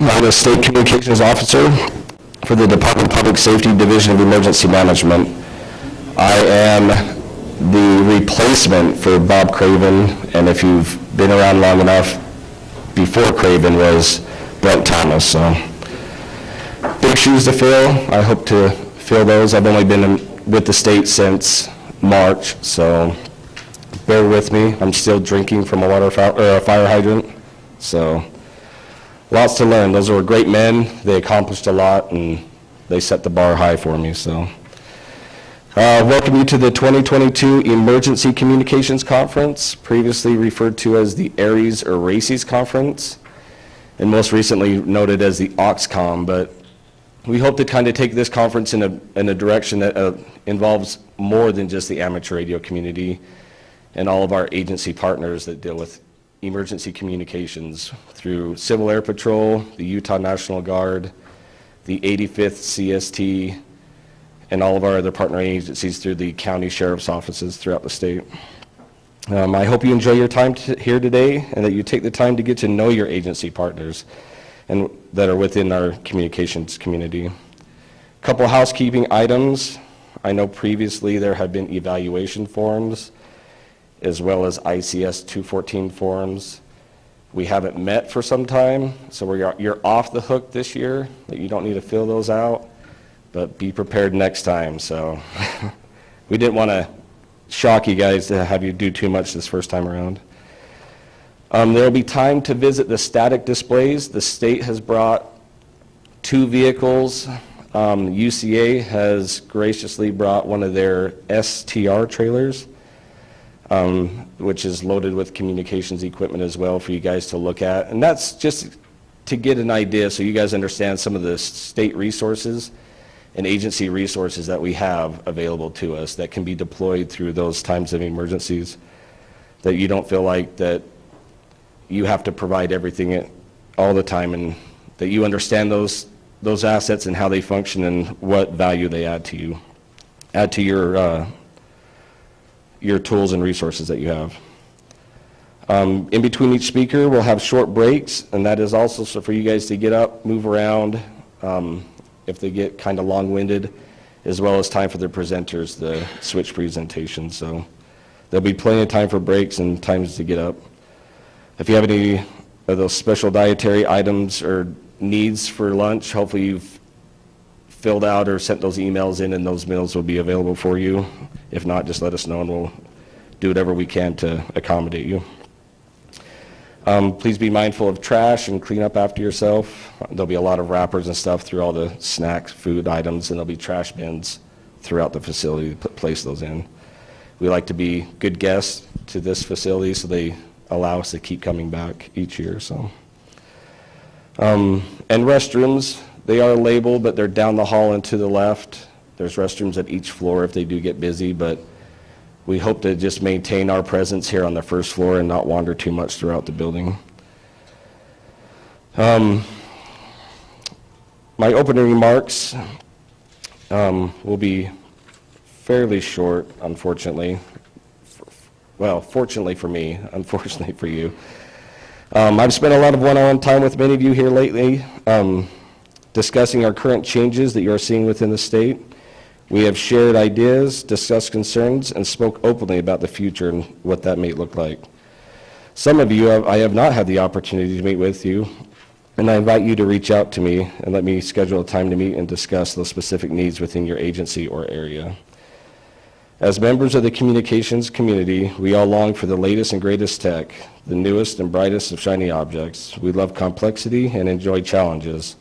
I'm the State Communications Officer for the Department of Public Safety Division of Emergency Management. I am the replacement for Bob Craven, and if you've been around long enough, before Craven was Brent Thomas. So big shoes to fill. I hope to fill those. I've only been with the state since March, so bear with me. I'm still drinking from a fire hydrant, so lots to learn. Those were great men. They accomplished a lot, and they set the bar high for me. So welcome you to the 2022 Emergency Communications Conference, previously referred to as the ARES or RACES Conference, and most recently noted as the OXCOM. But we hope to kind of take this conference in a direction that involves more than just the amateur radio community and all of our agency partners that deal with emergency communications through Civil Air Patrol, the Utah National Guard, the 85th CST, and all of our other partner agencies through the county sheriff's offices throughout the state. I hope you enjoy your time here today and that you take the time to get to know your agency partners and that are within our communications community. A couple housekeeping items. I know previously there have been evaluation forms as well as ICS 214 forms. We haven't met for some time, so you're off the hook this year, that you don't need to fill those out, but be prepared next time. So we didn't want to shock you guys to have you do too much this first time around. There will be time to visit the static displays. The state has brought 2 vehicles. UCA has graciously brought one of their STR trailers, which is loaded with communications equipment as well for you guys to look at. And that's just to get an idea so you guys understand some of the state resources and agency resources that we have available to us that can be deployed through those times of emergencies, that you don't feel like that you have to provide everything all the time, and that you understand those assets and how they function and what value they add to you, add to your tools and resources that you have. In between each speaker, we'll have short breaks, and that is also so for you guys to get up, move around, if they get kind of long-winded, as well as time for the presenters to switch presentations. So there'll be plenty of time for breaks and times to get up. If you have any of those special dietary items or needs for lunch, hopefully you've filled out or sent those emails in, and those meals will be available for you. If not, just let us know and we'll do whatever we can to accommodate you. Please be mindful of trash and clean up after yourself. There'll be a lot of wrappers and stuff through all the snacks, food items, and there'll be trash bins throughout the facility to place those in. We like to be good guests to this facility, so they allow us to keep coming back each year. So, and restrooms, they are labeled, but they're down the hall and to the left. There's restrooms at each floor if they do get busy, but we hope to just maintain our presence here on the first floor and not wander too much throughout the building. My opening remarks will be fairly short, unfortunately. Well, fortunately for me, unfortunately for you. I've spent a lot of one-on-one time with many of you here lately, discussing our current changes that you are seeing within the state. We have shared ideas, discussed concerns, and spoke openly about the future and what that may look like. Some of you I have not had the opportunity to meet with you, and I invite you to reach out to me and let me schedule a time to meet and discuss those specific needs within your agency or area. As members of the communications community, we all long for the latest and greatest tech, the newest and brightest of shiny objects. We love complexity and enjoy challenges,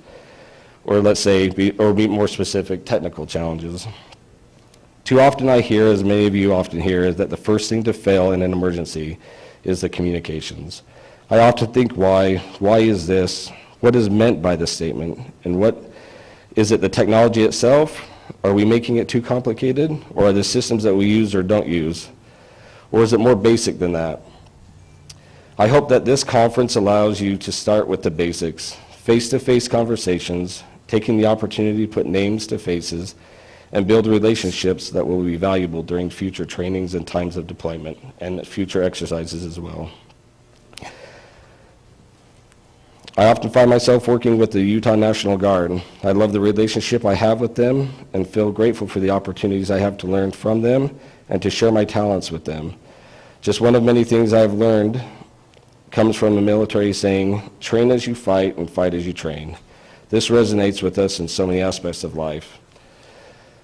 or let's say, be more specific, technical challenges. Too often I hear, as many of you often hear, is that the first thing to fail in an emergency is the communications. I often think, why is this? What is meant by this statement? And what, is it the technology itself? Are we making it too complicated? Or are the systems that we use or don't use? Or is it more basic than that? I hope that this conference allows you to start with the basics, face-to-face conversations, taking the opportunity to put names to faces, and build relationships that will be valuable during future trainings and times of deployment, and future exercises as well. I often find myself working with the Utah National Guard. I love the relationship I have with them and feel grateful for the opportunities I have to learn from them and to share my talents with them. Just one of many things I've learned comes from the military saying, train as you fight and fight as you train. This resonates with us in so many aspects of life.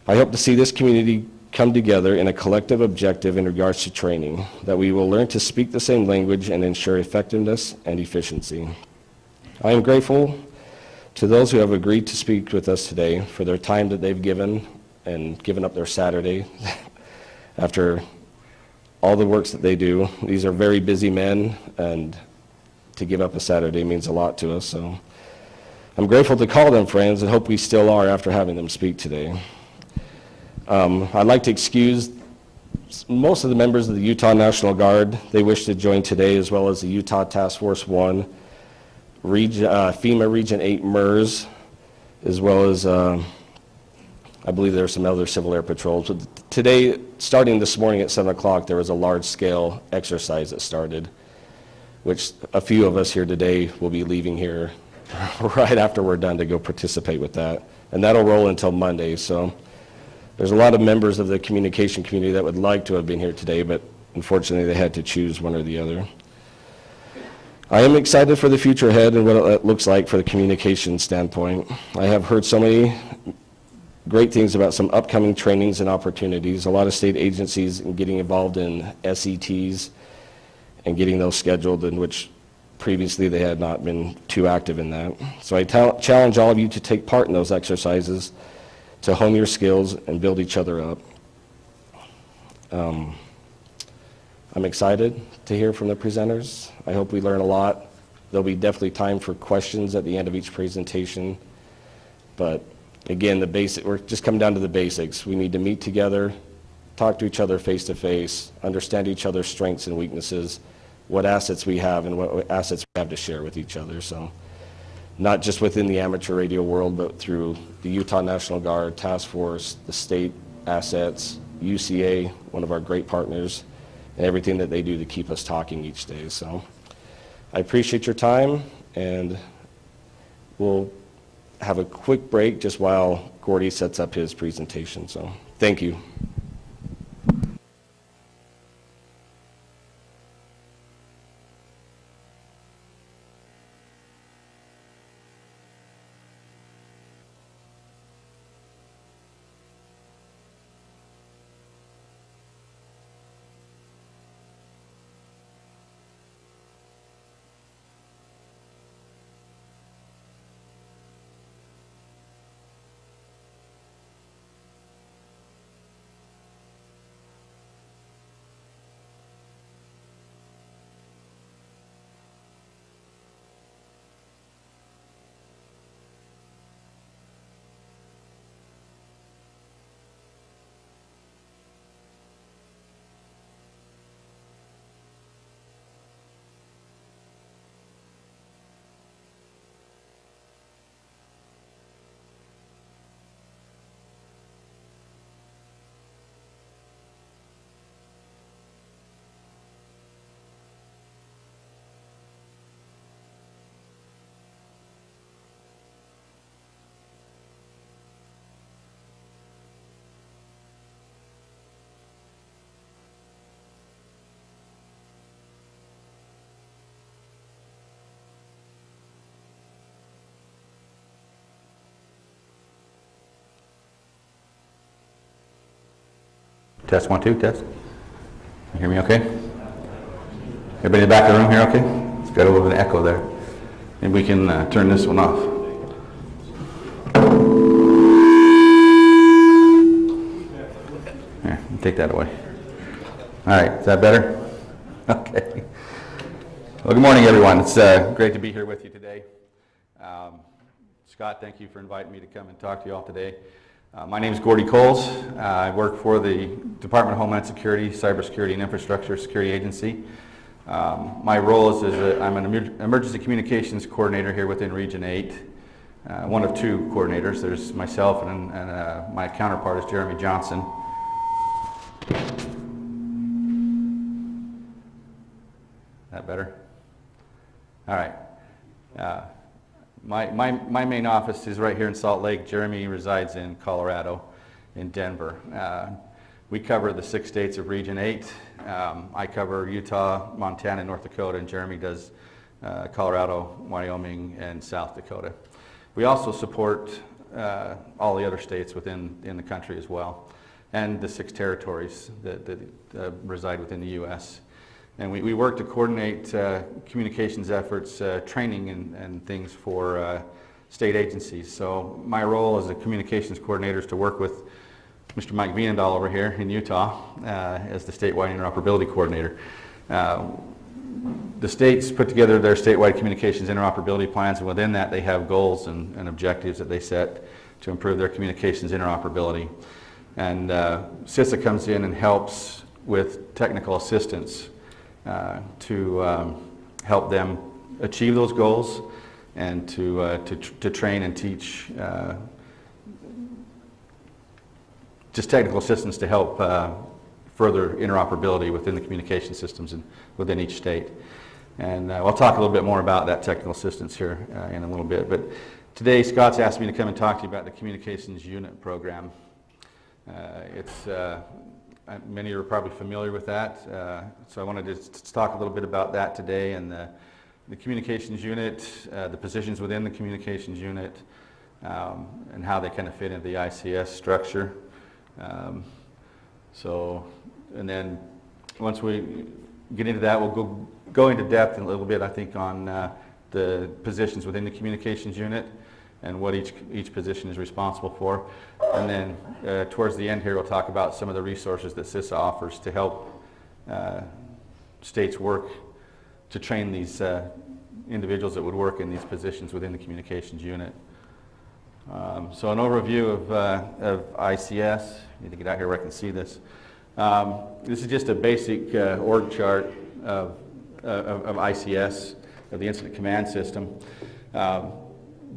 I hope to see this community come together in a collective objective in regards to training, that we will learn to speak the same language and ensure effectiveness and efficiency. I am grateful to those who have agreed to speak with us today for their time that they've given and given up their Saturday after all the works that they do. These are very busy men, and to give up a Saturday means a lot to us. So I'm grateful to call them friends and hope we still are after having them speak today. I'd like to excuse most of the members of the Utah National Guard. They wish to join today, as well as the Utah Task Force 1, FEMA Region 8 MERS, as well as I believe there are some other Civil Air Patrols. Today, starting this morning at 7 o'clock, there was a large-scale exercise that started, which a few of us here today will be leaving here right after we're done to go participate with that. And that'll roll until Monday. So there's a lot of members of the communication community that would like to have been here today, but unfortunately they had to choose one or the other. I am excited for the future ahead and what it looks like for the communication standpoint. I have heard so many great things about some upcoming trainings and opportunities. A lot of state agencies getting involved in SETs and getting those scheduled, in which previously they had not been too active in that. So I challenge all of you to take part in those exercises to hone your skills and build each other up. I'm excited to hear from the presenters. I hope we learn a lot. There'll be definitely time for questions at the end of each presentation. But again, we're just coming down to the basics. We need to meet together, talk to each other face to face, understand each other's strengths and weaknesses, what assets we have and what assets we have to share with each other. So not just within the amateur radio world, but through the Utah National Guard, Task Force, the state assets, UCA, one of our great partners, and everything that they do to keep us talking each day. So I appreciate your time, and we'll have a quick break just while Gordy sets up his presentation. So thank you. Test 1, 2, test. You hear me okay? Everybody in the back of the room here okay? It's got a little bit of echo there. Maybe we can turn this one off. Here, take that away. All right, is that better? Okay. Well, good morning, everyone. It's great to be here with you today. Scott, thank you for inviting me to come and talk to you all today. My name is Gordy Coles. I work for the Department of Homeland Security, Cybersecurity and Infrastructure Security Agency. My role is I'm an emergency communications coordinator here within Region 8. One of two coordinators. There's myself and my counterpart is Jeremy Johnson. That better? All right. My main office is right here in Salt Lake. Jeremy resides in Colorado, in Denver. We cover the 6 states of Region 8. I cover Utah, Montana, North Dakota, and Jeremy does Colorado, Wyoming, and South Dakota. We also support all the other states within the country as well, and the 6 territories that reside within the U.S. And we work to coordinate communications efforts, training and things for state agencies. So my role as a communications coordinator is to work with Mr. Mike Vienendahl over here in Utah as the statewide interoperability coordinator. The states put together their statewide communications interoperability plans, and within that they have goals and objectives that they set to improve their communications interoperability. And CISA comes in and helps with technical assistance to help them achieve those goals and to train and teach just technical assistance to help further interoperability within the communication systems and within each state. And I'll talk a little bit more about that technical assistance here in a little bit. But today Scott's asked me to come and talk to you about the Communications Unit program. Many are probably familiar with that, so I wanted to talk a little bit about that today, and the Communications Unit, the positions within the Communications Unit, and how they kind of fit into the ICS structure. And then once we get into that, we'll go into depth in a little bit, I think, on the positions within the Communications Unit and what each position is responsible for. And then towards the end here, we'll talk about some of the resources that CISA offers to help states work to train these individuals that would work in these positions within the Communications Unit. So an overview of ICS. I need to get out here where I can see this. This is just a basic org chart of ICS, of the Incident Command System.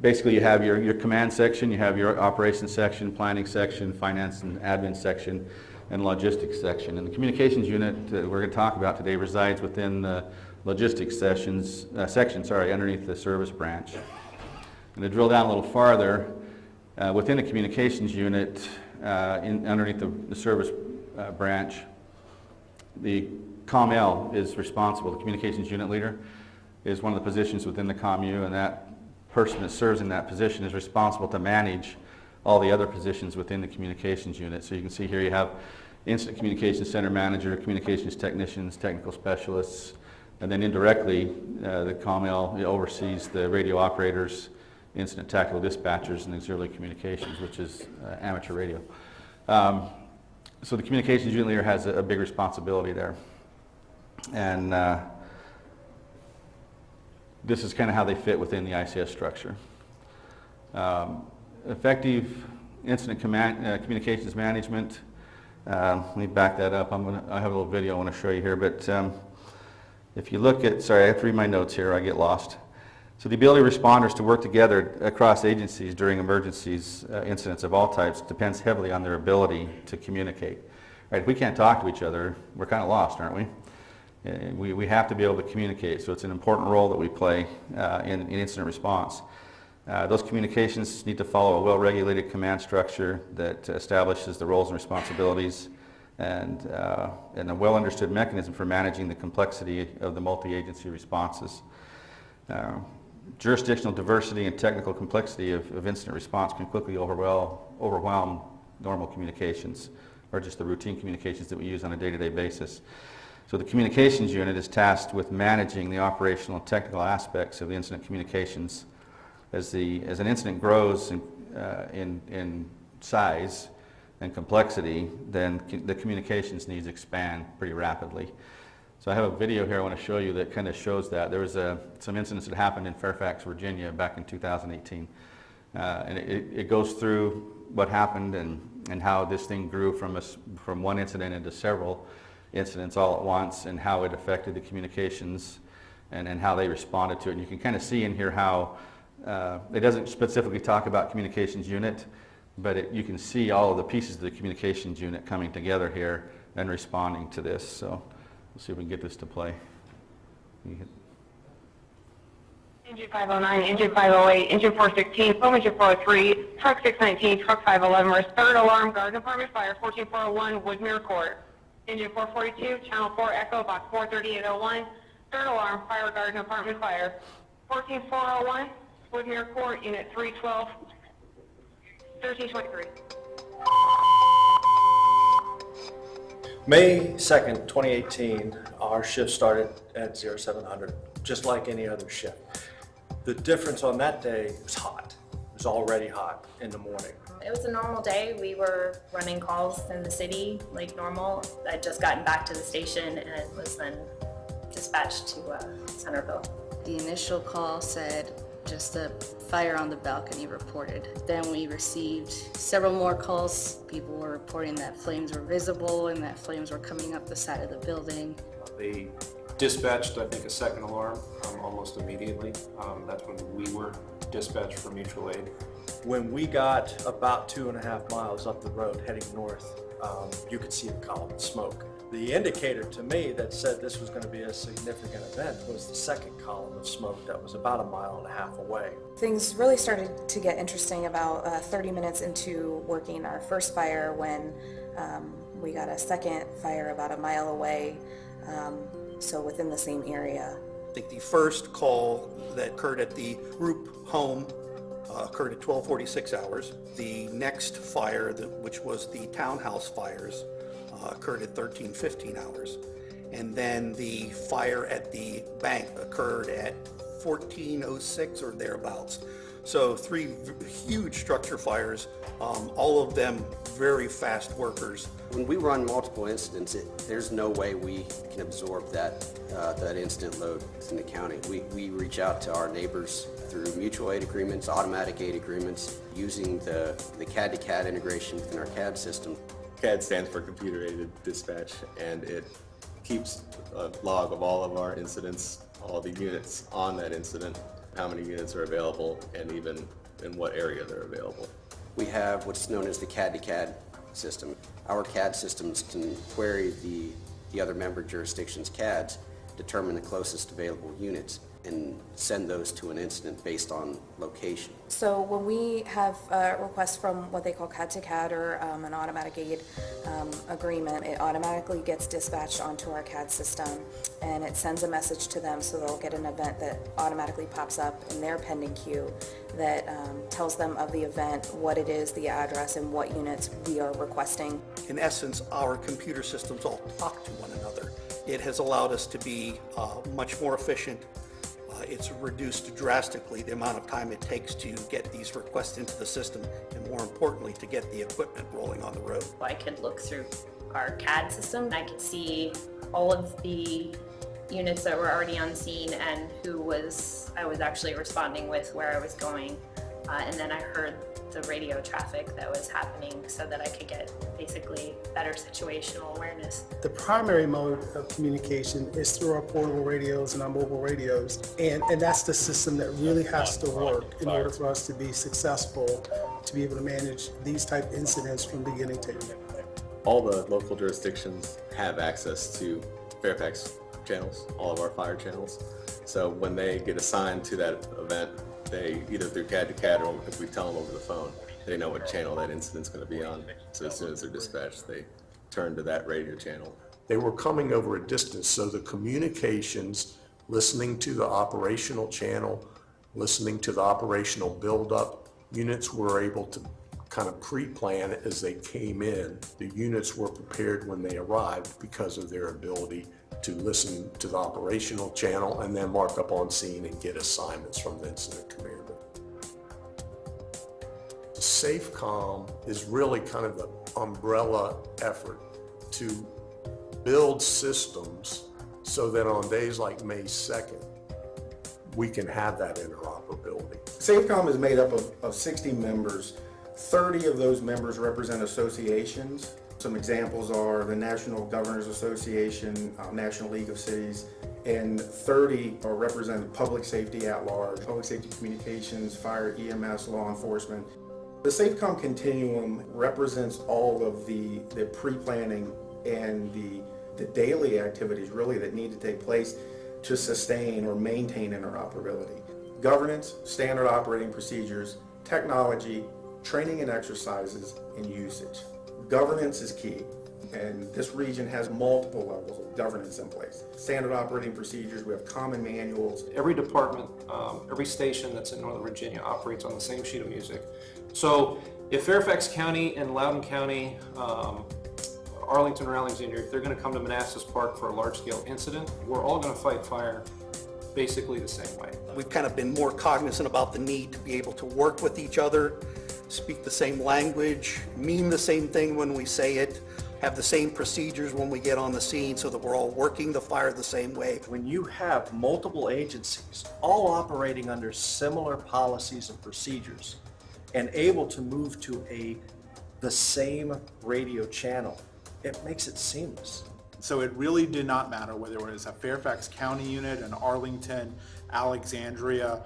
Basically, you have your command section, you have your operations section, planning section, finance and admin section, and logistics section. And the Communications Unit that we're going to talk about today resides within the logistics section, underneath the service branch. And to drill down a little farther, within the Communications Unit, underneath the service branch, the COML is responsible. The Communications Unit Leader is one of the positions within the COMU, and that person that serves in that position is responsible to manage all the other positions within the Communications Unit. So you can see here you have Incident Communications Center Manager, Communications Technicians, Technical Specialists, and then indirectly the COML oversees the radio operators, Incident Tactical Dispatchers, and Auxiliary Communications, which is amateur radio. So the Communications Unit Leader has a big responsibility there. And this is kind of how they fit within the ICS structure. Effective incident communications management. Let me back that up. I have a little video I want to show you here, but if you look at, sorry, I have to read my notes here, I get lost. So the ability of responders to work together across agencies during emergencies, incidents of all types, depends heavily on their ability to communicate. Right, if we can't talk to each other, we're kind of lost, aren't we? We have to be able to communicate, so it's an important role that we play in incident response. Those communications need to follow a well-regulated command structure that establishes the roles and responsibilities and a well-understood mechanism for managing the complexity of the multi-agency responses. Jurisdictional diversity and technical complexity of incident response can quickly overwhelm normal communications, or just the routine communications that we use on a day-to-day basis. So the Communications Unit is tasked with managing the operational and technical aspects of the incident communications. As an incident grows in size and complexity, then the communications needs expand pretty rapidly. So I have a video here I want to show you that kind of shows that. There was some incidents that happened in Fairfax, Virginia back in 2018. And it goes through what happened and how this thing grew from one incident into several incidents all at once, and how it affected the communications and how they responded to it. And you can kind of see in here how it doesn't specifically talk about Communications Unit, but you can see all of the pieces of the Communications Unit coming together here and responding to this. So we'll see if we can get this to play. Engine 509, engine 508, engine 416, foam engine 403, truck 619, truck 511, we're third alarm, Garden Department Fire, 14401, Woodmere Court. Engine 442, channel 4 Echo, box 43801, third alarm, Fire Garden Department Fire, 14401, Woodmere Court, unit 312, 1323. May 2nd, 2018, our shift started at 0700, just like any other shift. The difference on that day was hot. It was already hot in the morning. It was a normal day. We were running calls in the city like normal. I'd just gotten back to the station and was then dispatched to Centerville. The initial call said just a fire on the balcony reported. Then we received several more calls. People were reporting that flames were visible and that flames were coming up the side of the building. They dispatched, I think, a second alarm almost immediately. That's when we were dispatched for mutual aid. When we got about 2.5 miles up the road heading north, you could see a column of smoke. The indicator to me that said this was going to be a significant event was the second column of smoke that was about 1.5 miles away. Things really started to get interesting about 30 minutes into working our first fire when we got a second fire about 1 mile away, so within the same area. I think the first call that occurred at the group home occurred at 12:46 hours. The next fire, which was the townhouse fires, occurred at 13:15 hours. And then the fire at the bank occurred at 14:06 or thereabouts. So 3 huge structure fires, all of them very fast workers. When we run multiple incidents, there's no way we can absorb that incident load in the county. We reach out to our neighbors through mutual aid agreements, automatic aid agreements, using the CAD-to-CAD integration within our CAD system. CAD stands for Computer Aided Dispatch, and it keeps a log of all of our incidents, all the units on that incident, how many units are available, and even in what area they're available. We have what's known as the CAD-to-CAD system. Our CAD systems can query the other member jurisdictions' CADs, determine the closest available units, and send those to an incident based on location. So when we have requests from what they call CAD to CAD or an automatic aid agreement, it automatically gets dispatched onto our CAD system and it sends a message to them, so they'll get an event that automatically pops up in their pending queue that tells them of the event, what it is, the address, and what units we are requesting. In essence, our computer systems all talk to one another. It has allowed us to be much more efficient. It's reduced drastically the amount of time it takes to get these requests into the system, and more importantly, to get the equipment rolling on the road. I could look through our CAD system. I could see all of the units that were already on scene and I was actually responding with, where I was going. And then I heard the radio traffic that was happening so that I could get basically better situational awareness. The primary mode of communication is through our portable radios and our mobile radios. And that's the system that really has to work in order for us to be successful, to be able to manage these type incidents from beginning to end. All the local jurisdictions have access to Fairfax channels, all of our fire channels. So when they get assigned to that event, they either through CAD-to-CAD or if we tell them over the phone, they know what channel that incident's going to be on. So as soon as they're dispatched, they turn to that radio channel. They were coming over a distance, so the communications, listening to the operational channel, listening to the operational buildup, units were able to kind of pre-plan as they came in. The units were prepared when they arrived because of their ability to listen to the operational channel and then mark up on scene and get assignments from the incident commander. SafeCom is really kind of the umbrella effort to build systems so that on days like May 2nd, we can have that interoperability. SafeCom is made up of 60 members. 30 of those members represent associations. Some examples are the National Governors Association, National League of Cities, and 30 are represent public safety at large, public safety communications, fire, EMS, law enforcement. The SafeCom continuum represents all of the pre-planning and the daily activities really that need to take place to sustain or maintain interoperability. governance, standard operating procedures, technology, training and exercises, and usage. Governance is key, and this region has multiple levels of governance in place. Standard operating procedures, we have common manuals. Every department, every station that's in Northern Virginia operates on the same sheet of music. So if Fairfax County and Loudoun County, Arlington or Alexandria, if they're going to come to Manassas Park for a large-scale incident, we're all going to fight fire basically the same way. We've kind of been more cognizant about the need to be able to work with each other, speak the same language, mean the same thing when we say it, have the same procedures when we get on the scene so that we're all working the fire the same way. When you have multiple agencies all operating under similar policies and procedures and able to move to the same radio channel, it makes it seamless. So it really did not matter whether it was a Fairfax County unit, an Arlington, Alexandria,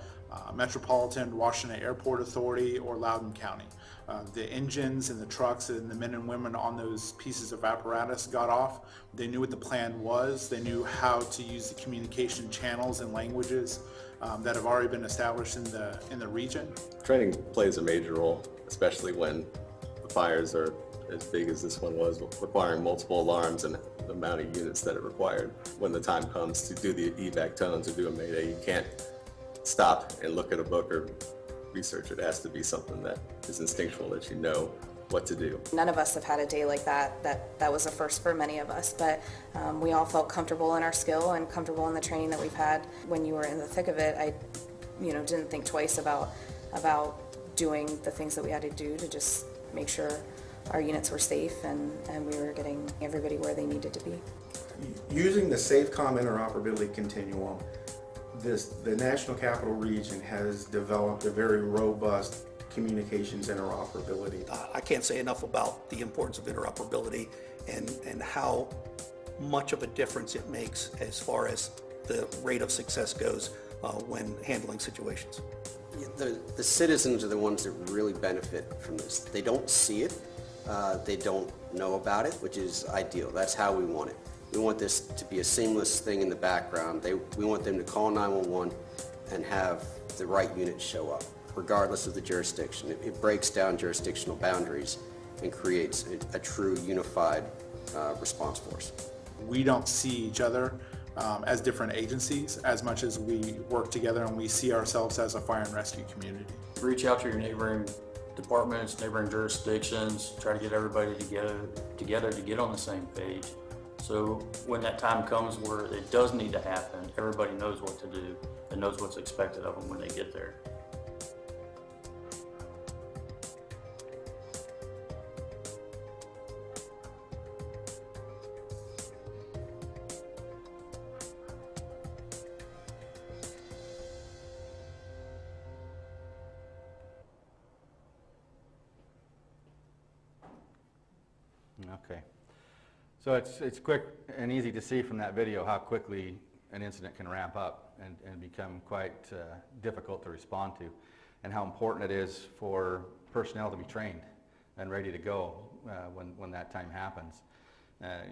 Metropolitan Washington Airport Authority, or Loudoun County. The engines and the trucks and the men and women on those pieces of apparatus got off. They knew what the plan was. They knew how to use the communication channels and languages that have already been established in the region. Training plays a major role, especially when the fires are as big as this one was, requiring multiple alarms and the amount of units that it required. When the time comes to do the evac tones or do a mayday, you can't stop and look at a book or research. It has to be something that is instinctual, that you know what to do. None of us have had a day like that. That was a first for many of us, but we all felt comfortable in our skill and comfortable in the training that we've had. When you were in the thick of it, I didn't think twice about doing the things that we had to do to just make sure our units were safe and we were getting everybody where they needed to be. Using the SAFECOM interoperability continuum, the National Capital Region has developed a very robust communications interoperability. I can't say enough about the importance of interoperability and how much of a difference it makes as far as the rate of success goes when handling situations. The citizens are the ones that really benefit from this. They don't see it, they don't know about it, which is ideal. That's how we want it. We want this to be a seamless thing in the background. We want them to call 911 and have the right unit show up, regardless of the jurisdiction. It breaks down jurisdictional boundaries and creates a true unified response force. We don't see each other as different agencies as much as we work together, and we see ourselves as a fire and rescue community. Reach out to your neighboring departments, neighboring jurisdictions, try to get everybody together to get on the same page. So when that time comes where it does need to happen, everybody knows what to do and knows what's expected of them when they get there. Okay. So it's quick and easy to see from that video how quickly an incident can ramp up and become quite difficult to respond to, and how important it is for personnel to be trained and ready to go when that time happens.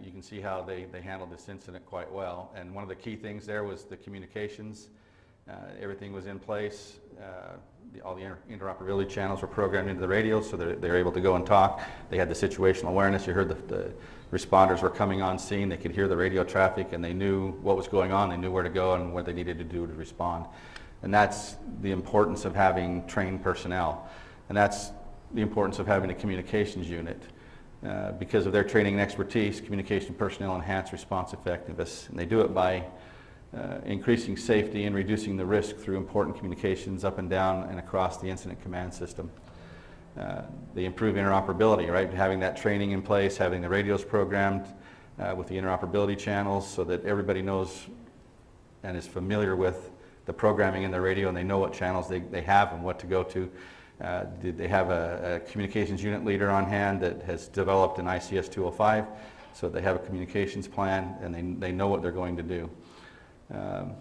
You can see how they handled this incident quite well, and one of the key things there was the communications. Everything was in place. All the interoperability channels were programmed into the radios, so they're able to go and talk. They had the situational awareness. You heard the responders were coming on scene. They could hear the radio traffic, and they knew what was going on. They knew where to go and what they needed to do to respond. And that's the importance of having trained personnel. And that's the importance of having a communications unit. Because of their training and expertise, communication personnel enhance response effectiveness, and they do it by increasing safety and reducing the risk through important communications up and down and across the incident command system. They improve interoperability, right? Having that training in place, having the radios programmed with the interoperability channels so that everybody knows and is familiar with the programming in the radio, and they know what channels they have and what to go to. They have a communications unit leader on hand that has developed an ICS 205, so they have a communications plan and they know what they're going to do. One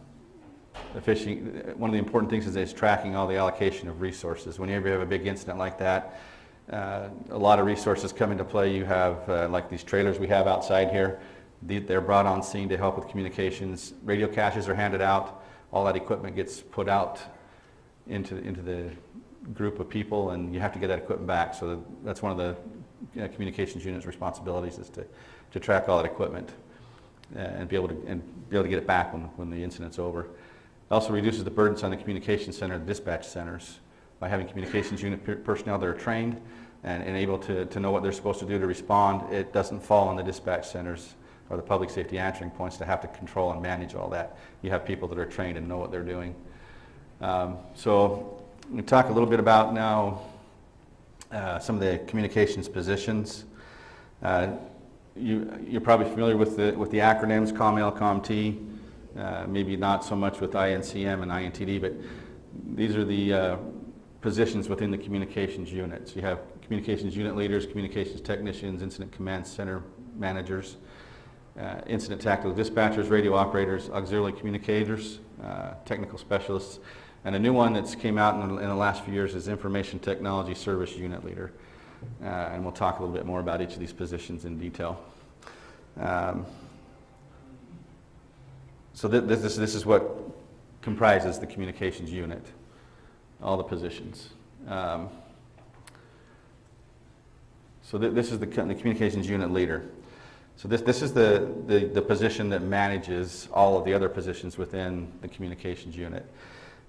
of the important things is tracking all the allocation of resources. Whenever you have a big incident like that, a lot of resources come into play. You have like these trailers we have outside here. They're brought on scene to help with communications. Radio caches are handed out. All that equipment gets put out into the group of people, and you have to get that equipment back. So that's one of the communications unit's responsibilities, is to track all that equipment and be able to get it back when the incident's over. It also reduces the burdens on the communications center and dispatch centers by having communications unit personnel that are trained and able to know what they're supposed to do to respond. It doesn't fall on the dispatch centers or the public safety answering points to have to control and manage all that. You have people that are trained and know what they're doing. So we talk a little bit about now some of the communications positions. You're probably familiar with the acronyms COML, COMT, maybe not so much with INCM and INTD, but these are the positions within the communications units. You have communications unit leaders, communications technicians, incident command center managers, incident tactical dispatchers, radio operators, auxiliary communicators, technical specialists, and a new one that's came out in the last few years is information technology service unit leader. And we'll talk a little bit more about each of these positions in detail. So this is what comprises the communications unit, all the positions. So this is the communications unit leader. So this is the position that manages all of the other positions within the communications unit.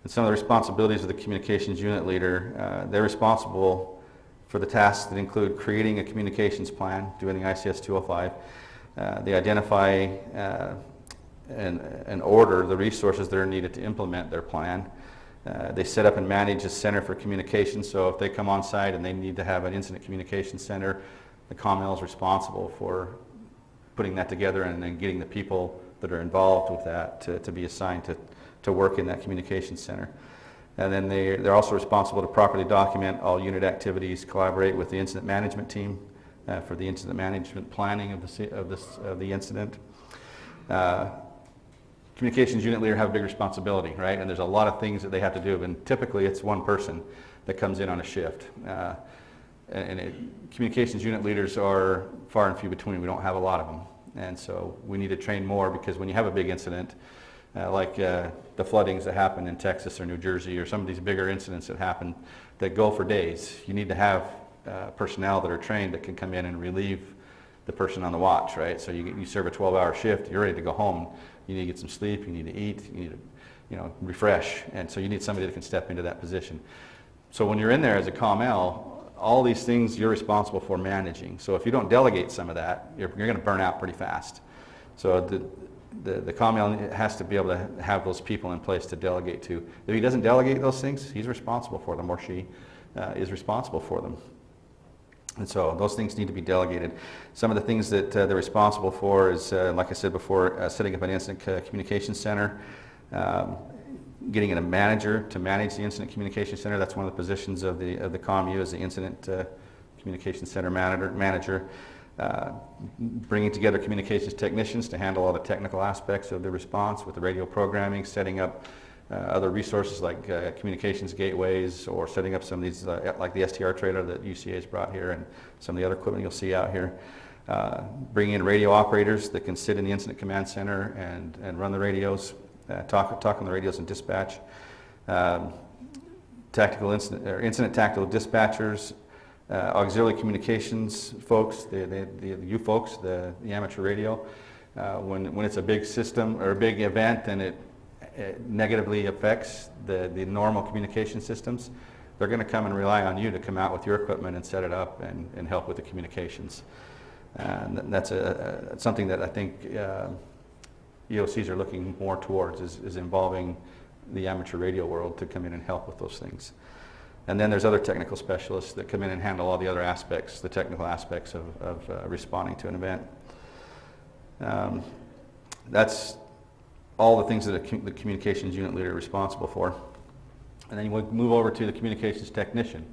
And some of the responsibilities of the communications unit leader, they're responsible for the tasks that include creating a communications plan, doing the ICS 205. They identify and order the resources that are needed to implement their plan. They set up and manage a center for communication, so if they come on site and they need to have an incident communication center, the COML is responsible for putting that together and then getting the people that are involved with that to be assigned to work in that communication center. And then they're also responsible to properly document all unit activities, collaborate with the incident management team for the incident management planning of the incident. Communications unit leader have a big responsibility, right? And there's a lot of things that they have to do, and typically it's one person that comes in on a shift. Communications unit leaders are far and few between. We don't have a lot of them, and so we need to train more, because when you have a big incident, like the floodings that happen in Texas or New Jersey, or some of these bigger incidents that happen that go for days, you need to have personnel that are trained that can come in and relieve the person on the watch, right? So you serve a 12-hour shift, you're ready to go home, you need to get some sleep, you need to eat, you need to refresh, and so you need somebody that can step into that position. So when you're in there as a COML, all these things you're responsible for managing. So if you don't delegate some of that, you're going to burn out pretty fast. So the COML has to be able to have those people in place to delegate to. If he doesn't delegate those things, he's responsible for them, or she is responsible for them. And so those things need to be delegated. Some of the things that they're responsible for is, like I said before, setting up an incident communication center, getting a manager to manage the incident communication center. That's one of the positions of the COMU, is the incident communication center manager. Bringing together communications technicians to handle all the technical aspects of the response with the radio programming, setting up other resources like communications gateways, or setting up some of these like the STR trailer that UCA's brought here, and some of the other equipment you'll see out here. Bringing in radio operators that can sit in the incident command center and run the radios, talk on the radios and dispatch. Incident tactical dispatchers, auxiliary communications folks, you folks, the amateur radio. When it's a big system or a big event and it negatively affects the normal communication systems, they're going to come and rely on you to come out with your equipment and set it up and help with the communications. And that's something that I think EOCs are looking more towards, is involving the amateur radio world to come in and help with those things. And then there's other technical specialists that come in and handle all the other aspects, the technical aspects of responding to an event. That's all the things that the communications unit leader is responsible for. And then you move over to the communications technician,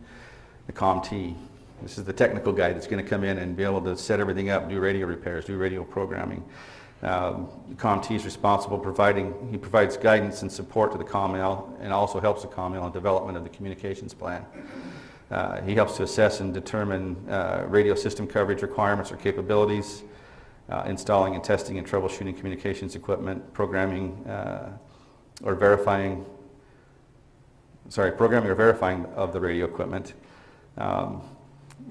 the COMT. This is the technical guy that's going to come in and be able to set everything up, do radio repairs, do radio programming. The COMT is responsible he provides guidance and support to the COML, and also helps the COML in development of the communications plan. He helps to assess and determine radio system coverage requirements or capabilities, installing and testing and troubleshooting communications equipment, programming or verifying programming or verifying of the radio equipment,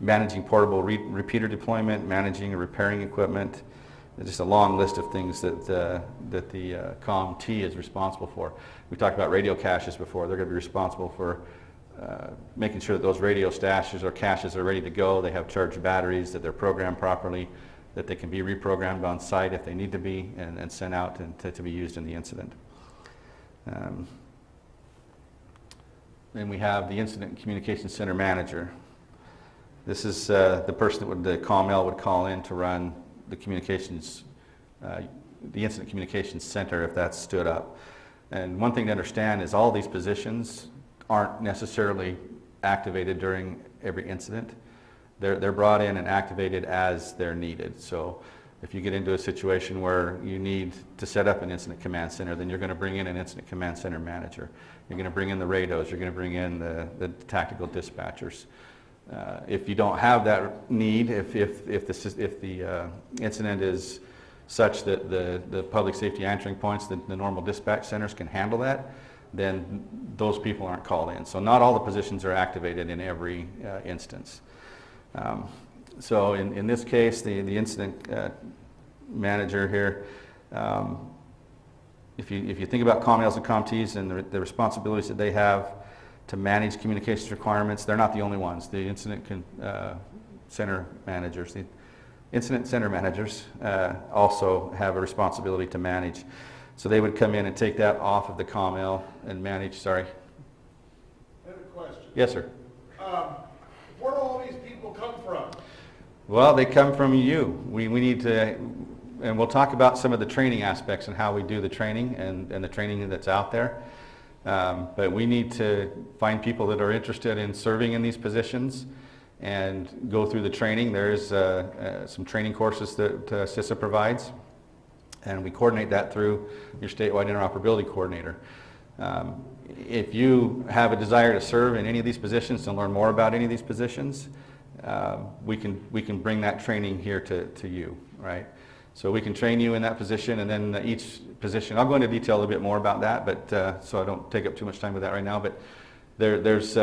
managing portable repeater deployment, managing and repairing equipment. There's just a long list of things that the COMT is responsible for. We talked about radio caches before. They're going to be responsible for making sure that those radio stashes or caches are ready to go. They have charged batteries, that they're programmed properly, that they can be reprogrammed on site if they need to be, and sent out and to be used in the incident. Then we have the Incident Communications Center Manager. This is the person that the COML would call in to run the communications, the Incident Communications Center if that's stood up. And one thing to understand is all these positions aren't necessarily activated during every incident. They're brought in and activated as they're needed. So if you get into a situation where you need to set up an incident command center, then you're going to bring in an incident command center manager. You're going to bring in the radios. You're going to bring in the tactical dispatchers. If you don't have that need, if the incident is such that the public safety answering points, the normal dispatch centers can handle that, then those people aren't called in. So not all the positions are activated in every instance. So in this case, the incident manager here, if you think about COMLs and COMTs and the responsibilities that they have to manage communications requirements, they're not the only ones. The incident center managers, also have a responsibility to manage. So they would come in and take that off of the COML and manage. Sorry. I have a question. Yes, sir. Where do all these people come from? Well, they come from you. We need to, and we'll talk about some of the training aspects and how we do the training and the training that's out there. But we need to find people that are interested in serving in these positions and go through the training. There's some training courses that CISA provides, and we coordinate that through your statewide interoperability coordinator. If you have a desire to serve in any of these positions and learn more about any of these positions, we can bring that training here to you, right? So we can train you in that position, and then each position, I'll go into detail a little bit more about that, but so I don't take up too much time with that right now, but there's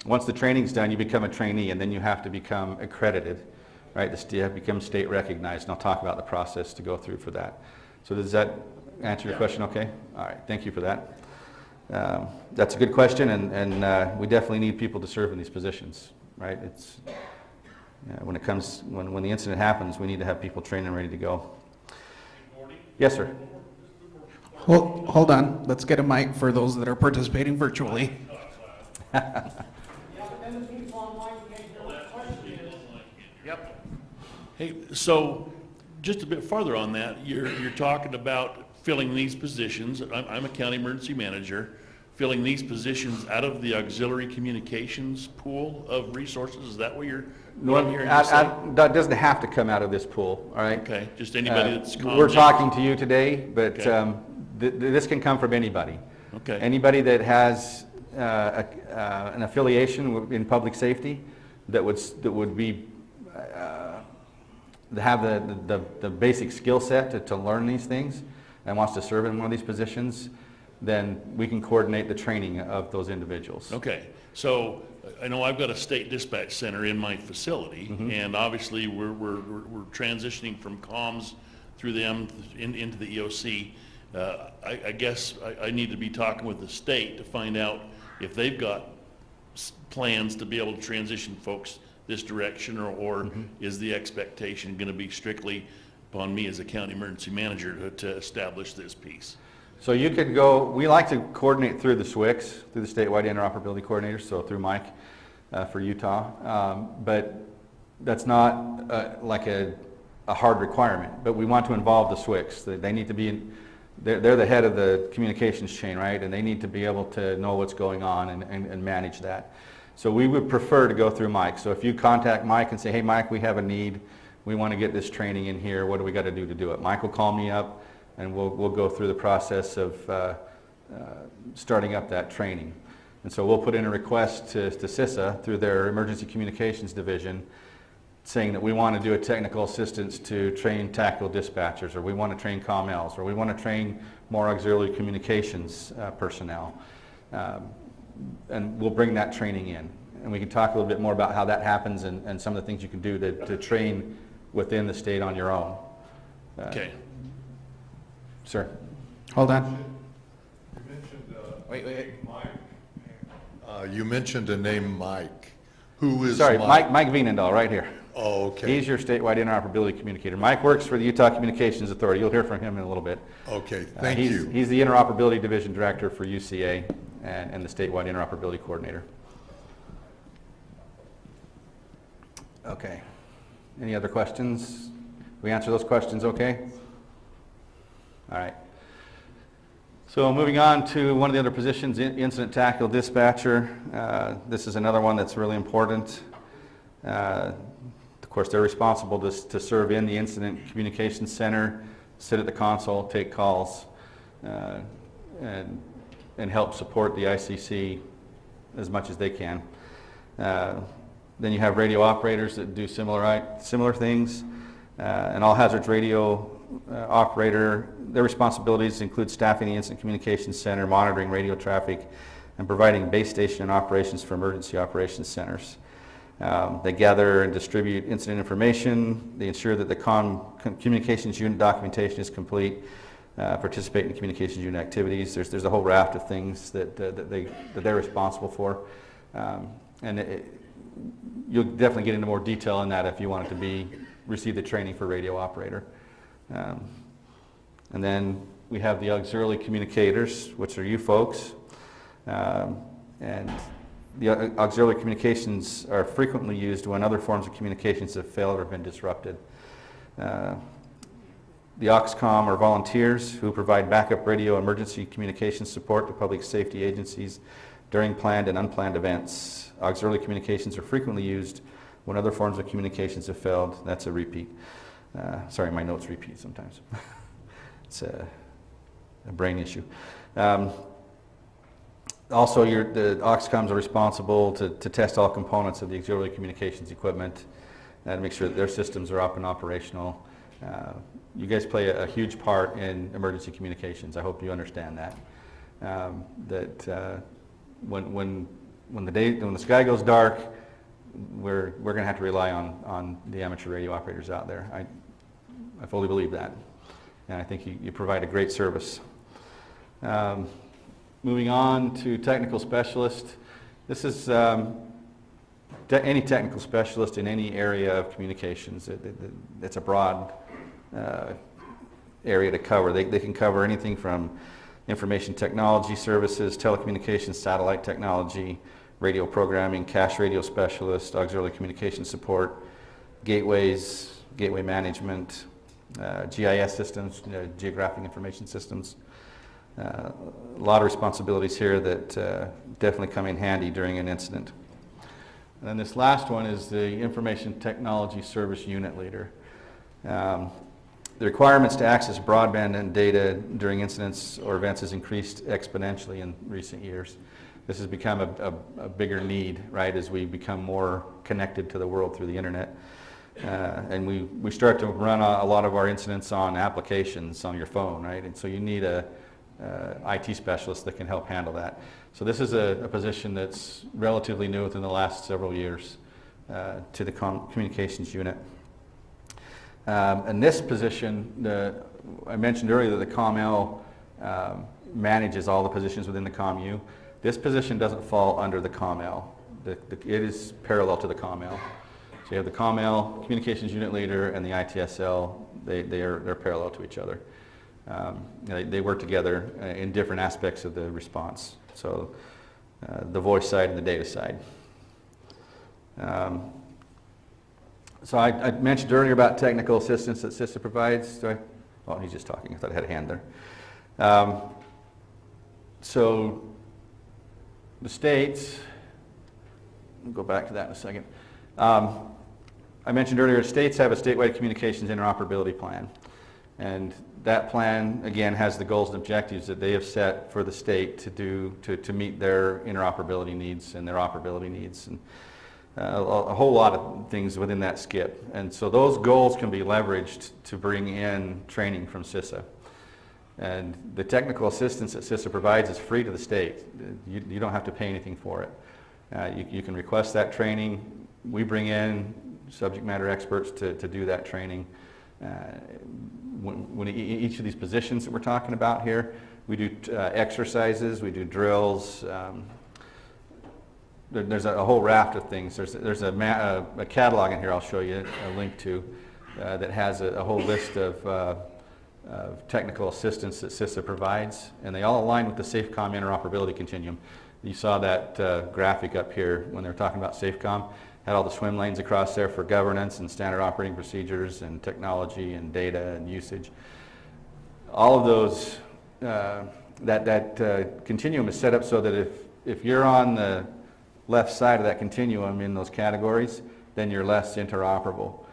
once the training's done, you become a trainee, and then you have to become accredited, right? You have to become state recognized, and I'll talk about the process to go through for that. So does that answer your question okay? All right, thank you for that. That's a good question, and we definitely need people to serve in these positions, right? It's when the incident happens, we need to have people trained and ready to go. Yes, sir. Hold on. Let's get a mic for those that are participating virtually. Yep. Hey, so just a bit farther on that, you're talking about filling these positions. I'm a county emergency manager. Filling these positions out of the auxiliary communications pool of resources. Is that what I'm hearing you say? That doesn't have to come out of this pool, all right? Okay, just anybody that's we're talking to you today, but Okay. This can come from anybody. Okay. Anybody that has an affiliation in public safety that would be have the basic skill set to learn these things and wants to serve in one of these positions, then we can coordinate the training of those individuals. Okay, so I know I've got a state dispatch center in my facility, and obviously we're transitioning from comms through them into the EOC. I guess I need to be talking with the state to find out if they've got plans to be able to transition folks this direction, or is the expectation going to be strictly upon me as a county emergency manager to establish this piece? So you could go, we like to coordinate through the SWICs, through the Statewide Interoperability Coordinator, so through Mike for Utah. But that's not like a hard requirement, but we want to involve the SWICs. They need to be, they're the head of the communications chain, right? And they need to be able to know what's going on and manage that. So we would prefer to go through Mike. So if you contact Mike and say, hey Mike, we have a need, we want to get this training in here, what do we got to do it? Mike will call me up, and we'll go through the process of starting up that training. And so we'll put in a request to CISA through their Emergency Communications Division saying that we want to do a technical assistance to train tactical dispatchers, or we want to train COMLs, or we want to train more auxiliary communications personnel. and we'll bring that training in. And we can talk a little bit more about how that happens and some of the things you can do to train within the state on your own. Okay. Sir? Hold on. You mentioned Wait. Mike. You mentioned the name Mike. Who is Sorry, Mike? Mike Vienendahl, right here. Oh, okay. He's your statewide interoperability communicator. Mike works for the Utah Communications Authority. You'll hear from him in a little bit. Okay, thank you. He's the interoperability division director for UCA and the statewide interoperability coordinator. Okay. Any other questions? We answer those questions okay? All right. So moving on to one of the other positions, incident tackle dispatcher. This is another one that's really important. Of course, they're responsible to serve in the incident communications center, sit at the console, take calls, and help support the ICC as much as they can. Then you have radio operators that do similar things. An all hazards radio operator, their responsibilities include staffing the incident communications center, monitoring radio traffic, and providing base station operations for emergency operations centers. They gather and distribute incident information. They ensure that the communications unit documentation is complete, participate in communications unit activities. There's a whole raft of things that they're responsible for. You'll definitely get into more detail on that if you want it to receive the training for radio operator. And then we have the auxiliary communicators, which are you folks. And the auxiliary communications are frequently used when other forms of communications have failed or been disrupted. The AUXCOM are volunteers who provide backup radio emergency communications support to public safety agencies during planned and unplanned events. Auxiliary communications are frequently used when other forms of communications have failed. That's a repeat. Sorry, my notes repeat sometimes. It's a brain issue. Also, the AUXCOMs are responsible to test all components of the auxiliary communications equipment and make sure that their systems are up and operational. You guys play a huge part in emergency communications. I hope you understand that. When the sky goes dark, we're going to have to rely on the amateur radio operators out there. I fully believe that, and I think you provide a great service. Moving on to technical specialist. This is any technical specialist in any area of communications. It's a broad area to cover. They can cover anything from information technology services, telecommunications, satellite technology, radio programming, cache radio specialist, auxiliary communication support, gateways, gateway management, GIS systems, geographic information systems. A lot of responsibilities here that definitely come in handy during an incident. And then this last one is the Information Technology Service Unit Leader. The requirements to access broadband and data during incidents or events has increased exponentially in recent years. This has become a bigger need, right, as we become more connected to the world through the internet. And we start to run a lot of our incidents on applications on your phone, right? And so you need a IT specialist that can help handle that. So this is a position that's relatively new within the last several years to the communications unit. And this position, I mentioned earlier that the ComL manages all the positions within the ComU. This position doesn't fall under the ComL. It is parallel to the ComL. So you have the ComL, Communications Unit Leader, and the ITSL. They're parallel to each other. They work together in different aspects of the response. So the voice side and the data side. So I mentioned earlier about technical assistance that CISA provides. Oh, he's just talking. I thought I had a hand there. So the states, we'll go back to that in a second. I mentioned earlier, states have a statewide communications interoperability plan. And that plan, again, has the goals and objectives that they have set for the state to meet their interoperability needs and their operability needs. And a whole lot of things within that SCIP. And so those goals can be leveraged to bring in training from CISA. And the technical assistance that CISA provides is free to the state. You don't have to pay anything for it. You can request that training. We bring in subject matter experts to do that training. When each of these positions that we're talking about here, we do exercises, we do drills. There's a whole raft of things. There's a catalog in here I'll show you a link to that has a whole list of technical assistance that CISA provides, and they all align with the SAFECOM interoperability continuum. You saw that graphic up here when they were talking about SAFECOM. Had all the swim lanes across there for governance and standard operating procedures and technology and data and usage. All of those, that continuum is set up so that if you're on the left side of that continuum in those categories, then you're less interoperable.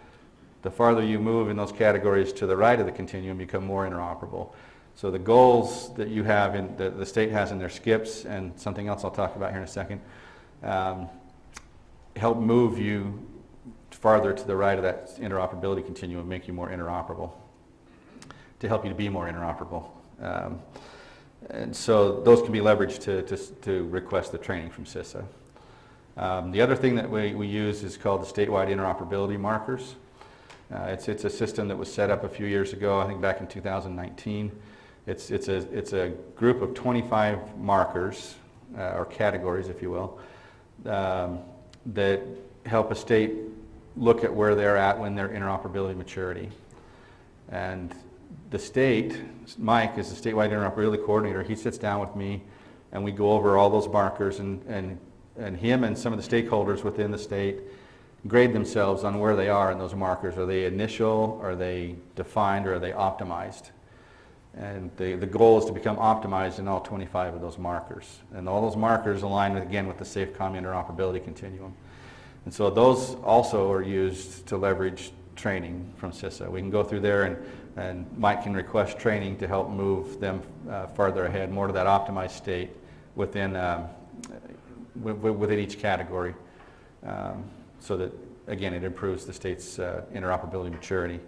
The farther you move in those categories to the right of the continuum, you become more interoperable. So the goals that you have, the state has in their SCIPs, and something else I'll talk about here in a second, help move you farther to the right of that interoperability continuum, make you more interoperable, to help you to be more interoperable. And so those can be leveraged to request the training from CISA. The other thing that we use is called the statewide interoperability markers. It's a system that was set up a few years ago, I think back in 2019. It's a group of 25 markers, or categories, if you will, that help a state look at where they're at when they're interoperability maturity. And the state, Mike is the statewide interoperability coordinator, he sits down with me and we go over all those markers, and him and some of the stakeholders within the state grade themselves on where they are in those markers. Are they initial, are they defined, or are they optimized? And the goal is to become optimized in all 25 of those markers. And all those markers align, again, with the SAFECOM interoperability continuum. And so those also are used to leverage training from CISA. We can go through there and Mike can request training to help move them farther ahead, more to that optimized state within each category. So that, again, it improves the state's interoperability maturity.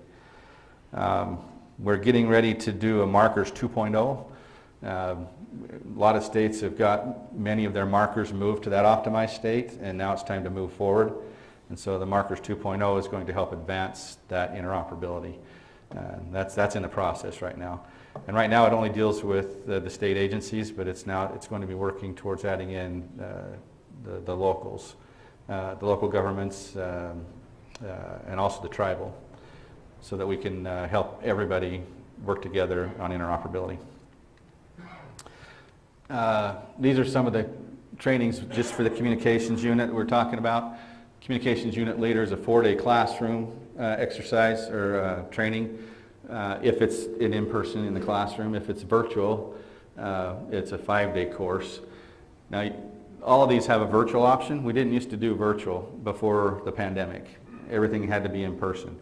We're getting ready to do a Markers 2.0. A lot of states have got many of their markers moved to that optimized state, and now it's time to move forward. And so the Markers 2.0 is going to help advance that interoperability. That's in the process right now. And right now it only deals with the state agencies, but it's going to be working towards adding in the locals. The local governments, and also the tribal, so that we can help everybody work together on interoperability. These are some of the trainings just for the communications unit we're talking about. Communications unit leader is a 4-day classroom exercise or training. If it's in person in the classroom, if it's virtual, it's a 5-day course. Now, all of these have a virtual option. We didn't used to do virtual before the pandemic. Everything had to be in person.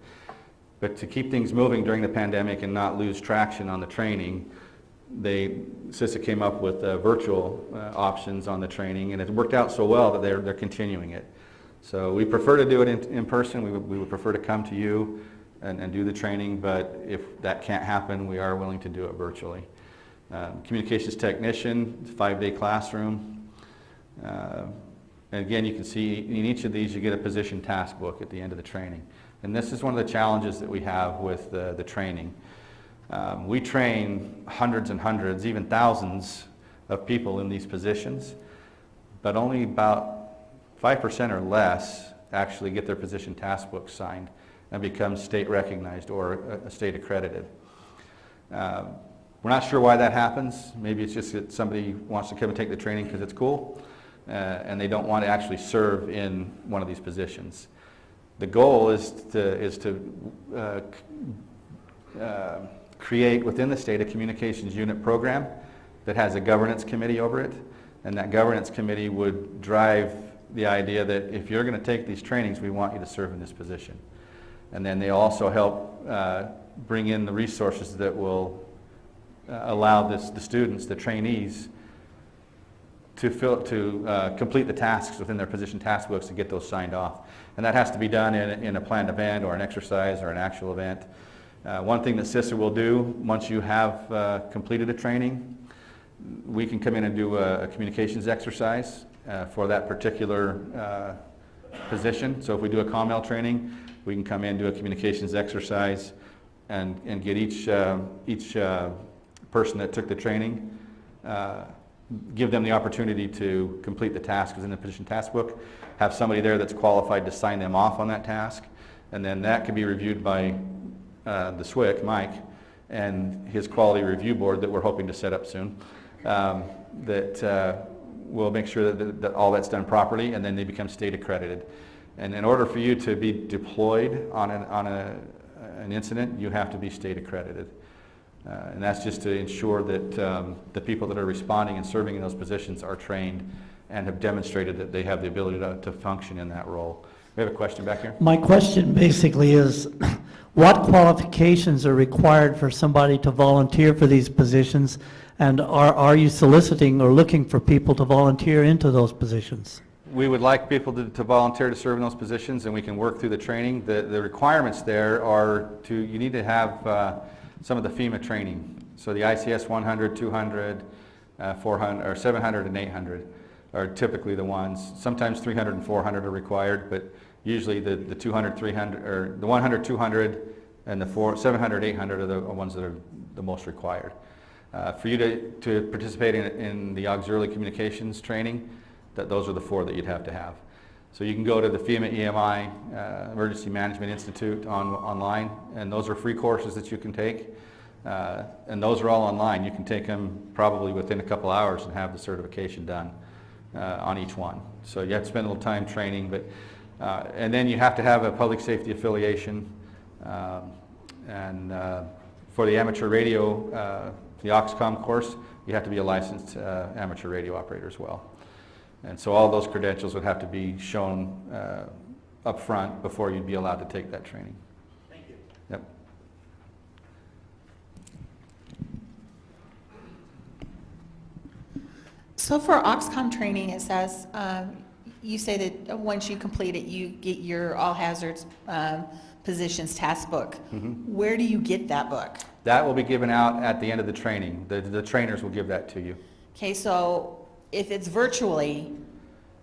But to keep things moving during the pandemic and not lose traction on the training, CISA came up with virtual options on the training, and it worked out so well that they're continuing it. So we prefer to do it in person. We would prefer to come to you and do the training, but if that can't happen, we are willing to do it virtually. Communications technician, 5-day classroom. And again, you can see in each of these you get a position task book at the end of the training. And this is one of the challenges that we have with the training. We train hundreds and hundreds, even thousands of people in these positions, but only about 5% or less actually get their position task book signed and become state recognized or state accredited. We're not sure why that happens. Maybe it's just that somebody wants to come and take the training because it's cool, and they don't want to actually serve in one of these positions. The goal is to create within the state a communications unit program that has a governance committee over it, and that governance committee would drive the idea that if you're going to take these trainings, we want you to serve in this position. And then they also help bring in the resources that will allow the students, the trainees, to complete the tasks within their position task books to get those signed off. And that has to be done in a planned event or an exercise or an actual event. One thing that CISA will do, once you have completed a training, we can come in and do a communications exercise for that particular position. So if we do a COML training, we can come in, do a communications exercise, and get each person that took the training, give them the opportunity to complete the task within the position task book, have somebody there that's qualified to sign them off on that task, and then that can be reviewed by the SWIC, Mike, and his quality review board that we're hoping to set up soon, that will make sure that all that's done properly, and then they become state accredited. And in order for you to be deployed on an incident, you have to be state accredited. And that's just to ensure that the people that are responding and serving in those positions are trained and have demonstrated that they have the ability to function in that role. We have a question back here. My question basically is, what qualifications are required for somebody to volunteer for these positions? And are you soliciting or looking for people to volunteer into those positions? We would like people to volunteer to serve in those positions, and we can work through the training. The requirements there are you need to have some of the FEMA training. So the ICS 100, 200, 400, or 700 and 800 are typically the ones. Sometimes 300 and 400 are required, but usually the 200, 300, or the 100, 200, and the 700, 800 are the ones that are the most required. For you to participate in the auxiliary communications training, those are the 4 that you'd have to have. So you can go to the FEMA EMI Emergency Management Institute online, and those are free courses that you can take. And those are all online. You can take them probably within a couple hours and have the certification done on each one. So you have to spend a little time training, but and then you have to have a public safety affiliation. And for the amateur radio, the OXCOM course, you have to be a licensed amateur radio operator as well. And so all those credentials would have to be shown up front before you'd be allowed to take that training. Thank you. Yep. So for OXCOM training, it says, you say that once you complete it, you get your all hazards positions task book. Mm-hmm. Where do you get that book? That will be given out at the end of the training. The trainers will give that to you. Okay, so if it's virtually,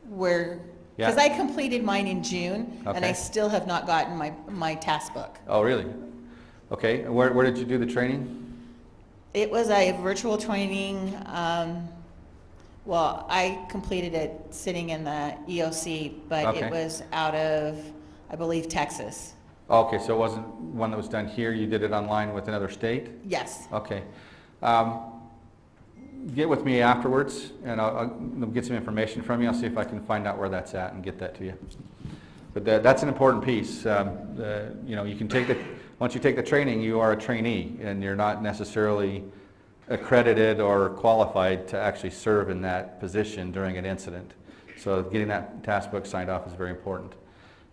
because Yeah. I completed mine in June, and I Okay. still have not gotten my task book. Oh, really? Okay. And where did you do the training? It was a virtual training, well, I completed it sitting in the EOC, but Okay. it was out of, I believe, Texas. Okay, so it wasn't one that was done here. You did it online with another state? Yes. Okay. Get with me afterwards, and I'll get some information from you. I'll see if I can find out where that's at and get that to you. But that's an important piece. You can once you take the training, you are a trainee, and you're not necessarily accredited or qualified to actually serve in that position during an incident. So getting that task book signed off is very important.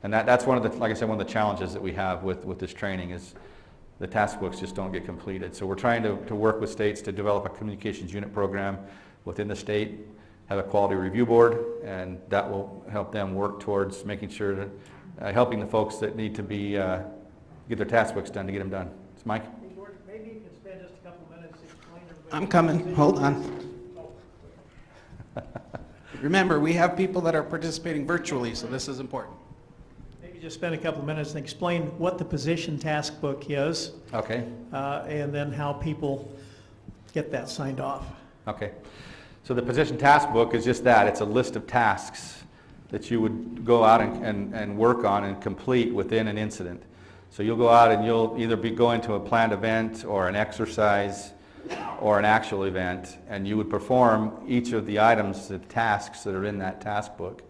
And that's one of the, like I said, one of the challenges that we have with this training is the task books just don't get completed. So we're trying to work with states to develop a communications unit program within the state, have a quality review board, and that will help them work towards making sure that helping the folks that need to be get their task books done to get them done. It's Mike? Maybe you can spend just a couple minutes explaining. I'm coming, hold on. Remember, we have people that are participating virtually, so this is important. Maybe just spend a couple of minutes and explain what the position task book is. Okay. And then how people get that signed off. Okay. So the position task book is just that. It's a list of tasks that you would go out and work on and complete within an incident. So you'll go out and you'll either be going to a planned event or an exercise or an actual event, and you would perform each of the items, the tasks that are in that task book.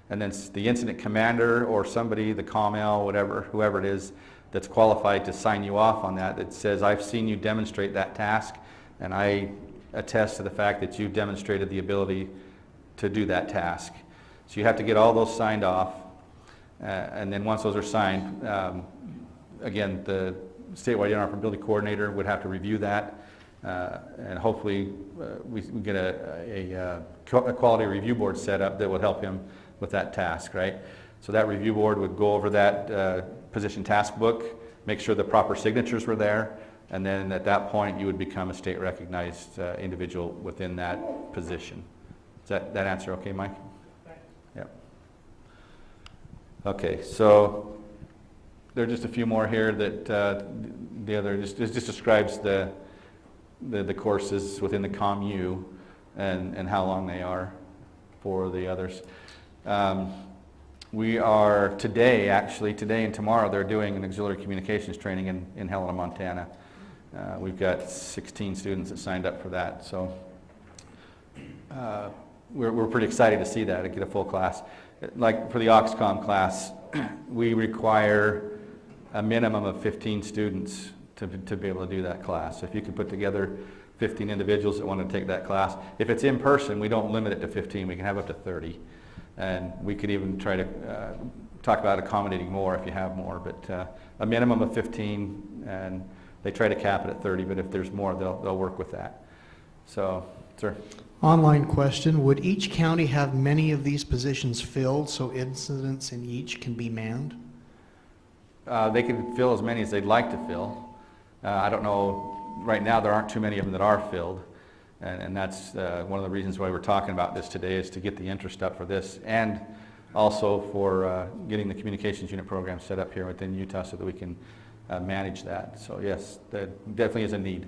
And then the incident commander or somebody, the COML, whoever it is, that's qualified to sign you off on that says, I've seen you demonstrate that task, and I attest to the fact that you demonstrated the ability to do that task. So you have to get all those signed off, and then once those are signed, again, the statewide interoperability coordinator would have to review that, and hopefully we get a quality review board set up that would help him with that task, right? So that review board would go over that position task book make sure the proper signatures were there, and then at that point, you would become a state recognized individual within that position. Does that answer okay, Mike? Yep. Okay, so there are just a few more here that the other just describes the courses within the COMU and how long they are for the others. We are today and tomorrow, they're doing an auxiliary communications training in Helena, Montana. We've got 16 students that signed up for that, so we're pretty excited to see that and get a full class. Like for the Auxcom class, we require a minimum of 15 students to be able to do that class. So if you can put together 15 individuals that want to take that class, if it's in person, we don't limit it to 15, we can have up to 30. And we could even try to talk about accommodating more if you have more, but a minimum of 15, and they try to cap it at 30, but if there's more, they'll work with that. So, sir? Online question, would each county have many of these positions filled so incidents in each can be manned? They can fill as many as they'd like to fill. I don't know, right now there aren't too many of them that are filled, and that's one of the reasons why we're talking about this today, is to get the interest up for this, and also for getting the communications unit program set up here within Utah so that we can manage that. So yes, there definitely is a need.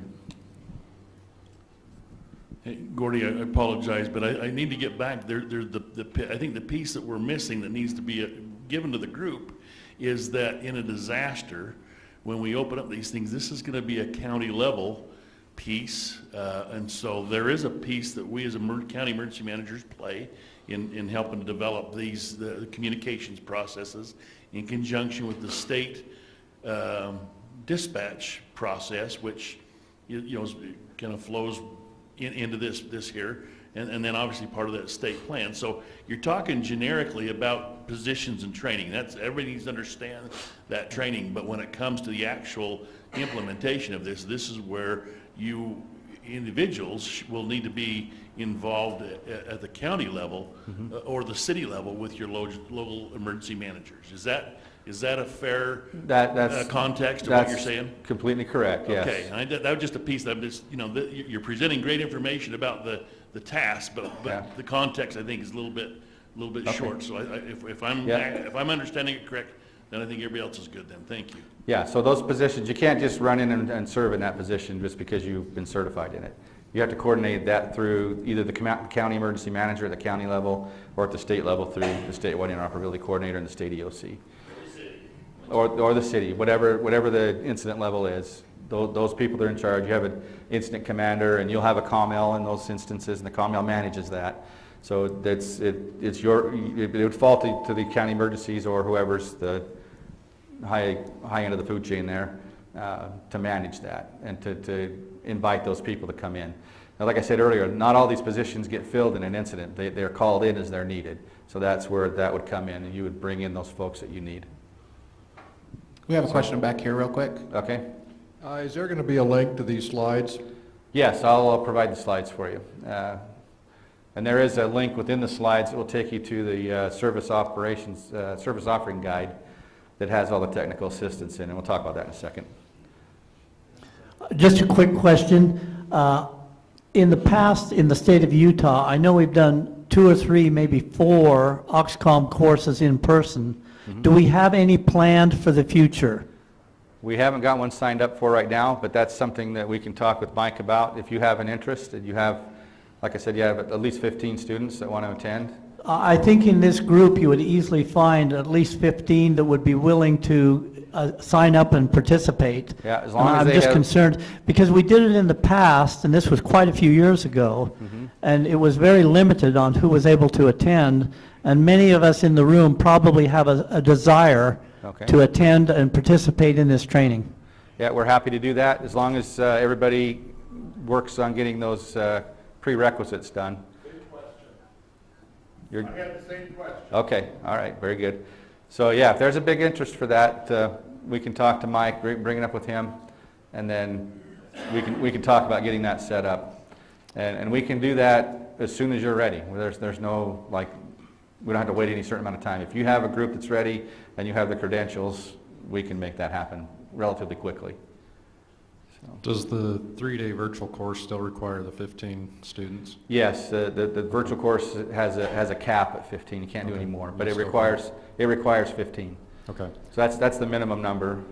Hey, Gordy, I apologize, but I need to get back. I think the piece that we're missing that needs to be given to the group is that in a disaster, when we open up these things, this is going to be a county level piece, and so there is a piece that we as county emergency managers play in helping to develop the communications processes in conjunction with the state dispatch process, which kind of flows into this here, and then obviously part of that state plan. So you're talking generically about positions and training. That's, everybody needs to understand that training, but when it comes to the actual implementation of this is where you individuals will need to be involved at the county level or the city level with your local emergency managers. Is that a fair context of what you're saying? That's completely correct, yes. Okay, that was just a piece that I'm just, you're presenting great information about the task, but the context I think is a little bit short. So if I'm understanding it correct, then I think everybody else is good then. Thank you. Yeah, so those positions, you can't just run in and serve in that position just because you've been certified in it. You have to coordinate that through either the county emergency manager at the county level or at the state level through the statewide interoperability coordinator and the state EOC. Or the city, whatever the incident level is. Those people that are in charge, you have an incident commander, and you'll have a COML in those instances, and the COML manages that. So it would fall to the county emergencies or whoever's the high end of the food chain there to manage that and to invite those people to come in. Now, like I said earlier, not all these positions get filled in an incident. They're called in as they're needed. So that's where that would come in, and you would bring in those folks that you need. We have a question back here real quick. Okay. Is there going to be a link to these slides? Yes, I'll provide the slides for you. And there is a link within the slides that will take you to the service offering guide that has all the technical assistance in, and we'll talk about that in a second. Just a quick question. In the past, in the state of Utah, I know we've done 2 or 3, maybe 4 Auxcom courses in person. Do we have any planned for the future? We haven't got one signed up for right now, but that's something that we can talk with Mike about. If you have an interest, and you have, like I said, you have at least 15 students that want to attend. I think in this group you would easily find at least 15 that would be willing to sign up and participate. Yeah, as long as I'm they just have... concerned, because we did it in the past, and this was quite a few years ago, and it was very limited on who was able to attend, and many of us in the room probably have a desire to attend and participate in this training. Yeah, we're happy to do that, as long as everybody works on getting those prerequisites done. I have the same question. Okay, all right, very good. So yeah, if there's a big interest for that, we can talk to Mike, bring it up with him, and then we can talk about getting that set up. And we can do that as soon as you're ready. There's no, like, we don't have to wait any certain amount of time. If you have a group that's ready and you have the credentials, we can make that happen relatively quickly. Does the 3-day virtual course still require the 15 students? Yes, the virtual course has a cap at 15. You can't do any more, but it Still requires 15. Okay. So that's the minimum number.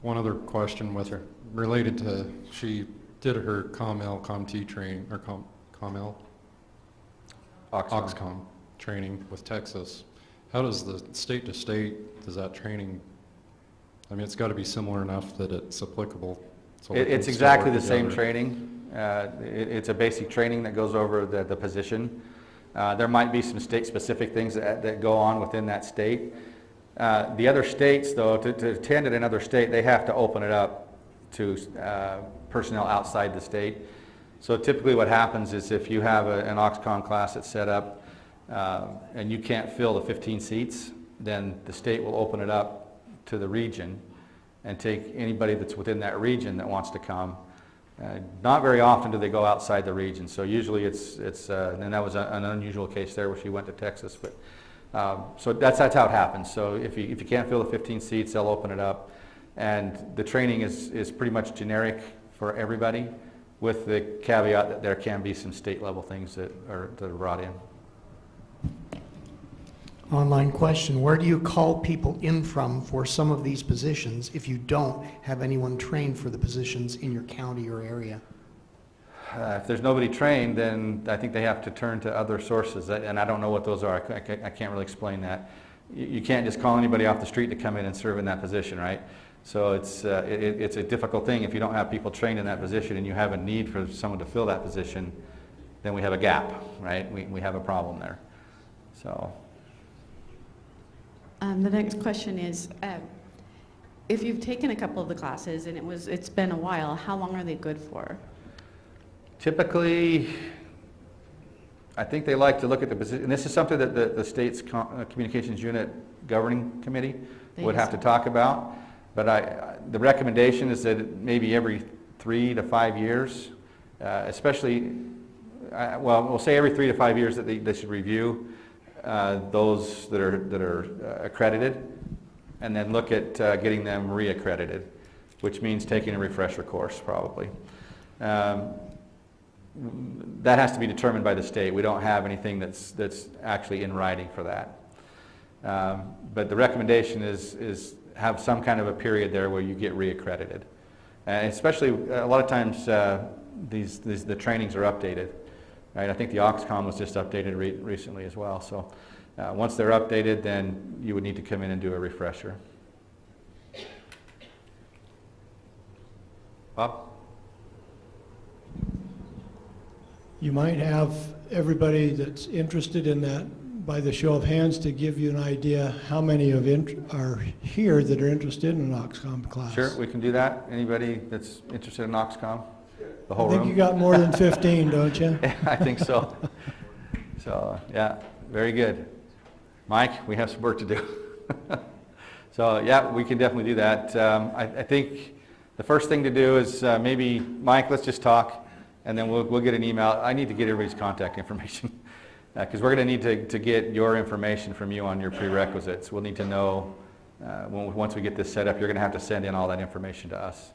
One other question with her, related to, she did her ComT training, or ComL? Oxcom training with Texas. How does the state to state, does that training, I mean, it's got to be similar enough that it's applicable. So we can It's still exactly work the same together. training. It's a basic training that goes over the position. There might be some state-specific things that go on within that state. The other states, though, to attend in another state, they have to open it up to personnel outside the state. So typically what happens is if you have an Oxcom class that's set up and you can't fill the 15 seats, then the state will open it up to the region and take anybody that's within that region that wants to come. Not very often do they go outside the region, so usually it's and that was an unusual case there where she went to Texas, but so that's how it happens. So if you can't fill the 15 seats, they'll open it up, and the training is pretty much generic for everybody, with the caveat that there can be some state level things that are brought in. Online question, where do you call people in from for some of these positions if you don't have anyone trained for the positions in your county or area? If there's nobody trained, then I think they have to turn to other sources, and I don't know what those are. I can't really explain that. You can't just call anybody off the street to come in and serve in that position, right? So it's a difficult thing. If you don't have people trained in that position and you have a need for someone to fill that position, then we have a gap, right? We have a problem there. So. The next question is, if you've taken a couple of the classes and it's been a while, how long are they good for? Typically, I think they like to look at the position, and this is something that the state's communications unit governing committee would have to talk about. But the recommendation is that maybe every 3 to 5 years, especially, well, we'll say every 3 to 5 years that they should review those that are accredited, and then look at getting them reaccredited, which means taking a refresher course probably. That has to be determined by the state. We don't have anything that's actually in writing for that. But the recommendation is have some kind of a period there where you get reaccredited. And especially a lot of times the trainings are updated. Right? I think the Oxcom was just updated recently as well. So once they're updated, then you would need to come in and do a refresher. Bob? You might have everybody that's interested in that, by the show of hands, to give you an idea how many are here that are interested in an Oxcom class. Sure, we can do that. Anybody that's interested in Oxcom? The whole I think room? you got more than 15, don't you? I think so. So, yeah, very good. Mike, we have some work to do. So, yeah, we can definitely do that. I think the first thing to do is maybe, Mike, let's just talk, and then we'll get an email. I need to get everybody's contact information, because we're going to need to get your information from you on your prerequisites. We'll need to know, once we get this set up, you're going to have to send in all that information to us,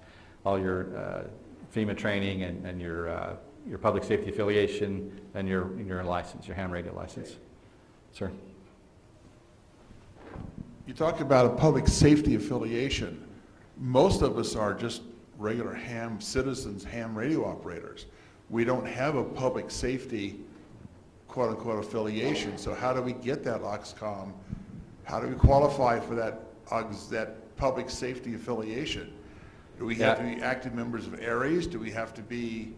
all your FEMA training and your public safety affiliation and your license, your ham radio license. Sir? You talked about a public safety affiliation. Most of us are just regular ham citizens, ham radio operators. We don't have a public safety quote-unquote affiliation. So how do we get that Oxcom? How do we qualify for that public safety affiliation? Do we have to be active members of ARES? Do we have to be,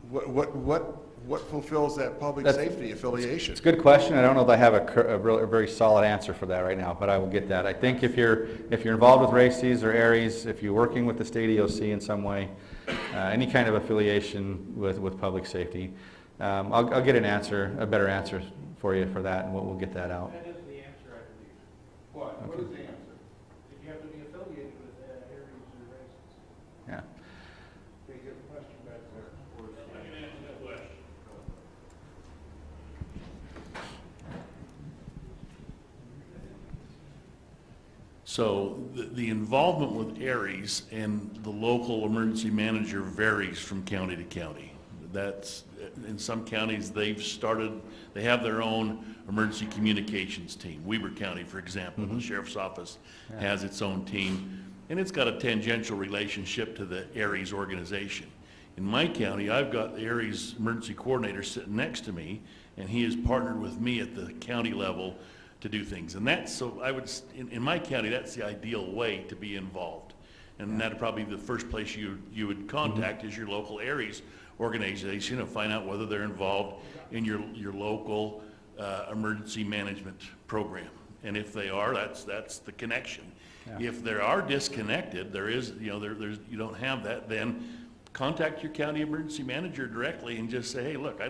what fulfills that public safety affiliation? It's a good question. I don't know if I have a very solid answer for that right now, but I will get that. I think if you're involved with RACES or ARES, if you're working with the state EOC in some way, any kind of affiliation with public safety, I'll get a better answer for you for that, and we'll get that out. That is the answer, I believe. What? What is the answer? If you have to be affiliated with ARES or RACES. Yeah. They get a question back there. I can answer that question. So the involvement with ARES and the local emergency manager varies from county to county. That's, in some counties, they have their own emergency communications team. Weber County, for example, the sheriff's office has its own team, and it's got a tangential relationship to the ARES organization. In my county, I've got the ARES emergency coordinator sitting next to me, and he has partnered with me at the county level to do things. And that's, so I would, in my county, that's the ideal way to be involved. And that'd probably be the first place you would contact is your local ARES organization and find out whether they're involved in your local emergency management program. And if they are, that's the connection. If they are disconnected, there's you don't have that, then contact your county emergency manager directly and just say, hey, look,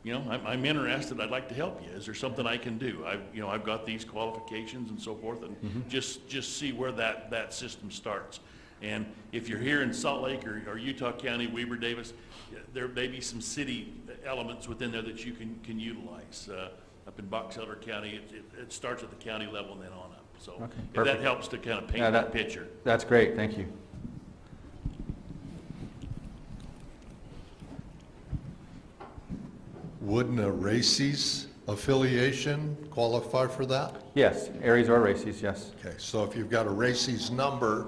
I'm interested, I'd like to help you. Is there something I can do? I've got these qualifications and so forth, and just see where that system starts. And if you're here in Salt Lake or Utah County, Weber, Davis, there may be some city elements within there that you can utilize. Up in Box Elder County, it starts at the county level and then on up. So if that helps to kind of paint that picture. That's great, thank you. Wouldn't a RACES affiliation qualify for that? Yes, ARES or RACES, yes. Okay, so if you've got a RACES number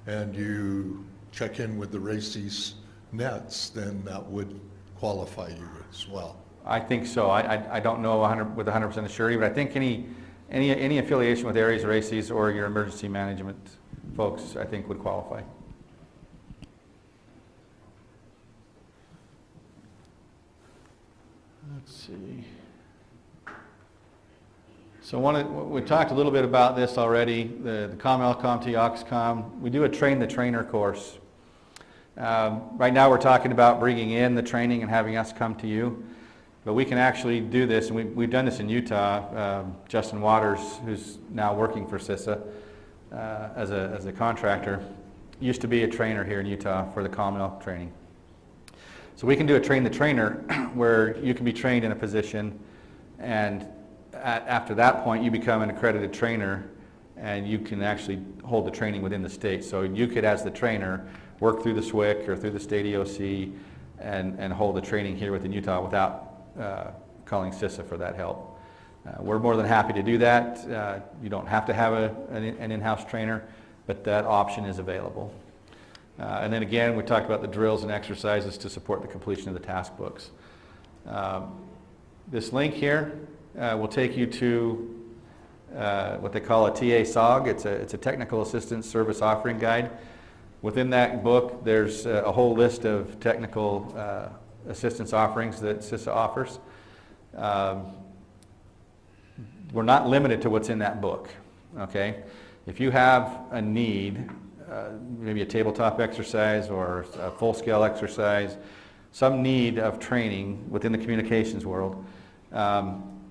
and you check in with the RACES nets, then that would qualify you as well. I think so. I don't know with 100% surety, but I think any affiliation with ARES or RACES or your emergency management folks, I think would qualify. Let's see. So we talked a little bit about this already, the COM, LCOM, TOXCOM. We do a train the trainer course. Right now we're talking about bringing in the training and having us come to you. But we can actually do this, and we've done this in Utah. Justin Waters, who's now working for CISA as a contractor, used to be a trainer here in Utah for the COM training. So we can do a train the trainer where you can be trained in a position, and after that point you become an accredited trainer and you can actually hold the training within the state. So you could, as the trainer, work through the SWCC or through the state EOC and hold the training here within Utah without calling CISA for that help. We're more than happy to do that. You don't have to have an in-house trainer, but that option is available. And then again, we talked about the drills and exercises to support the completion of the task books. This link here will take you to what they call a TA SOG. It's a technical assistance service offering guide. Within that book, there's a whole list of technical assistance offerings that CISA offers. We're not limited to what's in that book, okay? If you have a need, maybe a tabletop exercise or a full-scale exercise, some need of training within the communications world,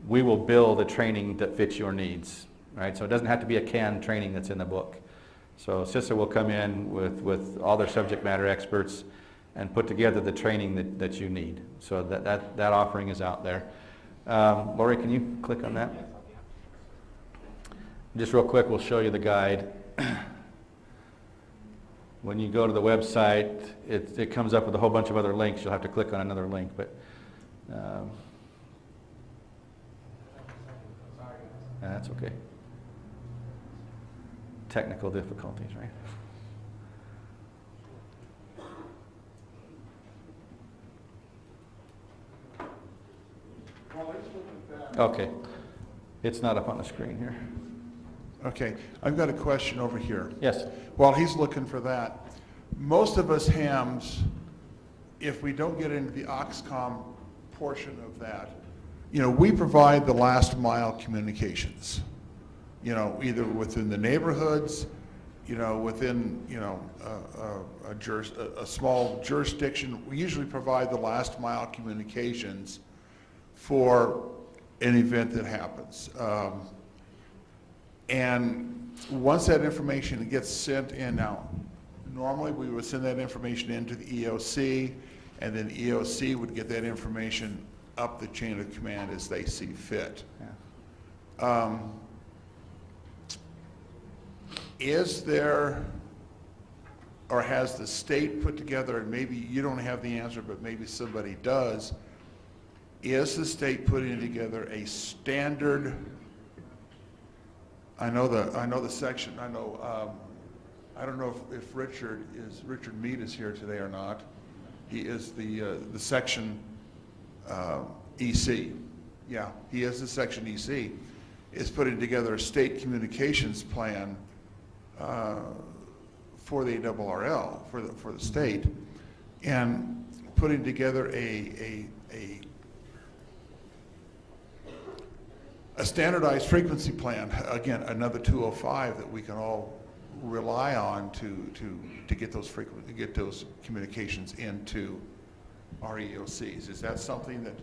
we will build a training that fits your needs, right? So it doesn't have to be a canned training that's in the book. So CISA will come in with all their subject matter experts and put together the training that you need. So that offering is out there. Lori, can you click on that? Just real quick, we'll show you the guide. When you go to the website, it comes up with a whole bunch of other links. You'll have to click on another link, but that's okay. Technical difficulties, right? Okay, it's not up on the screen here. Okay, I've got a question over here. Yes. While he's looking for that, most of us hams, if we don't get into the OXCOM portion of that, we provide the last mile communications. Either within the neighborhoods, within, a small jurisdiction. We usually provide the last mile communications for an event that happens. And once that information gets sent in, now, normally we would send that information into the EOC, and then EOC would get that information up the chain of command as they see fit. Yeah. is there, or has the state put together, and maybe you don't have the answer, but maybe somebody does, is the state putting together a standard, I know the section, I don't know if Richard Mead is here today or not. He is the section EC. Yeah, he is the section EC. Is putting together a state communications plan for the ARRL, for the state, and putting together a standardized frequency plan. Again, another 205 that we can all rely on to get those communications into our EOCs. Is that something that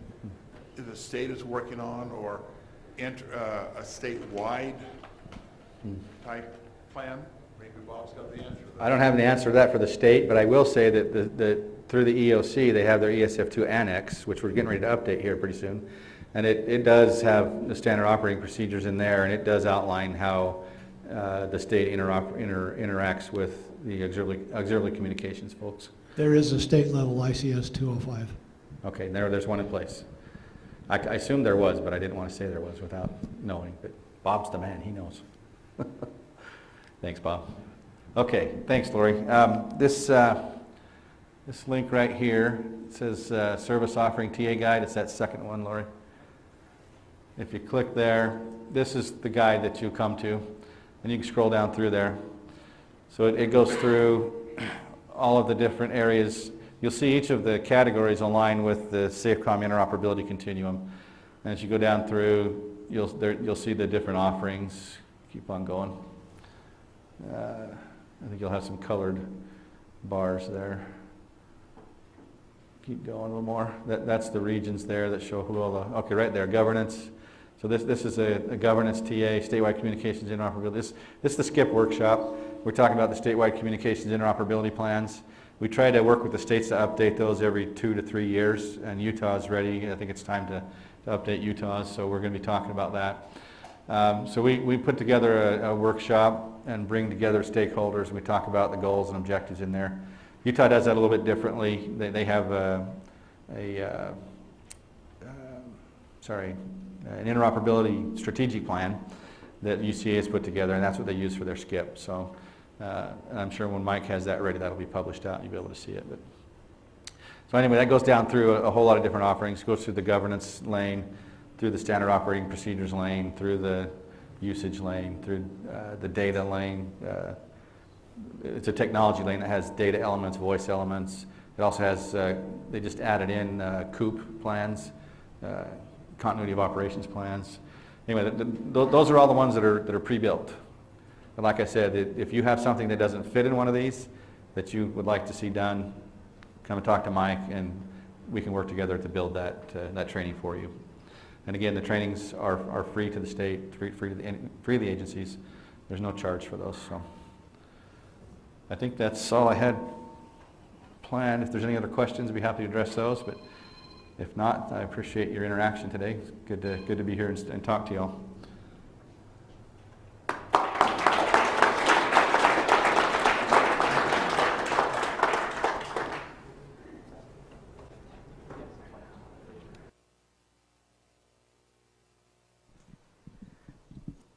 the state is working on, or a statewide type plan? Maybe Bob's got the answer to that. I don't have the answer to that for the state, but I will say that through the EOC, they have their ESF2 annex, which we're getting ready to update here pretty soon. And it does have the standard operating procedures in there, and it does outline how the state interacts with the auxiliary communications folks. There is a state level ICS 205. Okay, there's one in place. I assumed there was, but I didn't want to say there was without knowing. But Bob's the man, he knows. Thanks, Bob. Okay, thanks, Lori. This link right here says Service Offering TA Guide. It's that second one, Lori. If you click there, this is the guide that you come to, and you can scroll down through there. So it goes through all of the different areas. You'll see each of the categories align with the SAFECOM interoperability continuum. And as you go down through, you'll see the different offerings. Keep on going. I think you'll have some colored bars there. Keep going a little more. That's the regions there that show who all the, okay, right there, governance. So this is a governance TA, statewide communications interoperability. This is the SCIP workshop. We're talking about the statewide communications interoperability plans. We try to work with the states to update those every 2 to 3 years, and Utah's ready. I think it's time to update Utah's, so we're going to be talking about that. So we put together a workshop and bring together stakeholders, and we talk about the goals and objectives in there. Utah does that a little bit differently. They have an interoperability strategic plan that UCA has put together, and that's what they use for their SCIP. So, and I'm sure when Mike has that ready, that'll be published out, and you'll be able to see it. But so anyway, that goes down through a whole lot of different offerings. It goes through the governance lane, through the standard operating procedures lane, through the usage lane, through the data lane. It's a technology lane that has data elements, voice elements. It also has, they just added in COOP plans, continuity of operations plans. Anyway, those are all the ones that are pre-built. And like I said, if you have something that doesn't fit in one of these that you would like to see done, come and talk to Mike, and we can work together to build that training for you. And again, the trainings are free to the state, free to the agencies. There's no charge for those. So I think that's all I had planned. If there's any other questions, I'd be happy to address those. But if not, I appreciate your interaction today. It's good to be here and talk to you all.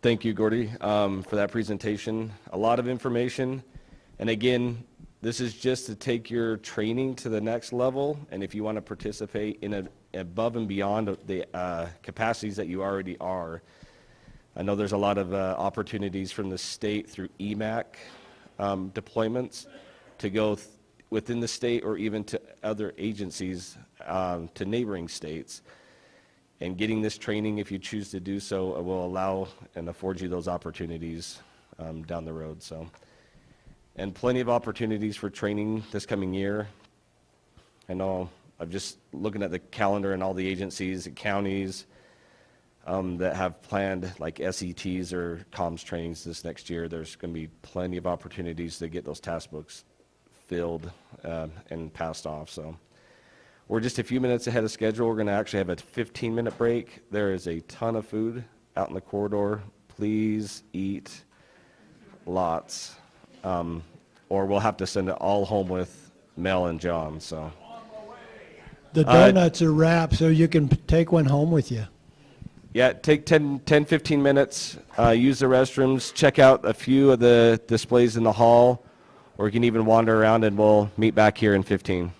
Thank you, Gordy, for that presentation. A lot of information. And again, this is just to take your training to the next level. And if you want to participate in above and beyond the capacities that you already are, I know there's a lot of opportunities from the state through EMAC deployments to go within the state or even to other agencies, to neighboring states. And getting this training, if you choose to do so, will allow and afford you those opportunities down the road. So, and plenty of opportunities for training this coming year. I know I'm just looking at the calendar and all the agencies and counties that have planned like SETs or comms trainings this next year. There's going to be plenty of opportunities to get those task books filled and passed off. So. We're just a few minutes ahead of schedule. We're going to actually have a 15-minute break. There is a ton of food out in the corridor. Please eat. lots. Or we'll have to send it all home with Mel and John, so. The donuts are wrapped, so you can take one home with you. Yeah, take 10, 15 minutes, use the restrooms, check out a few of the displays in the hall, or you can even wander around and we'll meet back here in 15.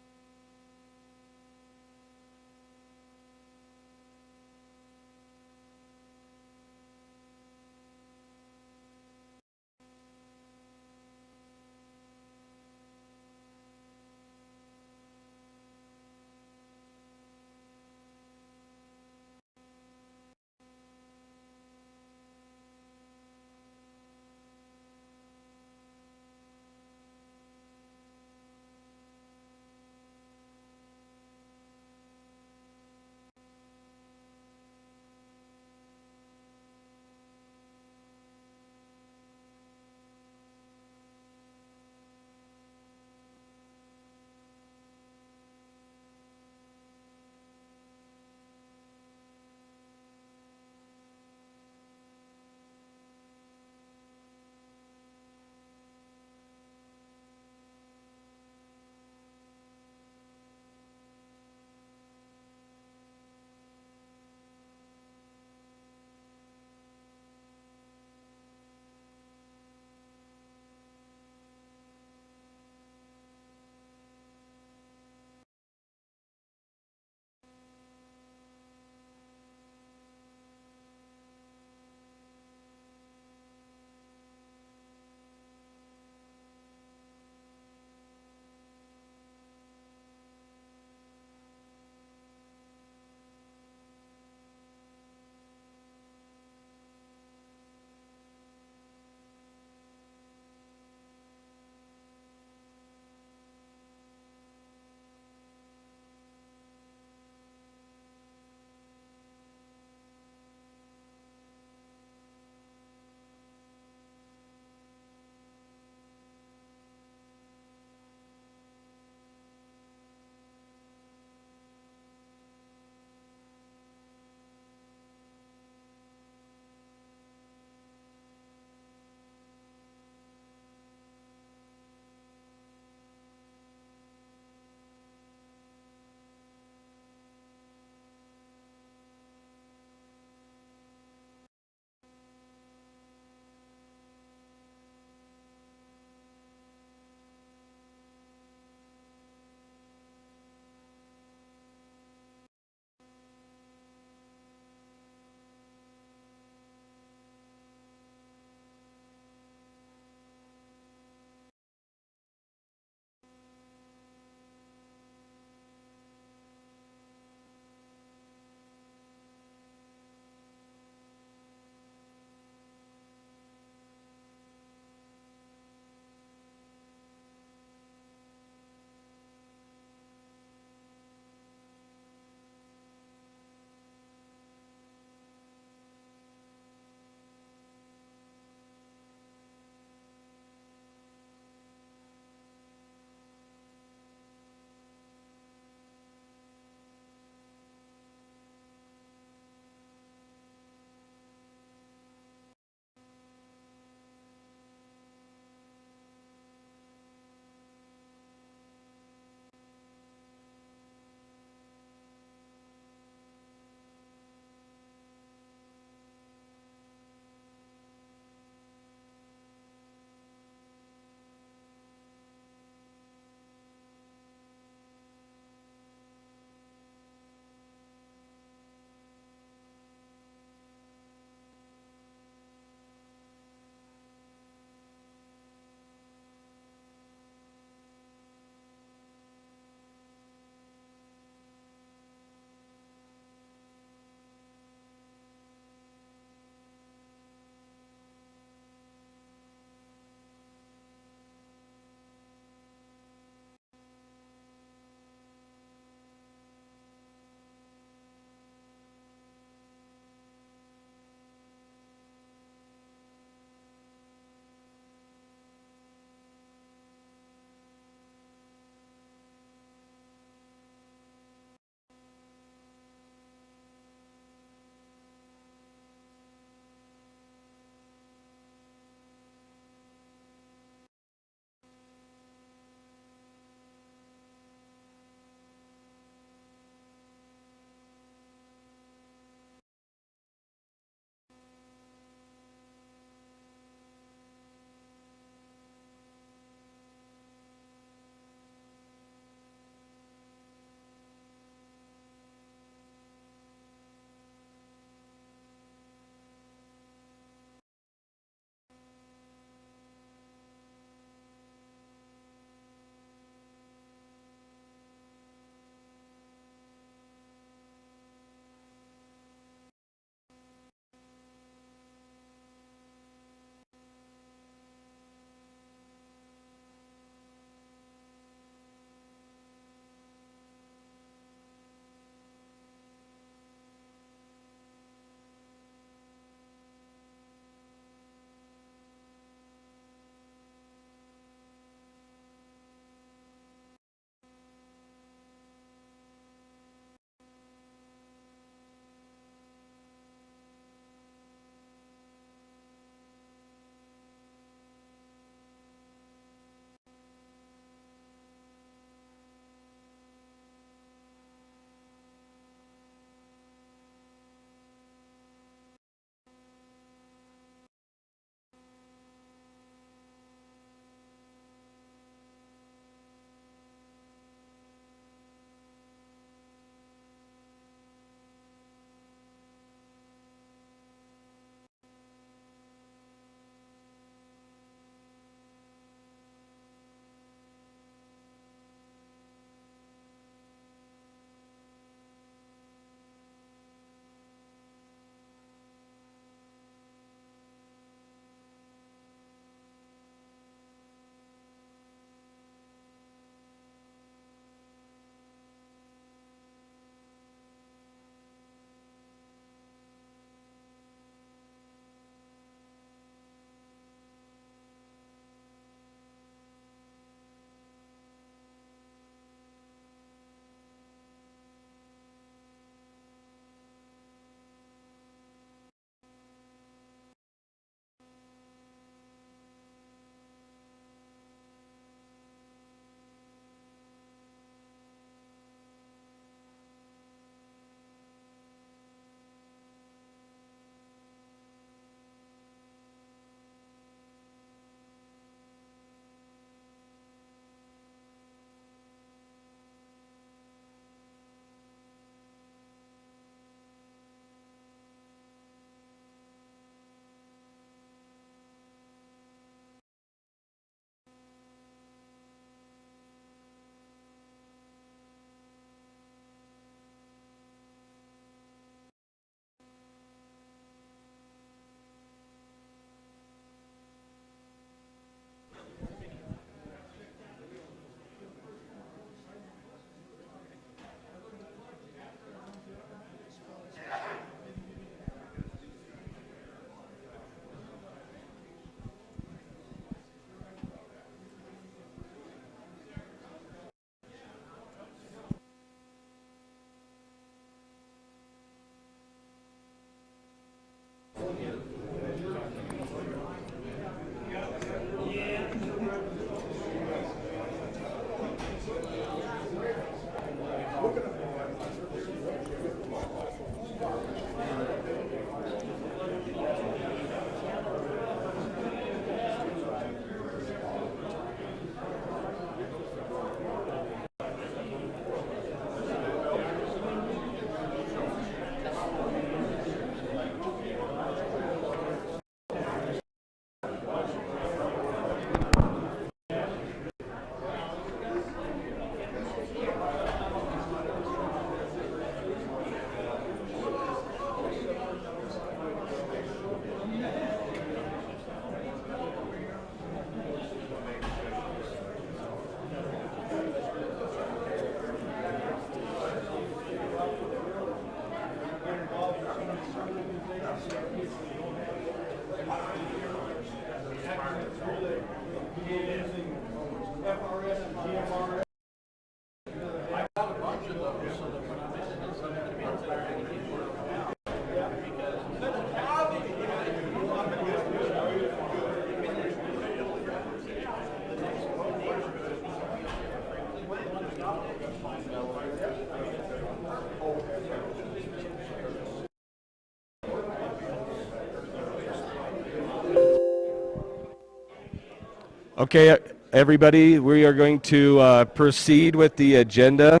Okay, everybody, we are going to proceed with the agenda.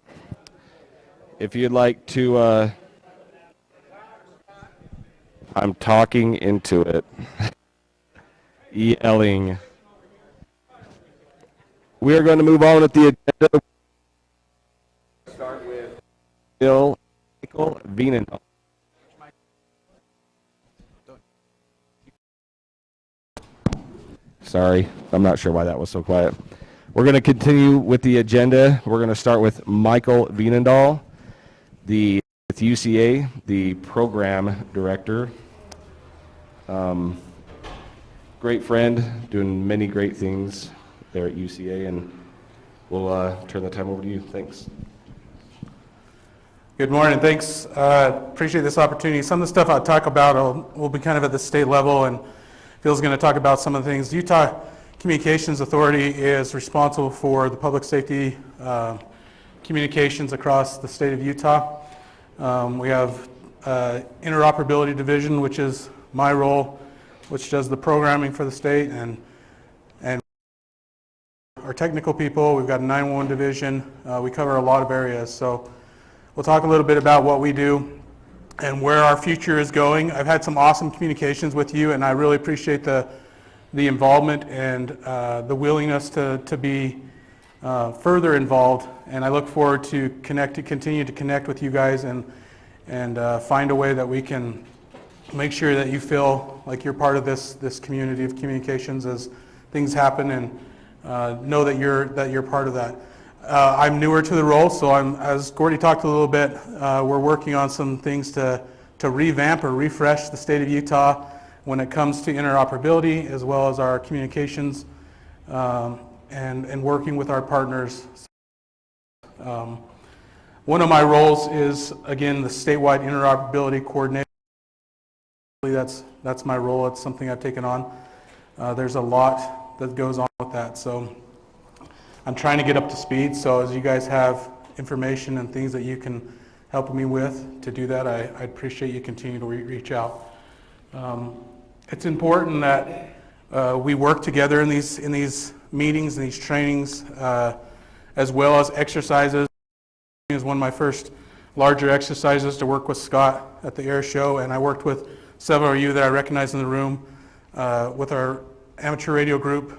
If you'd like to, I'm talking into it, yelling. We are going to move on with the agenda. Start with Michael Veenendahl. Sorry, I'm not sure why that was so quiet. We're going to continue with the agenda. We're going to start with Michael Veenendahl, with UCA, the program director. Great friend, doing many great things there at UCA, and we'll turn the time over to you. Thanks. Good morning, thanks. Appreciate this opportunity. Some of the stuff I'll talk about will be kind of at the state level, and Phil's going to talk about some of the things. Utah Communications Authority is responsible for the public safety communications across the state of Utah. We have interoperability division, which is my role, which does the programming for the state, and our technical people. We've got a 911 division. We cover a lot of areas. So we'll talk a little bit about what we do and where our future is going. I've had some awesome communications with you, and I really appreciate the involvement and the willingness to be further involved. And I look forward to continue to connect with you guys and find a way that we can make sure that you feel like you're part of this community of communications as things happen, and know that you're part of that. I'm newer to the role, so as Gordy talked a little bit, we're working on some things to revamp or refresh the state of Utah when it comes to interoperability, as well as our communications, and working with our partners. One of my roles is, again, the statewide interoperability coordinator. That's my role. It's something I've taken on. There's a lot that goes on with that, so I'm trying to get up to speed. So as you guys have information and things that you can help me with to do that, I appreciate you continue to reach out. It's important that we work together in these meetings and these trainings, as well as exercises. It was one of my first larger exercises to work with Scott at the air show, and I worked with several of you that I recognize in the room with our amateur radio group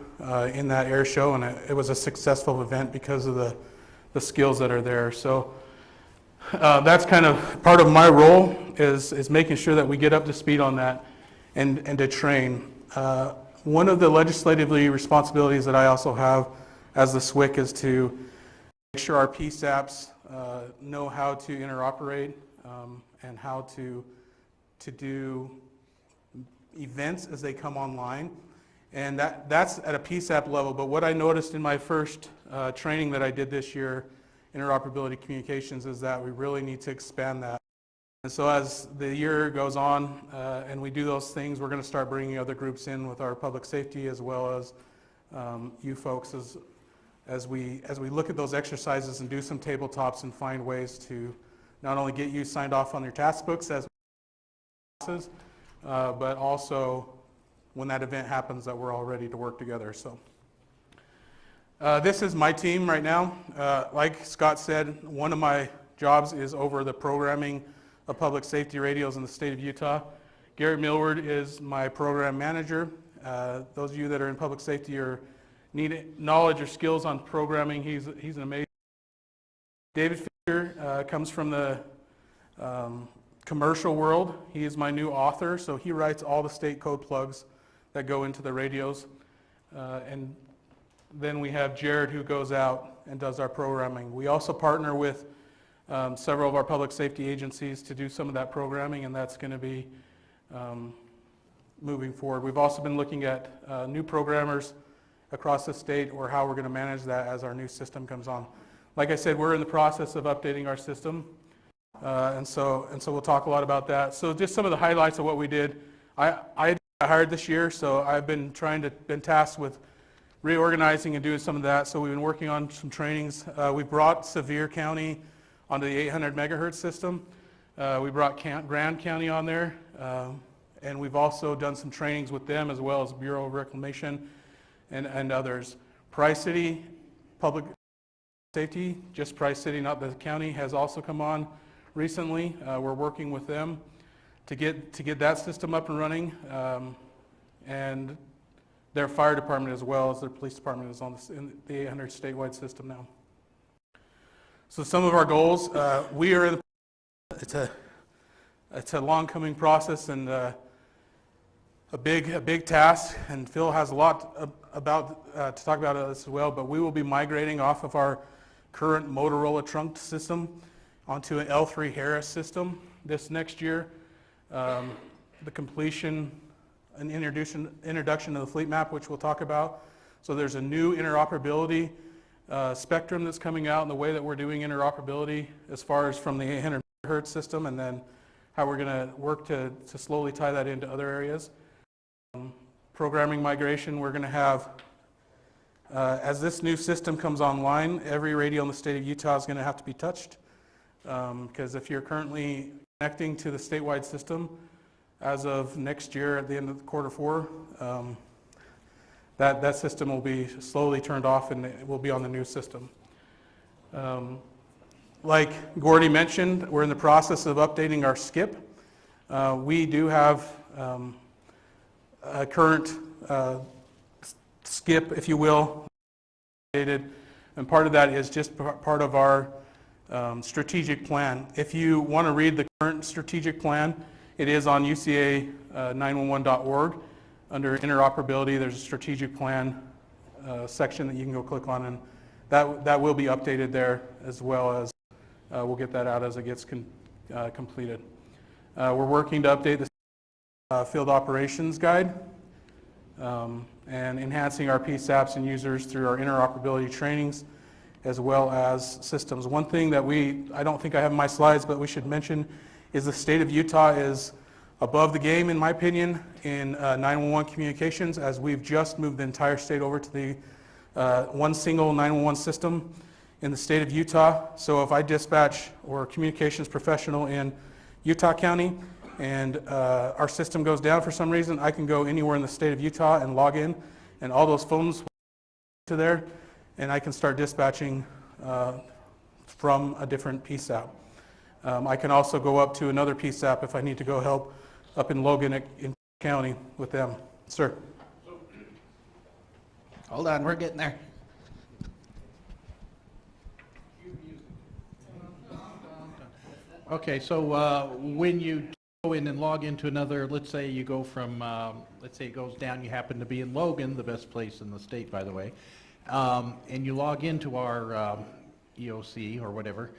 in that air show, and it was a successful event because of the skills that are there. So that's kind of part of my role is making sure that we get up to speed on that and to train. One of the legislatively responsibilities that I also have as the SWIC is to make sure our PSAPs know how to interoperate and how to do events as they come online. And that's at a PSAP level. But what I noticed in my first training that I did this year, interoperability communications, is that we really need to expand that. And so as the year goes on and we do those things, we're going to start bringing other groups in with our public safety, as well as you folks, as we look at those exercises and do some tabletops and find ways to not only get you signed off on your task books as classes, but also when that event happens that we're all ready to work together. So this is my team right now. Like Scott said, one of my jobs is over the programming of public safety radios in the state of Utah. Garrett Millward is my program manager. Those of you that are in public safety or need knowledge or skills on programming, he's an amazing. David Fisher comes from the commercial world. He is my new author, so he writes all the state code plugs that go into the radios. And then we have Jared, who goes out and does our programming. We also partner with several of our public safety agencies to do some of that programming, and that's going to be moving forward. We've also been looking at new programmers across the state, or how we're going to manage that as our new system comes on. Like I said, we're in the process of updating our system, and so we'll talk a lot about that. So just some of the highlights of what we did. I hired this year, so I've been tasked with reorganizing and doing some of that. So we've been working on some trainings. We brought Sevier County onto the 800 megahertz system. We brought Grand County on there, and we've also done some trainings with them, as well as Bureau of Reclamation and others. Pri-City Public Safety, just Pri-City, not the county, has also come on recently. We're working with them to get that system up and running, and their fire department as well as their police department is on the 800 statewide system now. So some of our goals, we are in it's a long coming process and a big task, and Phil has a lot to talk about as well, but we will be migrating off of our current Motorola trunked system onto an L3 Harris system this next year. The completion and introduction of the fleet map, which we'll talk about. So there's a new interoperability spectrum that's coming out, and the way that we're doing interoperability as far as from the 800 megahertz system, and then how we're going to work to slowly tie that into other areas. Programming migration, we're going to have, as this new system comes online, every radio in the state of Utah is going to have to be touched, because if you're currently connecting to the statewide system, as of next year at the end of quarter 4, that system will be slowly turned off and it will be on the new system. Like Gordy mentioned, we're in the process of updating our SCIP. We do have a current SCIP, if you will, updated, and part of that is just part of our strategic plan. If you want to read the current strategic plan, it is on UCA911.org. Under interoperability, there's a strategic plan section that you can go click on, and that will be updated there, as well as we'll get that out as it gets completed. We're working to update the field operations guide and enhancing our PSAPs and users through our interoperability trainings, as well as systems. One thing that I don't think I have in my slides, but we should mention, is the state of Utah is above the game, in my opinion, in 911 communications, as we've just moved the entire state over to the one single 911 system in the state of Utah. So if I dispatch or communications professional in Utah County and our system goes down for some reason, I can go anywhere in the state of Utah and log in, and all those phones to there, and I can start dispatching from a different PSAP. I can also go up to another PSAP if I need to go help up in Logan in County with them. Sir? Hold on, we're getting there. Okay, so when you go in and log into another, let's say you go from, let's say it goes down, you happen to be in Logan, the best place in the state, by the way, and you log into our EOC or whatever,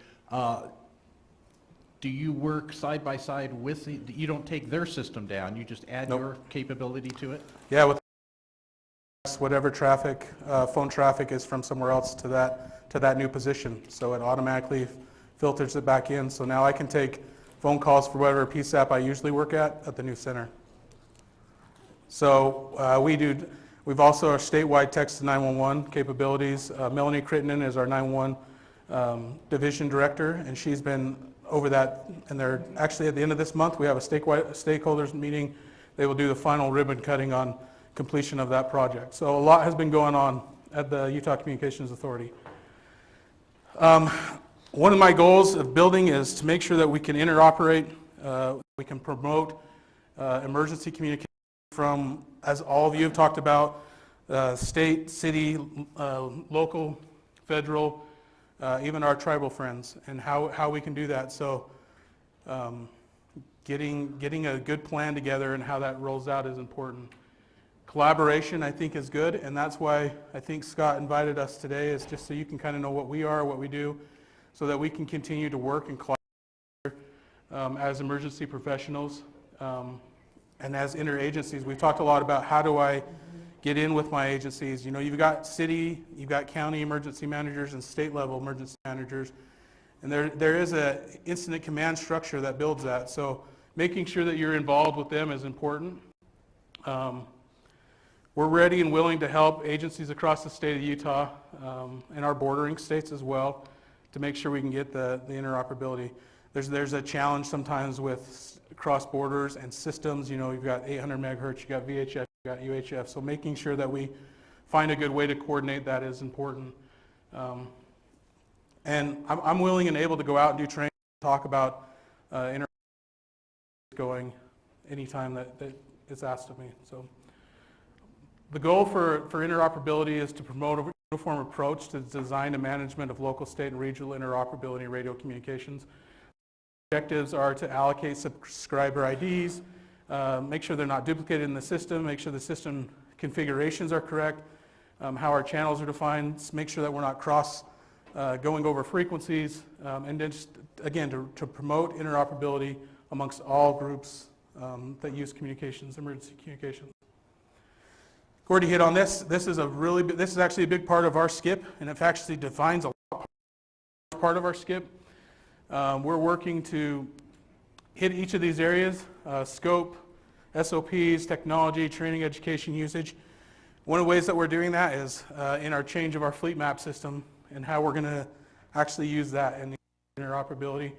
do you work side by side with you don't take their system down, you just add your capability to it? Yeah, with whatever traffic, phone traffic is from somewhere else to that new position. So it automatically filters it back in. So now I can take phone calls for whatever PSAP I usually work at the new center. So we've also our statewide text to 911 capabilities. Melanie Crittenden is our 911 division director, and she's been over that, and they're actually at the end of this month, we have a stakeholders meeting. They will do the final ribbon cutting on completion of that project. So a lot has been going on at the Utah Communications Authority. One of my goals of building is to make sure that we can interoperate, we can promote emergency communication from, as all of you have talked about, state, city, local, federal, even our tribal friends, and how we can do that. So getting a good plan together and how that rolls out is important. Collaboration, I think, is good, and that's why I think Scott invited us today, is just so you can kind of know what we are, what we do, so that we can continue to work and collaborate as emergency professionals and as interagencies. We've talked a lot about how do I get in with my agencies. You know, you've got city, you've got county emergency managers and state level emergency managers, and there is a incident command structure that builds that. So making sure that you're involved with them is important. We're ready and willing to help agencies across the state of Utah and our bordering states as well to make sure we can get the interoperability. There's a challenge sometimes with cross borders and systems. You know, you've got 800 megahertz, you've got VHF, you've got UHF. So making sure that we find a good way to coordinate that is important. And I'm willing and able to go out and do training, talk about going anytime that it's asked of me. So the goal for interoperability is to promote a uniform approach to the design and management of local, state, and regional interoperability in radio communications. Objectives are to allocate subscriber IDs, make sure they're not duplicated in the system, make sure the system configurations are correct, how our channels are defined, make sure that we're not going over frequencies, and then just, again, to promote interoperability amongst all groups that use communications, emergency communications. Gordy hit on this. This is actually a big part of our SCIP, and it actually defines a large part of our SCIP. We're working to hit each of these areas: scope, SOPs, technology, training, education, usage. One of the ways that we're doing that is in our change of our fleet map system and how we're going to actually use that in interoperability.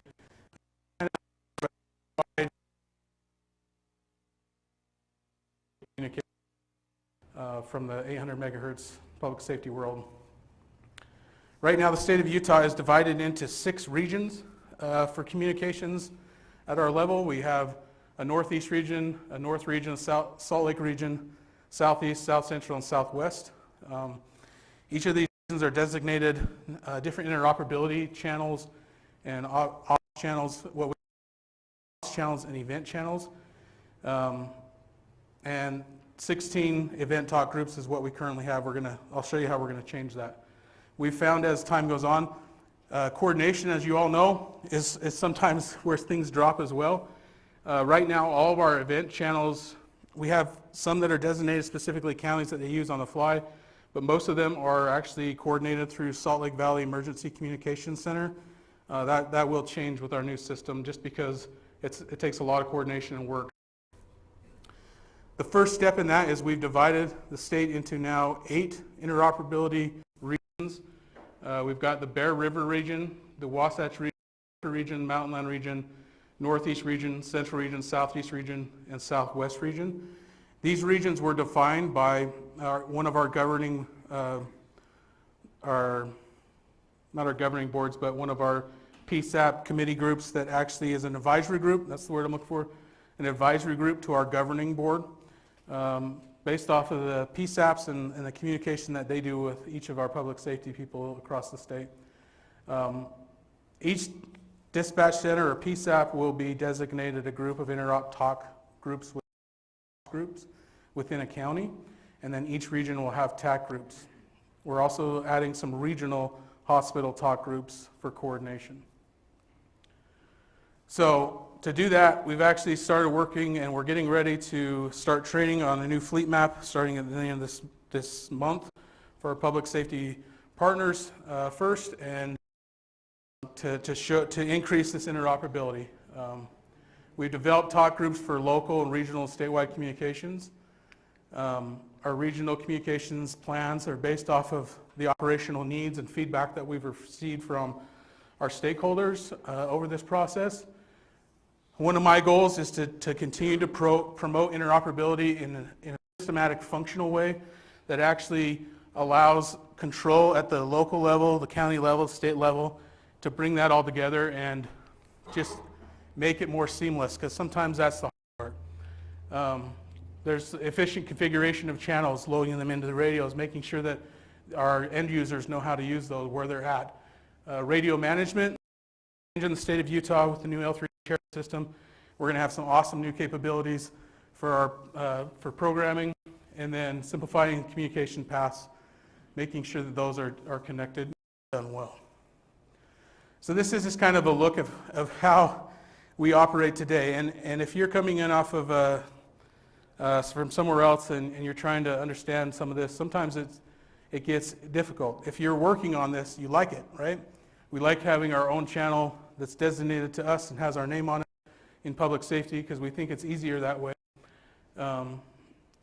From the 800 megahertz public safety world. Right now, the state of Utah is divided into 6 regions for communications at our level. We have a northeast region, a north region, Salt Lake region, southeast, south central, and southwest. Each of these regions are designated different interoperability channels and off channels, what we call channels and event channels. And 16 event talk groups is what we currently have. I'll show you how we're going to change that. We've found as time goes on, coordination, as you all know, is sometimes where things drop as well. Right now, all of our event channels, we have some that are designated specifically counties that they use on the fly, but most of them are actually coordinated through Salt Lake Valley Emergency Communications Center. That will change with our new system just because it takes a lot of coordination and work. The first step in that is we've divided the state into now 8 interoperability regions. We've got the Bear River region, the Wasatch region, Mountainland region, Northeast region, Central region, Southeast region, and Southwest region. These regions were defined by one of our governing, not our governing boards, but one of our PSAP committee groups that actually is an advisory group. That's the word I'm looking for. An advisory group to our governing board. Based off of the PSAPs and the communication that they do with each of our public safety people across the state. Each dispatch center or PSAP will be designated a group of interop talk groups within a county, and then each region will have TAC groups. We're also adding some regional hospital talk groups for coordination. So to do that, we've actually started working and we're getting ready to start training on a new fleet map starting at the end of this month for our public safety partners first, and to increase this interoperability. We've developed talk groups for local and regional and statewide communications. Our regional communications plans are based off of the operational needs and feedback that we've received from our stakeholders over this process. One of my goals is to continue to promote interoperability in a systematic, functional way that actually allows control at the local level, the county level, state level, to bring that all together and just make it more seamless, because sometimes that's the hard part. There's efficient configuration of channels, loading them into the radios, making sure that our end users know how to use those, where they're at. Radio management in the state of Utah with the new L3 care system. We're going to have some awesome new capabilities for programming, and then simplifying communication paths, making sure that those are connected and done well. So this is just kind of a look of how we operate today. And if you're coming in off of from somewhere else and you're trying to understand some of this, sometimes it gets difficult. If you're working on this, you like it, right? We like having our own channel that's designated to us and has our name on it in public safety because we think it's easier that way.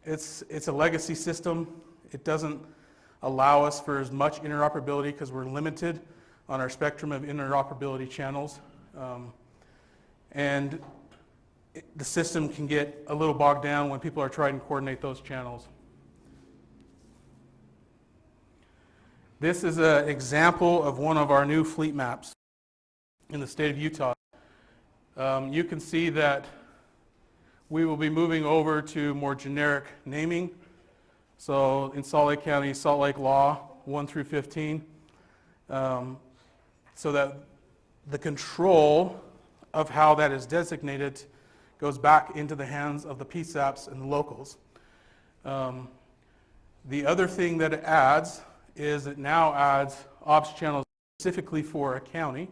It's a legacy system. It doesn't allow us for as much interoperability because we're limited on our spectrum of interoperability channels. And the system can get a little bogged down when people are trying to coordinate those channels. This is an example of one of our new fleet maps in the state of Utah. You can see that we will be moving over to more generic naming. So in Salt Lake County, Salt Lake Law 1 through 15, so that the control of how that is designated goes back into the hands of the PSAPs and the locals. The other thing that it adds is it now adds ops channels specifically for a county,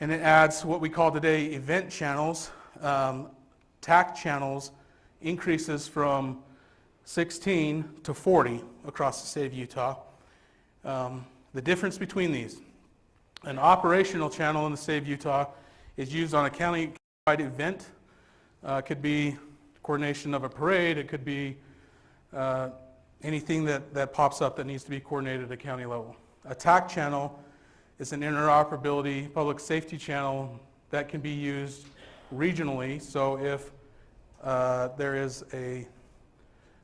and it adds what we call today event channels. TAC channels increases from 16 to 40 across the state of Utah. The difference between these, an operational channel in the state of Utah is used on a county-wide event. Could be coordination of a parade, it could be anything that pops up that needs to be coordinated at a county level. A TAC channel is an interoperability public safety channel that can be used regionally. So if there is a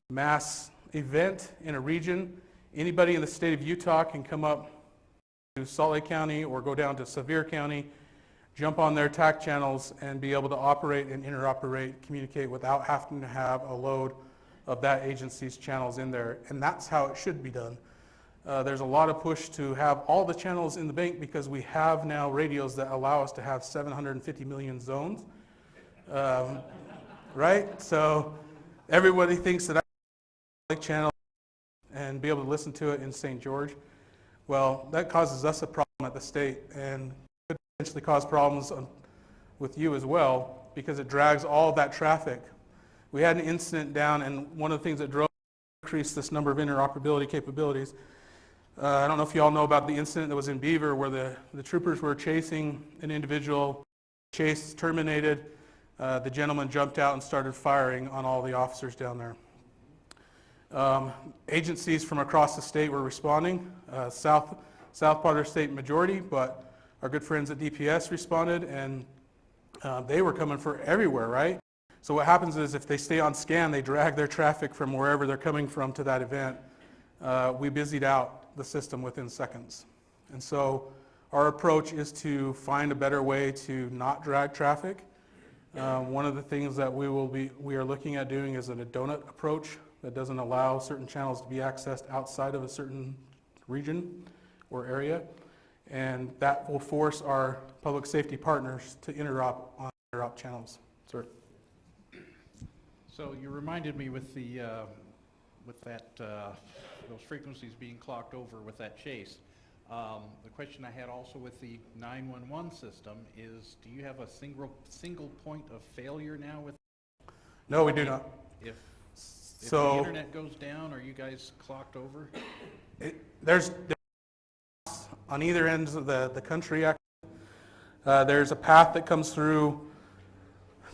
mass event in a region, anybody in the state of Utah can come up to Salt Lake County or go down to Sevier County, jump on their TAC channels and be able to operate and interoperate, communicate without having to have a load of that agency's channels in there. And that's how it should be done. There's a lot of push to have all the channels in the bank because we have now radios that allow us to have 750 million zones. Right? So everybody thinks that I can have a channel and be able to listen to it in St. George. Well, that causes us a problem at the state and could potentially cause problems with you as well because it drags all of that traffic. We had an incident down, and one of the things that drove increase this number of interoperability capabilities. I don't know if you all know about the incident that was in Beaver where the troopers were chasing an individual. Chase terminated. The gentleman jumped out and started firing on all the officers down there. Agencies from across the state were responding. South part of the state majority, but our good friends at DPS responded, and they were coming for everywhere, right? So what happens is if they stay on scan, they drag their traffic from wherever they're coming from to that event. We busied out the system within seconds. And so our approach is to find a better way to not drag traffic. One of the things that we are looking at doing is a donut approach that doesn't allow certain channels to be accessed outside of a certain region or area. And that will force our public safety partners to interop on interop channels. Sir. So you reminded me with the those frequencies being clocked over with that chase. The question I had also with the 911 system is, do you have a single point of failure now with? No, we do not. If the internet goes down, are you guys clocked over? There's on either ends of the country. There's a path that comes through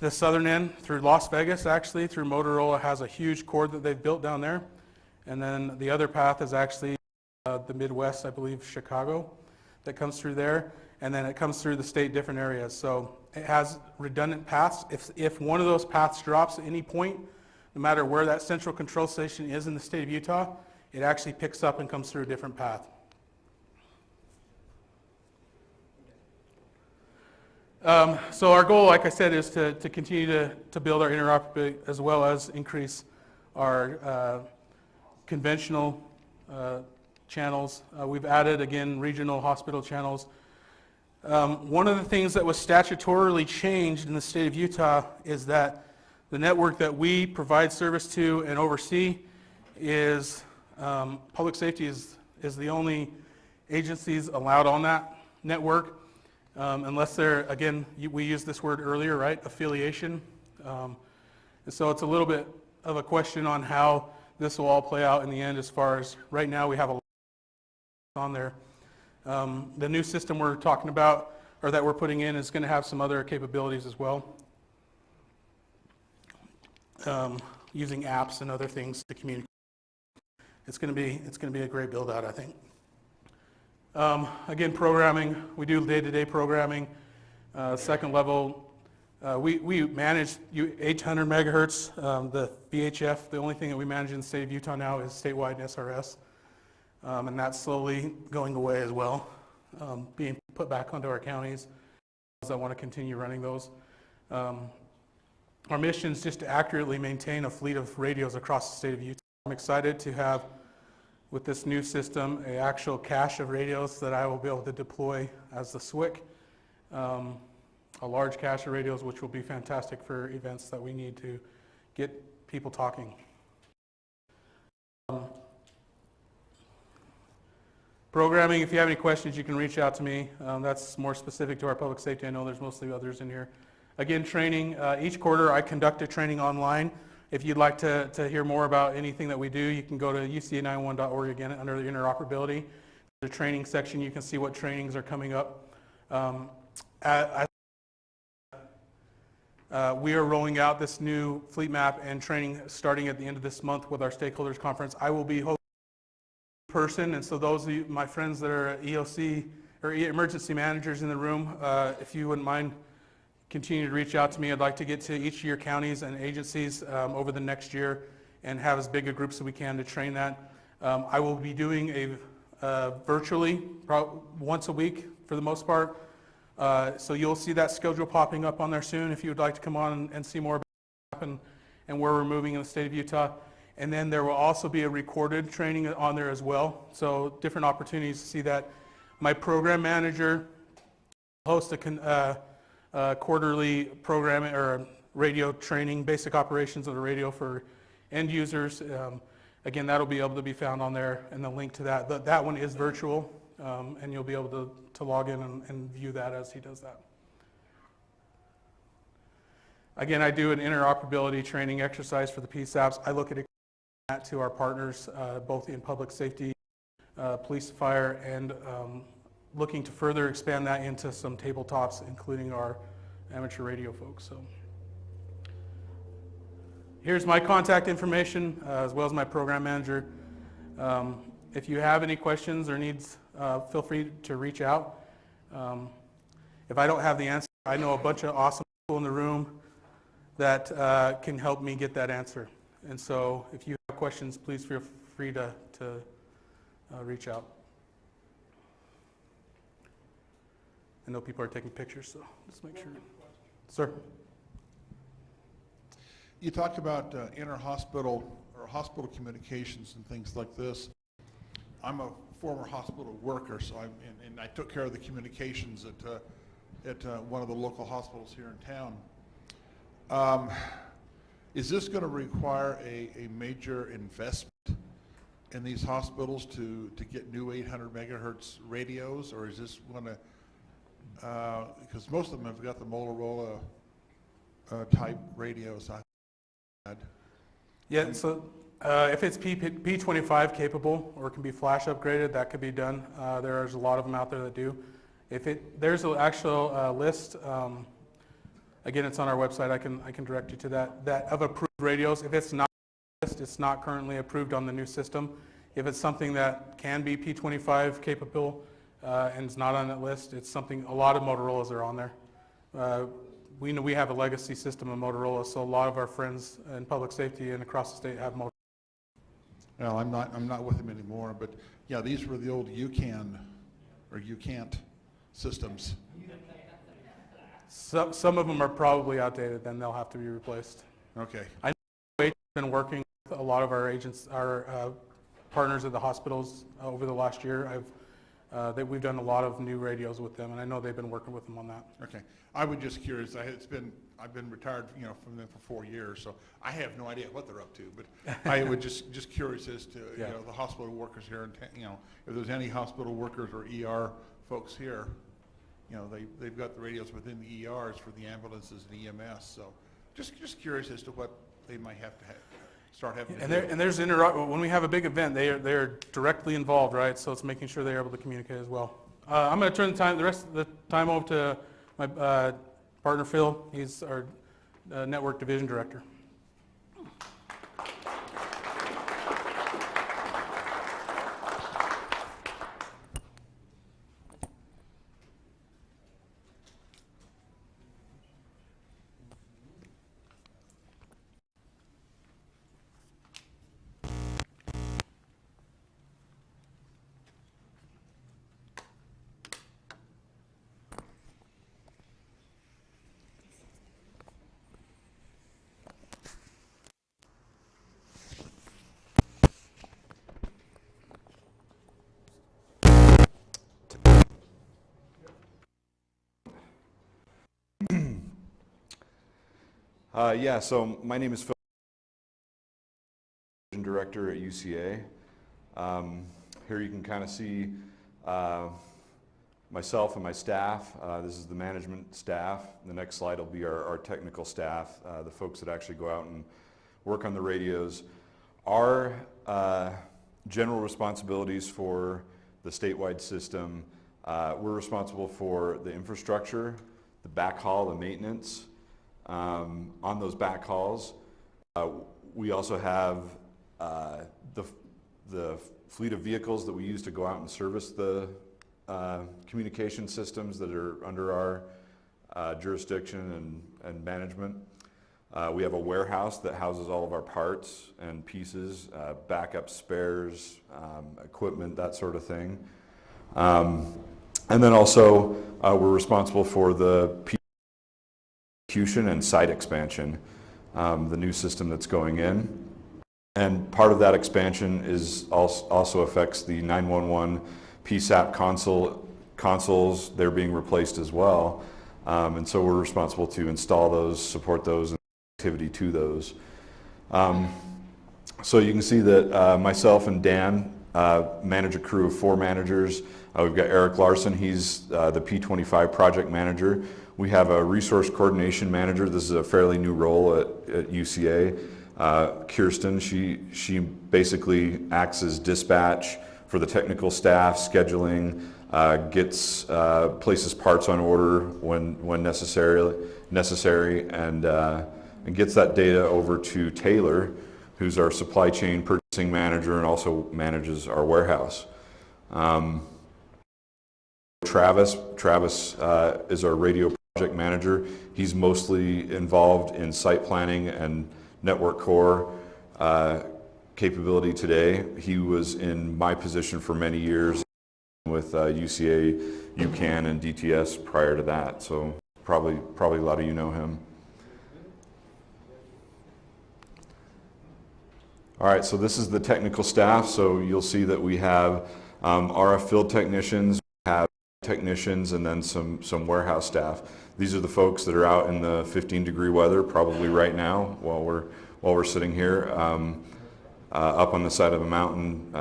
the southern end, through Las Vegas actually, through Motorola has a huge cord that they've built down there. And then the other path is actually the Midwest, I believe, Chicago, that comes through there. And then it comes through the state different areas. So it has redundant paths. If one of those paths drops at any point, no matter where that central control station is in the state of Utah, it actually picks up and comes through a different path. So our goal, like I said, is to continue to build our interoperability as well as increase our conventional channels. We've added, again, regional hospital channels. One of the things that was statutorily changed in the state of Utah is that the network that we provide service to and oversee is, public safety is the only agencies allowed on that network. Unless they're, again, we used this word earlier, right, affiliation. And so it's a little bit of a question on how this will all play out in the end as far as right now we have a lot on there. The new system we're talking about, or that we're putting in, is going to have some other capabilities as well. Using apps and other things to communicate. It's going to be a great build out, I think. Again, programming, we do day-to-day programming. Second level, we manage 800 megahertz, the VHF. The only thing that we manage in the state of Utah now is statewide SRS. and that's slowly going away as well, being put back onto our counties as I want to continue running those. Our mission is just to accurately maintain a fleet of radios across the state of Utah. I'm excited to have, with this new system, an actual cache of radios that I will be able to deploy as the SWIC. A large cache of radios, which will be fantastic for events that we need to get people talking. Programming, if you have any questions, you can reach out to me. That's more specific to our public safety. I know there's mostly others in here. Again, training, each quarter I conduct a training online. If you'd like to hear more about anything that we do, you can go to uca911.org again under the interoperability. The training section, you can see what trainings are coming up. We are rolling out this new fleet map and training starting at the end of this month with our stakeholders conference. I will be hosting in person, and so those of you, my friends that are EOC or emergency managers in the room, if you wouldn't mind, continue to reach out to me. I'd like to get to each of your counties and agencies over the next year and have as big a group as we can to train that. I will be doing a virtually once a week for the most part. So you'll see that schedule popping up on there soon if you would like to come on and see more about what happened and where we're moving in the state of Utah. And then there will also be a recorded training on there as well. So different opportunities to see that. My program manager hosts a quarterly program or radio training, basic operations of the radio for end users. Again, that'll be able to be found on there, and the link to that. That one is virtual, and you'll be able to log in and view that as he does that. Again, I do an interoperability training exercise for the PSAPs. I look at that to our partners, both in public safety, police, fire, and looking to further expand that into some tabletops, including our amateur radio folks. So here's my contact information, as well as my program manager. If you have any questions or needs, feel free to reach out. If I don't have the answer, I know a bunch of awesome people in the room that can help me get that answer. And so if you have questions, please feel free to reach out. I know people are taking pictures, so just make sure. Sir? You talked about inter-hospital or hospital communications and things like this. I'm a former hospital worker, so and I took care of the communications at one of the local hospitals here in town. Is this going to require a major investment in these hospitals to get new 800 megahertz radios, or is this going to, because most of them have got the Motorola type radios. Yeah, so if it's P25 capable or can be flash upgraded, that could be done. There's a lot of them out there that do. There's an actual list. Again, it's on our website. I can direct you to that of approved radios. If it's not it's not currently approved on the new system. If it's something that can be P25 capable and is not on that list, it's something. A lot of Motorola's are on there. We know we have a legacy system of Motorola, so a lot of our friends in public safety and across the state have Motorola. Well, I'm not with them anymore, but yeah, these were the old UCAN or UCANT systems. Some of them are probably outdated, then they'll have to be replaced. Okay. I know we've been working with a lot of our agents, our partners at the hospitals over the last year. We've done a lot of new radios with them, and I know they've been working with them on that. Okay. I was just curious. I've been retired, from them for 4 years, so I have no idea what they're up to. But I was just curious as to the hospital workers here, if there's any hospital workers or ER folks here, they've got the radios within the ERs for the ambulances and EMS. So just curious as to what they might have to start having. And there's when we have a big event, they're directly involved, right? So it's making sure they're able to communicate as well. I'm going to turn the rest of the time over to my partner Phil. He's our network division director. Yeah, so my name is Phil, Director at UCA. Here you can kind of see myself and my staff. This is the management staff. The next slide will be our technical staff, the folks that actually go out and work on the radios. Our general responsibilities for the statewide system, we're responsible for the infrastructure, the backhaul, the maintenance on those backhauls. We also have the fleet of vehicles that we use to go out and service the communication systems that are under our jurisdiction and management. We have a warehouse that houses all of our parts and pieces, backup spares, equipment, that sort of thing. And then also we're responsible for the execution and site expansion, the new system that's going in. And part of that expansion is also affects the 911 PSAP consoles. They're being replaced as well. And so we're responsible to install those, support those, and activity to those. So you can see that myself and Dan manage a crew of 4 managers. We've got Eric Larson, he's the P25 project manager. We have a resource coordination manager. This is a fairly new role at UCA. Kirsten, she basically acts as dispatch for the technical staff, scheduling, places parts on order when necessary, and gets that data over to Taylor, who's our supply chain purchasing manager and also manages our warehouse. Travis is our radio project manager. He's mostly involved in site planning and network core capability today. He was in my position for many years with UCA, UCAN, and DTS prior to that, so probably a lot of you know him. All right, so this is the technical staff. So you'll see that we have RF field technicians, we have technicians, and then some warehouse staff. These are the folks that are out in the 15-degree weather, probably right now while we're sitting here up on the side of a mountain.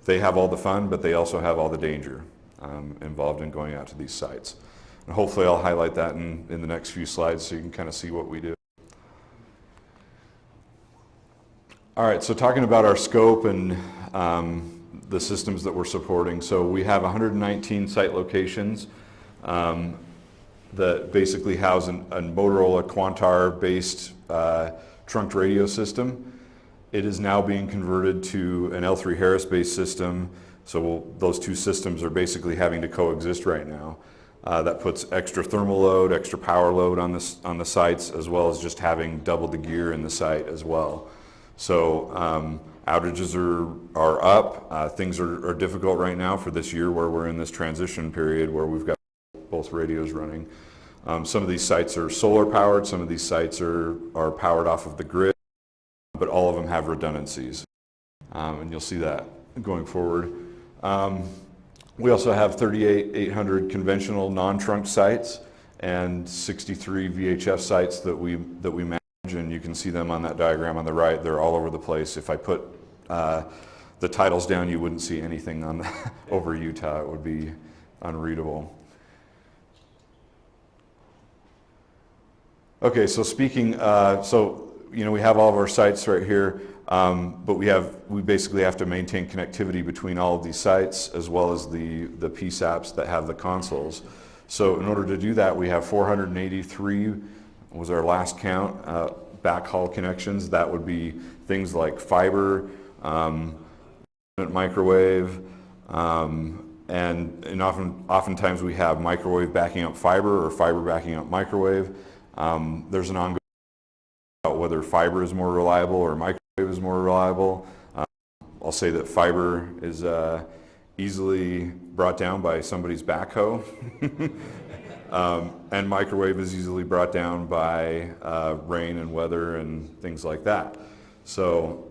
They have all the fun, but they also have all the danger involved in going out to these sites. And hopefully I'll highlight that in the next few slides so you can kind of see what we do. All right, so talking about our scope and the systems that we're supporting. So we have 119 site locations that basically house a Motorola Quantar-based trunked radio system. It is now being converted to an L3 Harris-based system, so those two systems are basically having to coexist right now. That puts extra thermal load, extra power load on the sites, as well as just having double the gear in the site as well. So outages are up. Things are difficult right now for this year where we're in this transition period where we've got both radios running. Some of these sites are solar powered, some of these sites are powered off of the grid, but all of them have redundancies. And you'll see that going forward. We also have 3,800 conventional non-trunk sites and 63 VHF sites that we manage, and you can see them on that diagram on the right. They're all over the place. If I put the titles down, you wouldn't see anything on over Utah. It would be unreadable. Okay, so speaking, we have all of our sites right here, but we basically have to maintain connectivity between all of these sites as well as the PSAPs that have the consoles. So in order to do that, we have 483 was our last count, backhaul connections. That would be things like fiber, microwave, and oftentimes we have microwave backing up fiber or fiber backing up microwave. There's an ongoing about whether fiber is more reliable or microwave is more reliable. I'll say that fiber is easily brought down by somebody's backhoe, and microwave is easily brought down by rain and weather and things like that. So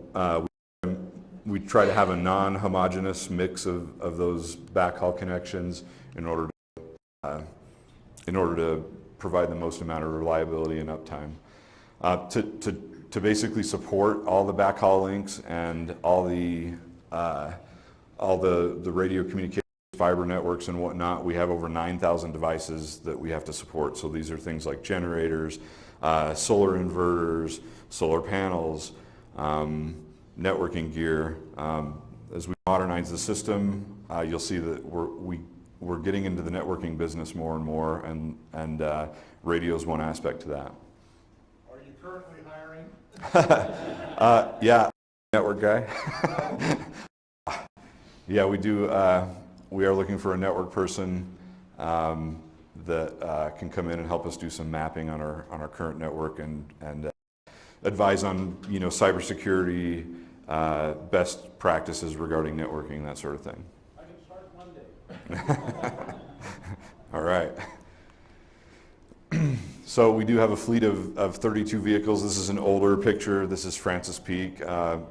we try to have a non-homogeneous mix of those backhaul connections in order to provide the most amount of reliability and uptime. To basically support all the backhaul links and all the radio communications, fiber networks and whatnot. We have over 9,000 devices that we have to support. So these are things like generators, solar inverters, solar panels, networking gear. As we modernize the system, you'll see that we're getting into the networking business more and more, and radio is one aspect to that. Are you currently hiring? Yeah, network guy. Yeah, we do. We are looking for a network person that can come in and help us do some mapping on our current network and advise on cybersecurity, best practices regarding networking, that sort of thing. I can start Monday. All right. So we do have a fleet of 32 vehicles. This is an older picture. This is Francis Peak.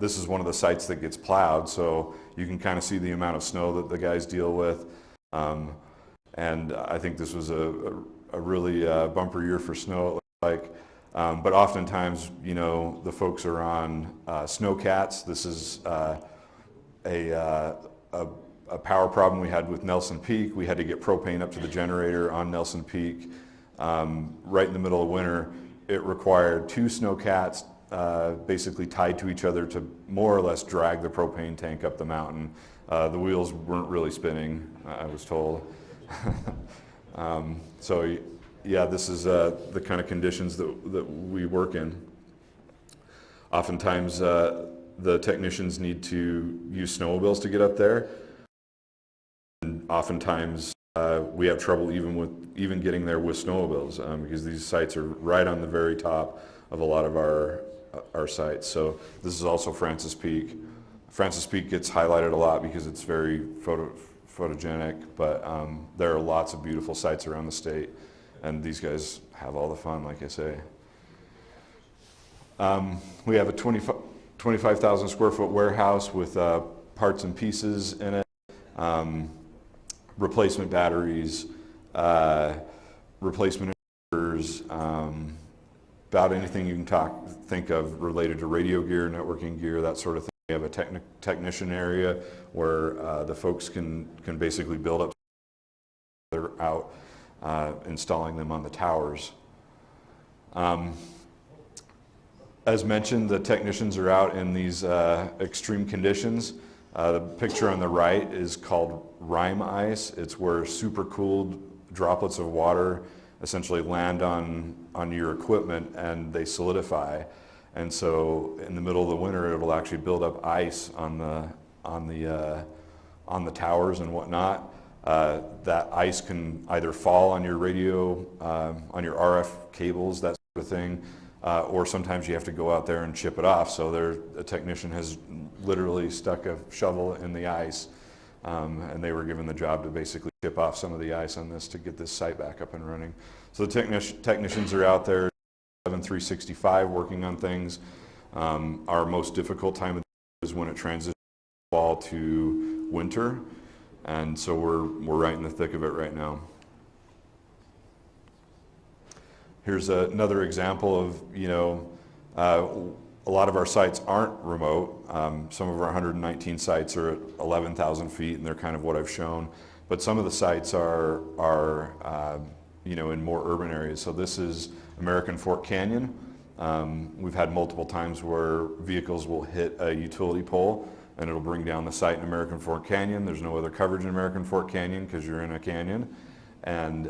This is one of the sites that gets plowed, so you can kind of see the amount of snow that the guys deal with. And I think this was a really bumper year for snow, it looks like. But oftentimes, the folks are on snowcats. This is a power problem we had with Nelson Peak. We had to get propane up to the generator on Nelson Peak. Right in the middle of winter, it required 2 snowcats basically tied to each other to more or less drag the propane tank up the mountain. The wheels weren't really spinning, I was told. So yeah, this is the kind of conditions that we work in. Oftentimes the technicians need to use snowmobiles to get up there. And oftentimes we have trouble even getting there with snowmobiles because these sites are right on the very top of a lot of our sites. So this is also Francis Peak. Francis Peak gets highlighted a lot because it's very photogenic, but there are lots of beautiful sites around the state, and these guys have all the fun, like I say. We have a 25,000 square foot warehouse with parts and pieces in it. Replacement batteries, replacement inverters, about anything you can think of related to radio gear, networking gear, that sort of thing. We have a technician area where the folks can basically build up. They're out installing them on the towers. As mentioned, the technicians are out in these extreme conditions. The picture on the right is called rime ice. It's where supercooled droplets of water essentially land on your equipment and they solidify. And so in the middle of the winter, it'll actually build up ice on the towers and whatnot. That ice can either fall on your radio, on your RF cables, that sort of thing, or sometimes you have to go out there and chip it off. So a technician has literally stuck a shovel in the ice, and they were given the job to basically chip off some of the ice on this to get this site back up and running. So the technicians are out there 365 working on things. Our most difficult time of the year is when it transitions from fall to winter, and so we're right in the thick of it right now. Here's another example of, a lot of our sites aren't remote. Some of our 119 sites are at 11,000 feet, and they're kind of what I've shown. But some of the sites are in more urban areas. So this is American Fork Canyon. We've had multiple times where vehicles will hit a utility pole, and it'll bring down the site in American Fork Canyon. There's no other coverage in American Fork Canyon because you're in a canyon. And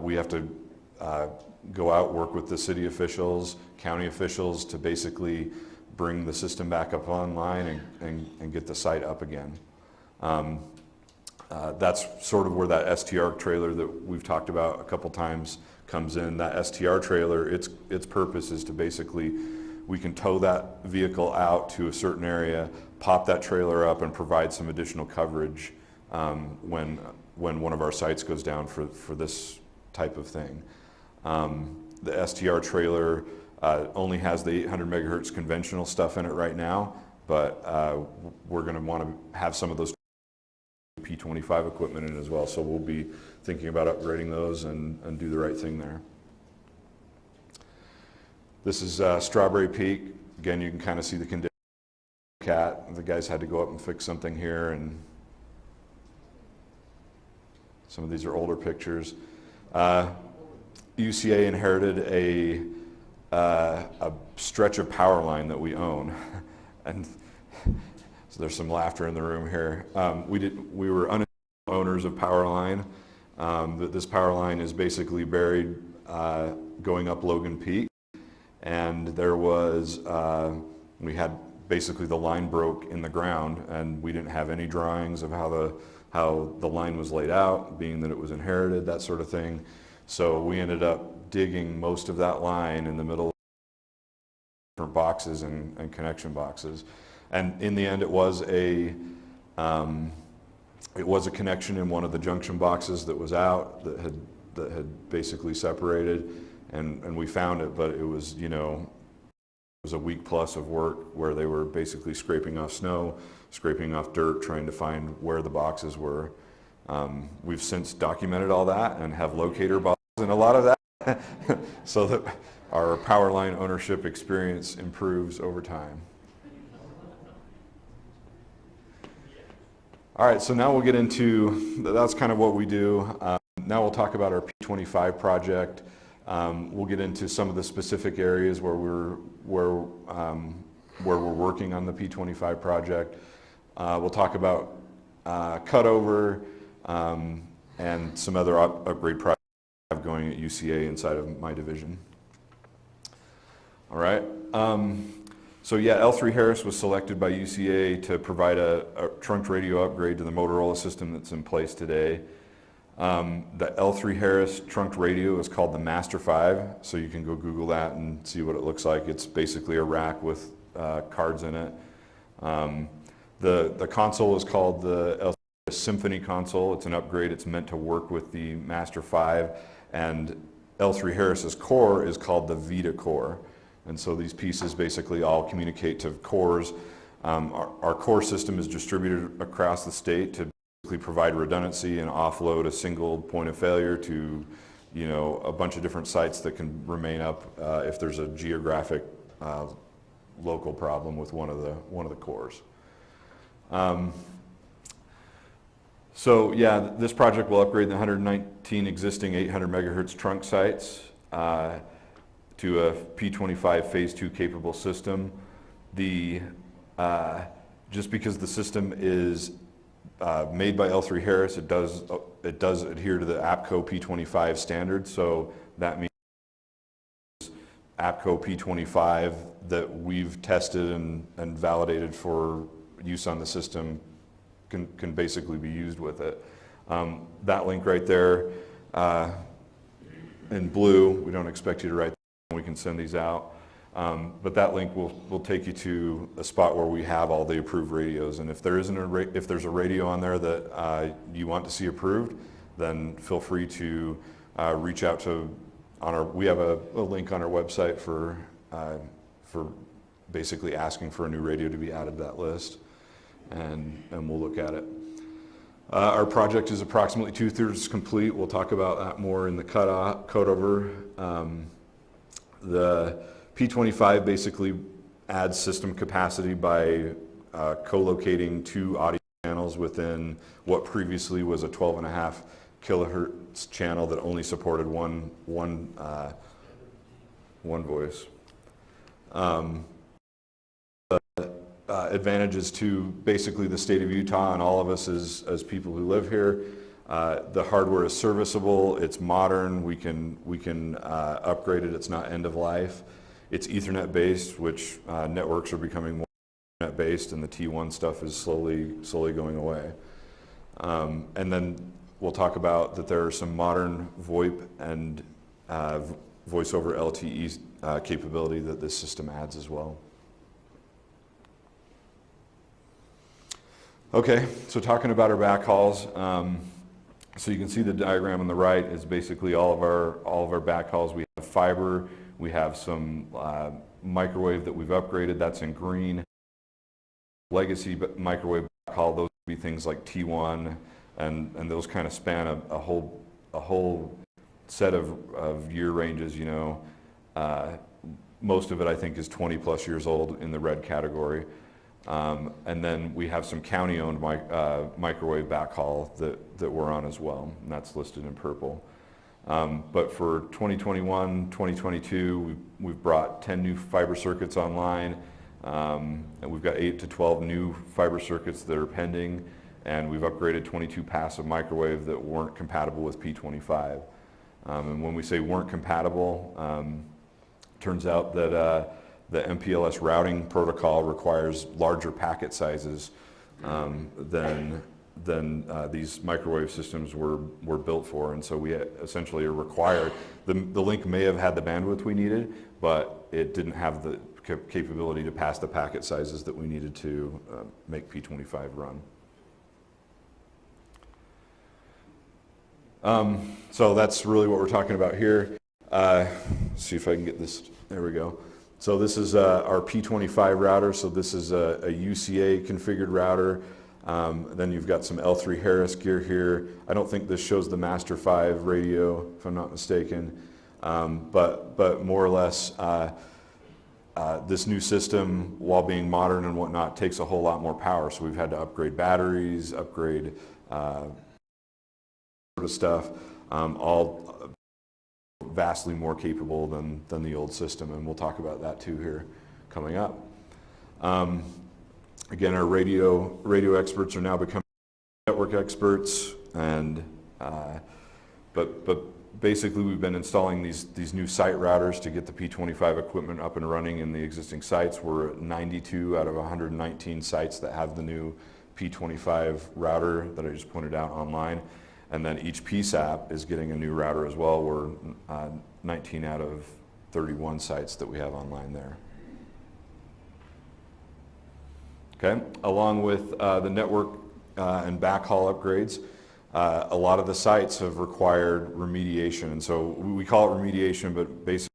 we have to go out, work with the city officials, county officials to basically bring the system back up online and get the site up again. That's sort of where that STR trailer that we've talked about a couple times comes in. That STR trailer, its purpose is to basically, we can tow that vehicle out to a certain area, pop that trailer up and provide some additional coverage when one of our sites goes down for this type of thing. The STR trailer only has the 800 megahertz conventional stuff in it right now, but we're going to want to have some of those P25 equipment in as well, so we'll be thinking about upgrading those and do the right thing there. This is Strawberry Peak. Again, you can kind of see the condition of the cat. The guys had to go up and fix something here, and some of these are older pictures. UCA inherited a stretch of power line that we own, and so there's some laughter in the room here. We were owners of power line. This power line is basically buried going up Logan Peak, and there was we had basically the line broke in the ground, and we didn't have any drawings of how the line was laid out, being that it was inherited, that sort of thing. So we ended up digging most of that line in the middle of different boxes and connection boxes. And in the end, it was a connection in one of the junction boxes that was out, that had basically separated, and we found it, but it was, you know, it was a week plus of work where they were basically scraping off snow, scraping off dirt, trying to find where the boxes were. We've since documented all that and have locator boxes and a lot of that so that our power line ownership experience improves over time. All right, so now we'll get into, that's kind of what we do. Now we'll talk about our P25 project. We'll get into some of the specific areas where we're working on the P25 project. We'll talk about cutover and some other upgrade projects I have going at UCA inside of my division. All right. So yeah, L3 Harris was selected by UCA to provide a trunked radio upgrade to the Motorola system that's in place today. The L3 Harris trunked radio is called the Master 5, so you can go Google that and see what it looks like. It's basically a rack with cards in it. The console is called the L3 Symphony console. It's an upgrade. It's meant to work with the Master 5, and L3 Harris's core is called the Vita core. And so these pieces basically all communicate to cores. Our core system is distributed across the state to basically provide redundancy and offload a single point of failure to, you know, a bunch of different sites that can remain up if there's a geographic local problem with one of the cores. So yeah, this project will upgrade the 119 existing 800 megahertz trunk sites to a P25 phase 2 capable system. Just because the system is made by L3 Harris, it does adhere to the APCO P25 standard. So that means APCO P25 that we've tested and validated for use on the system can basically be used with it. That link right there in blue, we don't expect you to write. We can send these out, but that link will take you to a spot where we have all the approved radios. And if there's a radio on there that you want to see approved, then feel free to reach out to we have a link on our website for basically asking for a new radio to be added to that list, and we'll look at it. Our project is approximately 2/3 complete. We'll talk about that more in the cutover. The P25 basically adds system capacity by co-locating 2 audio channels within what previously was a 12.5 kilohertz channel that only supported one voice. Advantages to basically the state of Utah and all of us as people who live here. The hardware is serviceable, it's modern, we can upgrade it, it's not end of life. It's Ethernet based, which networks are becoming more Ethernet based, and the T1 stuff is slowly going away. And then we'll talk about that there are some modern VoIP and voice over LTE capability that this system adds as well. Okay, so talking about our backhauls. So you can see the diagram on the right is basically all of our backhauls. We have fiber, we have some microwave that we've upgraded, that's in green. Legacy microwave backhaul, those would be things like T1, and those kind of span a whole set of year ranges, you know. most of it, I think, is 20-plus years old in the red category. And then we have some county-owned microwave backhaul that we're on as well, and that's listed in purple. But for 2021, 2022, we've brought 10 new fiber circuits online, and we've got 8 to 12 new fiber circuits that are pending, and we've upgraded 22 passive microwave that weren't compatible with P25. And when we say weren't compatible, turns out that the MPLS routing protocol requires larger packet sizes than these microwave systems were built for, and so we essentially are required. The link may have had the bandwidth we needed, but it didn't have the capability to pass the packet sizes that we needed to make P25 run. So that's really what we're talking about here. See if I can get this, there we go. So this is our P25 router, so this is a UCA configured router. Then you've got some L3 Harris gear here. I don't think this shows the Master 5 radio, if I'm not mistaken. But more or less, this new system, while being modern and whatnot, takes a whole lot more power. So we've had to upgrade batteries, upgrade sort of stuff, all vastly more capable than the old system, and we'll talk about that too here coming up. Again, our radio experts are now becoming network experts, and but basically we've been installing these new site routers to get the P25 equipment up and running in the existing sites. We're at 92 out of 119 sites that have the new P25 router that I just pointed out online. And then each PSAP is getting a new router as well. We're 19 out of 31 sites that we have online there. Okay, along with the network and backhaul upgrades, a lot of the sites have required remediation. And so we call it remediation, but basically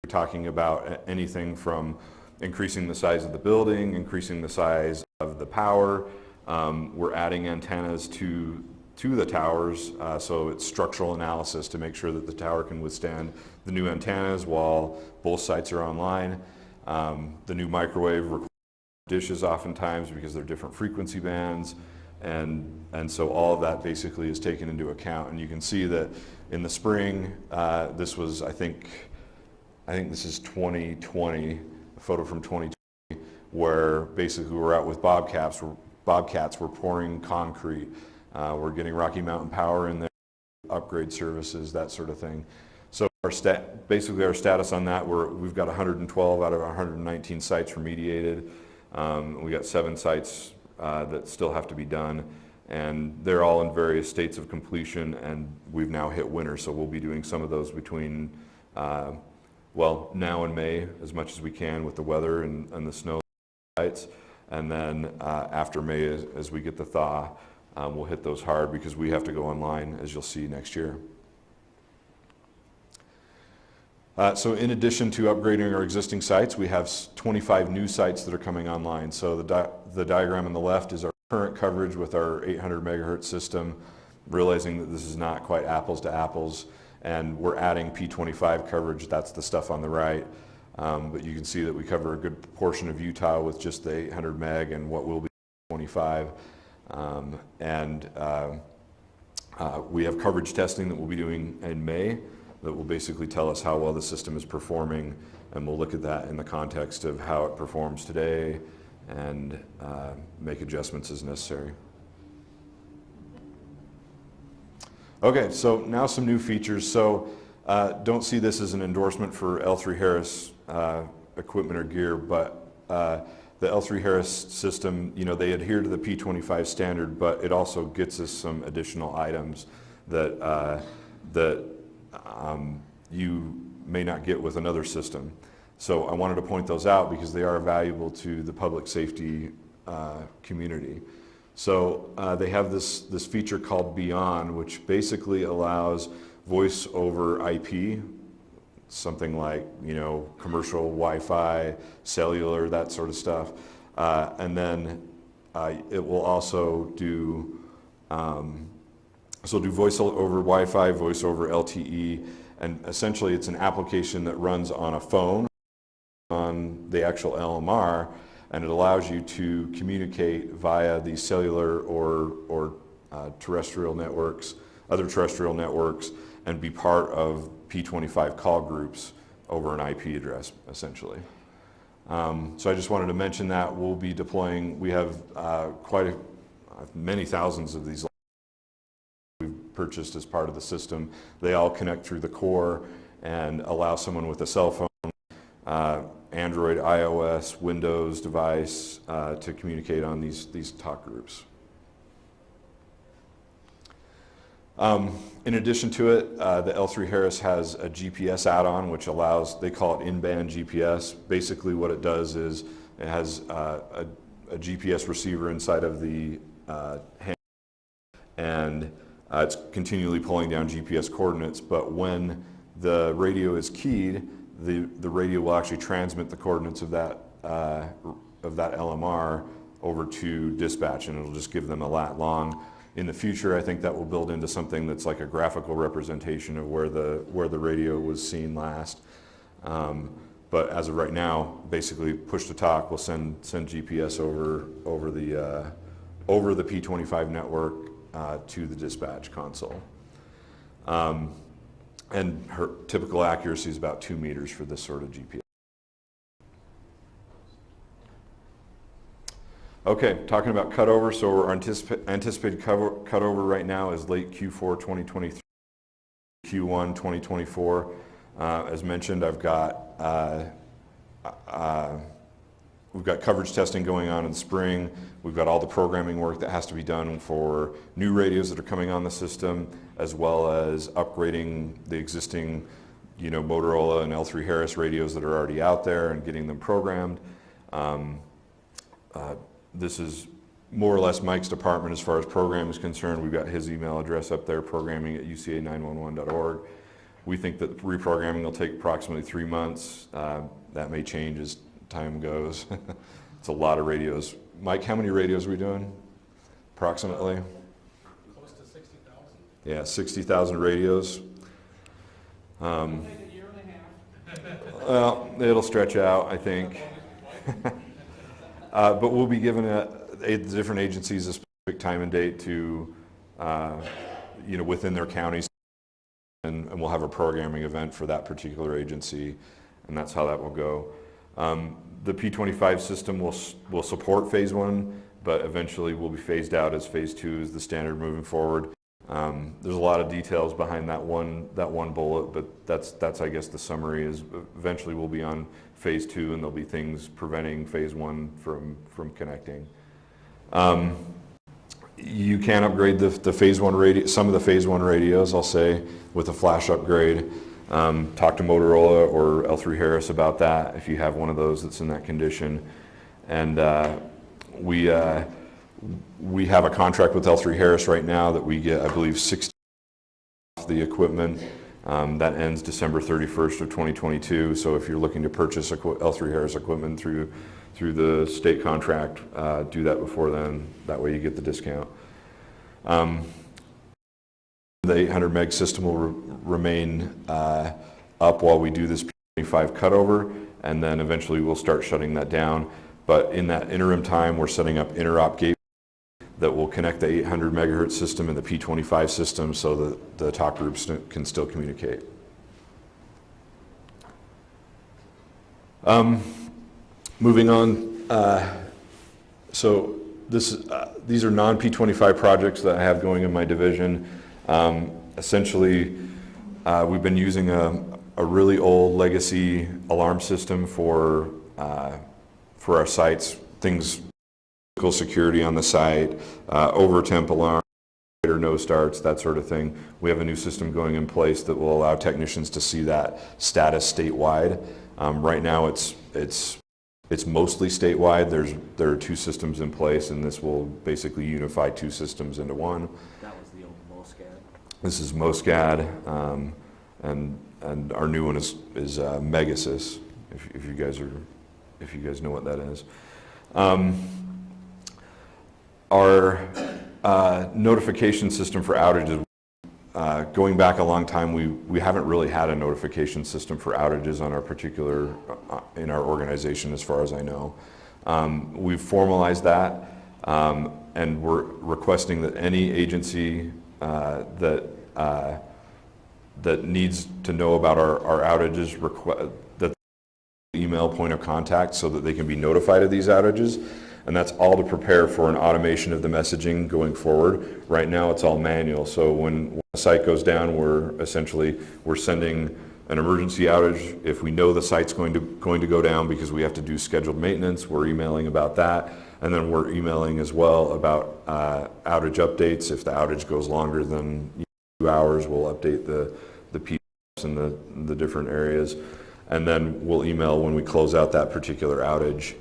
we're talking about anything from increasing the size of the building, increasing the size of the power. We're adding antennas to the towers, so it's structural analysis to make sure that the tower can withstand the new antennas while both sites are online. The new microwave requires dishes oftentimes because they're different frequency bands, and so all of that basically is taken into account. And you can see that in the spring, this was, I think this is 2020, a photo from 2020, where basically we're out with bobcats. We're pouring concrete. We're getting Rocky Mountain Power in there, upgrade services, that sort of thing. So basically our status on that, we've got 112 out of 119 sites remediated. We got 7 sites that still have to be done, and they're all in various states of completion, and we've now hit winter, so we'll be doing some of those between, well, now and May, as much as we can with the weather and the snow sites, and then after May, as we get the thaw, we'll hit those hard because we have to go online, as you'll see next year. So in addition to upgrading our existing sites, we have 25 new sites that are coming online. So the diagram on the left is our current coverage with our 800 megahertz system, realizing that this is not quite apples to apples, and we're adding P25 coverage. That's the stuff on the right. But you can see that we cover a good portion of Utah with just the 800 meg and what will be 25. We have coverage testing that we'll be doing in May that will basically tell us how well the system is performing, and we'll look at that in the context of how it performs today and make adjustments as necessary. Okay, so now some new features. So don't see this as an endorsement for L3 Harris equipment or gear, but the L3 Harris system, you know, they adhere to the P25 standard, but it also gets us some additional items that you may not get with another system. So I wanted to point those out because they are valuable to the public safety community. So they have this feature called Beyond, which basically allows voice over IP, something like, you know, commercial Wi-Fi, cellular, that sort of stuff. And then it will also do voice over Wi-Fi, voice over LTE, and essentially it's an application that runs on a phone on the actual LMR, and it allows you to communicate via the cellular or terrestrial networks, other terrestrial networks, and be part of P25 call groups over an IP address, essentially. So I just wanted to mention that we'll be deploying, we have many thousands of these we've purchased as part of the system. They all connect through the core and allow someone with a cell phone, Android, iOS, Windows device to communicate on these talk groups. In addition to it, the L3 Harris has a GPS add-on which allows, they call it in-band GPS. Basically what it does is it has a GPS receiver inside of the hand, and it's continually pulling down GPS coordinates, but when the radio is keyed, the radio will actually transmit the coordinates of that LMR over to dispatch, and it'll just give them a lat long. In the future, I think that will build into something that's like a graphical representation of where the radio was seen last. But as of right now, basically push to talk will send GPS over the P25 network to the dispatch console. And her typical accuracy is about 2 meters for this sort of GPS. Okay, talking about cutover, so our anticipated cutover right now is late Q4 2023, Q1 2024. As mentioned, we've got coverage testing going on in the spring. We've got all the programming work that has to be done for new radios that are coming on the system, as well as upgrading the existing, Motorola and L3 Harris radios that are already out there and getting them programmed. This is more or less Mike's department as far as program is concerned. We've got his email address up there, programming@uca911.org. We think that reprogramming will take approximately 3 months. That may change as time goes. It's a lot of radios. Mike, how many radios are we doing? Approximately? Close to 60,000. Yeah, 60,000 radios. It'll take a year and a half. Well, it'll stretch out, I think. But we'll be giving the different agencies a specific time and date to, within their counties, and we'll have a programming event for that particular agency, and that's how that will go. The P25 system will support phase 1, but eventually will be phased out as phase 2 is the standard moving forward. There's a lot of details behind that one bullet, but that's I guess the summary is eventually we'll be on phase 2, and there'll be things preventing phase 1 from connecting. You can upgrade the phase 1 radio, some of the phase 1 radios, I'll say, with a flash upgrade. Talk to Motorola or L3 Harris about that if you have one of those that's in that condition. And we have a contract with L3 Harris right now that we get, I believe, 60 off the equipment. That ends December 31st of 2022. So if you're looking to purchase L3 Harris equipment through the state contract, do that before then. That way you get the discount. The 800 meg system will remain up while we do this P25 cutover, and then eventually we'll start shutting that down. But in that interim time, we're setting up interop gateways that will connect the 800 megahertz system and the P25 system so that the talk groups can still communicate. Moving on, so these are non-P25 projects that I have going in my division. Essentially, we've been using a really old legacy alarm system for our sites, things, physical security on the site, over-temp alarm, or no starts, that sort of thing. We have a new system going in place that will allow technicians to see that status statewide. Right now, it's mostly statewide. There are 2 systems in place, and this will basically unify 2 systems into one. That was the old MOSCAD. This is MOSCAD, and our new one is Megasys. If you guys know what that is. Our notification system for outages going back a long time, we haven't really had a notification system for outages on our particular, in our organization as far as I know. We've formalized that, and we're requesting that any agency that needs to know about our outages, that email point of contact so that they can be notified of these outages. And that's all to prepare for an automation of the messaging going forward. Right now, it's all manual. So when a site goes down, we're sending an emergency outage. If we know the site's going to go down because we have to do scheduled maintenance, we're emailing about that. And then we're emailing as well about outage updates. If the outage goes longer than 2 hours, we'll update the PDFs in the different areas. And then we'll email when we close out that particular outage,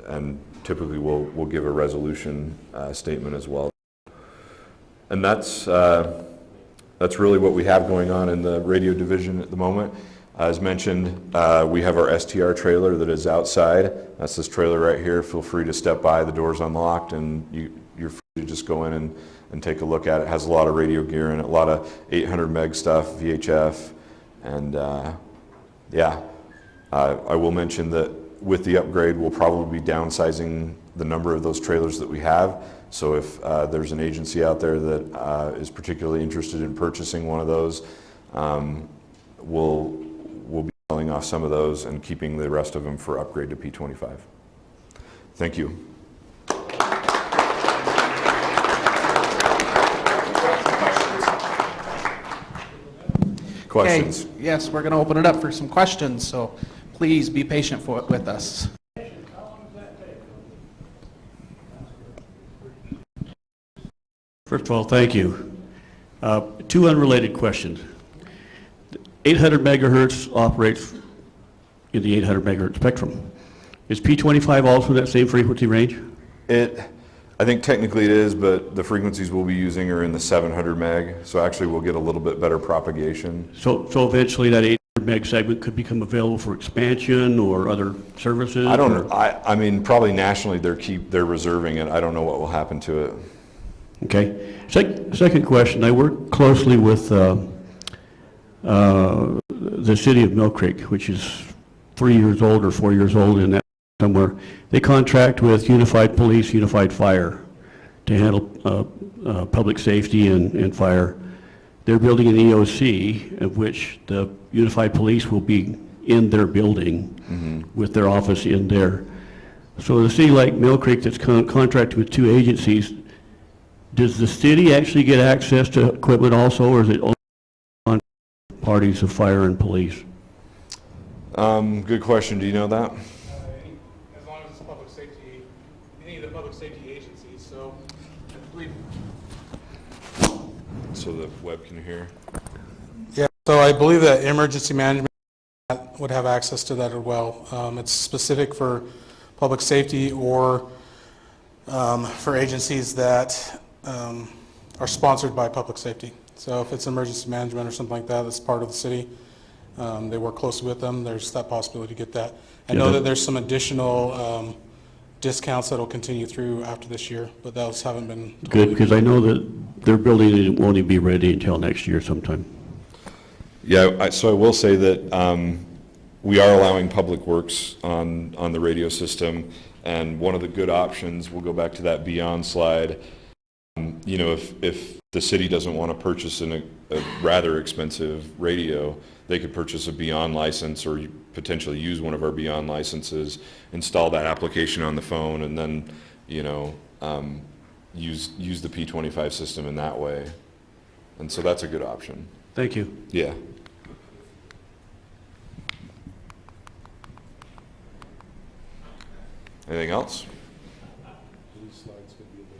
and typically we'll give a resolution statement as well. And that's really what we have going on in the radio division at the moment. As mentioned, we have our STR trailer that is outside. That's this trailer right here. Feel free to step by. The door's unlocked, and you're free to just go in and take a look at it. It has a lot of radio gear in it, a lot of 800 meg stuff, VHF, and yeah. I will mention that with the upgrade, we'll probably be downsizing the number of those trailers that we have. So if there's an agency out there that is particularly interested in purchasing one of those, we'll be selling off some of those and keeping the rest of them for upgrade to P25. Thank you. Questions? Okay, yes, we're going to open it up for some questions, so please be patient with us. First of all, thank you. Two unrelated questions. 800 megahertz operates in the 800 megahertz spectrum. Is P25 also in that same frequency range? I think technically it is, but the frequencies we'll be using are in the 700 meg, so actually we'll get a little bit better propagation. So eventually that 800 meg segment could become available for expansion or other services? I don't know. I mean, probably nationally they're reserving it. I don't know what will happen to it. Okay. Second question. I work closely with the city of Mill Creek, which is 3 years old or 4 years old in that somewhere. They contract with Unified Police, Unified Fire to handle public safety and fire. They're building an EOC of which the Unified Police will be in their building with their office in there. So the city like Mill Creek that's contracted with two agencies, does the city actually get access to equipment also, or is it only on parties of fire and police? Good question. Do you know that? As long as it's public safety, any of the public safety agencies, so I believe. So the web can hear. Yeah, so I believe that emergency management would have access to that as well. It's specific for public safety or for agencies that are sponsored by public safety. So if it's emergency management or something like that, that's part of the city. They work closely with them. There's that possibility to get that. I know that there's some additional discounts that will continue through after this year, but those haven't been. Good, because I know that their building won't even be ready until next year sometime. Yeah, so I will say that we are allowing Public Works on the radio system, and one of the good options, we'll go back to that Beyond slide, you know, if the city doesn't want to purchase a rather expensive radio, they could purchase a Beyond license or potentially use one of our Beyond licenses, install that application on the phone, and then, you know, use the P25 system in that way. And so that's a good option. Thank you. Yeah. Anything else?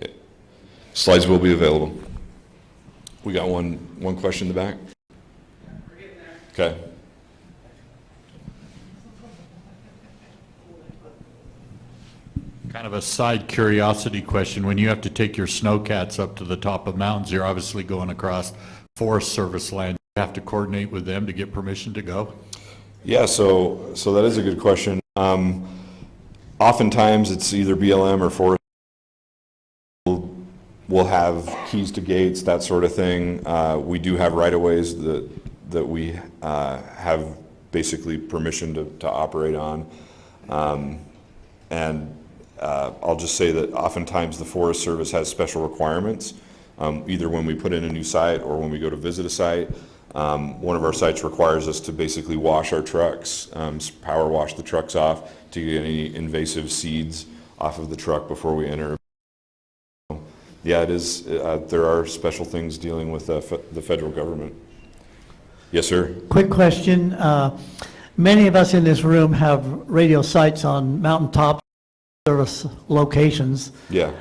Yeah. Slides will be available. We got one question in the back. Okay. Kind of a side curiosity question. When you have to take your snowcats up to the top of mountains, you're obviously going across Forest Service land. You have to coordinate with them to get permission to go? Yeah, so that is a good question. Oftentimes it's either BLM or Forest will We'll have keys to gates, that sort of thing. We do have right-of-ways that we have basically permission to operate on. And I'll just say that oftentimes the Forest Service has special requirements, either when we put in a new site or when we go to visit a site. One of our sites requires us to basically wash our trucks, power wash the trucks off to get any invasive seeds off of the truck before we enter. Yeah, it is. There are special things dealing with the federal government. Yes, sir. Quick question. Many of us in this room have radio sites on mountaintop service locations. Yeah.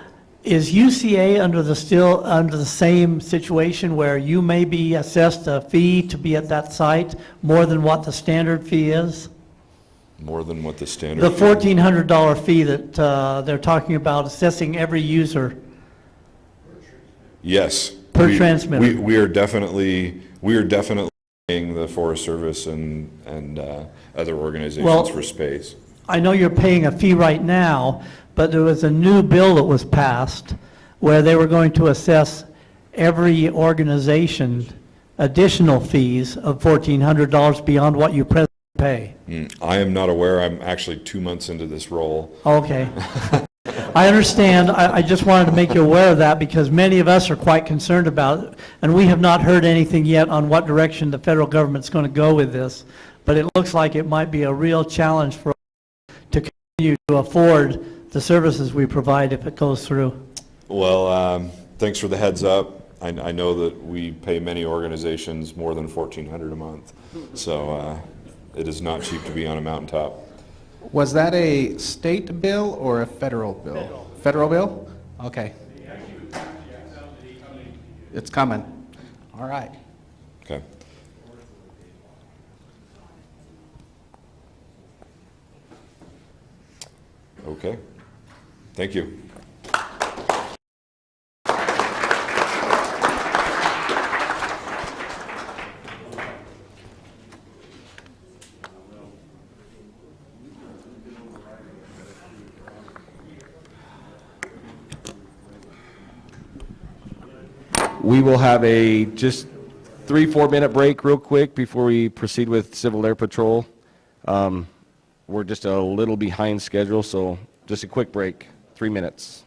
Is UCA under the same situation where you may be assessed a fee to be at that site more than what the standard fee is? More than what the standard. The $1,400 fee that they're talking about assessing every user. Yes. Per transmitter. We are definitely paying the Forest Service and other organizations for space. I know you're paying a fee right now, but there was a new bill that was passed where they were going to assess every organization additional fees of $1,400 beyond what you presently pay. I am not aware. I'm actually 2 months into this role. Okay. I understand. I just wanted to make you aware of that because many of us are quite concerned about it, and we have not heard anything yet on what direction the federal government's going to go with this, but it looks like it might be a real challenge for us to continue to afford the services we provide if it goes through. Well, thanks for the heads up. I know that we pay many organizations more than $1,400 a month, so it is not cheap to be on a mountaintop. Was that a state bill or a federal bill? Federal bill? Okay. It's coming. All right. Okay. Okay. Thank you. We will have a just 3-4 minute break real quick before we proceed with Civil Air Patrol. We're just a little behind schedule, so just a quick break, 3 minutes.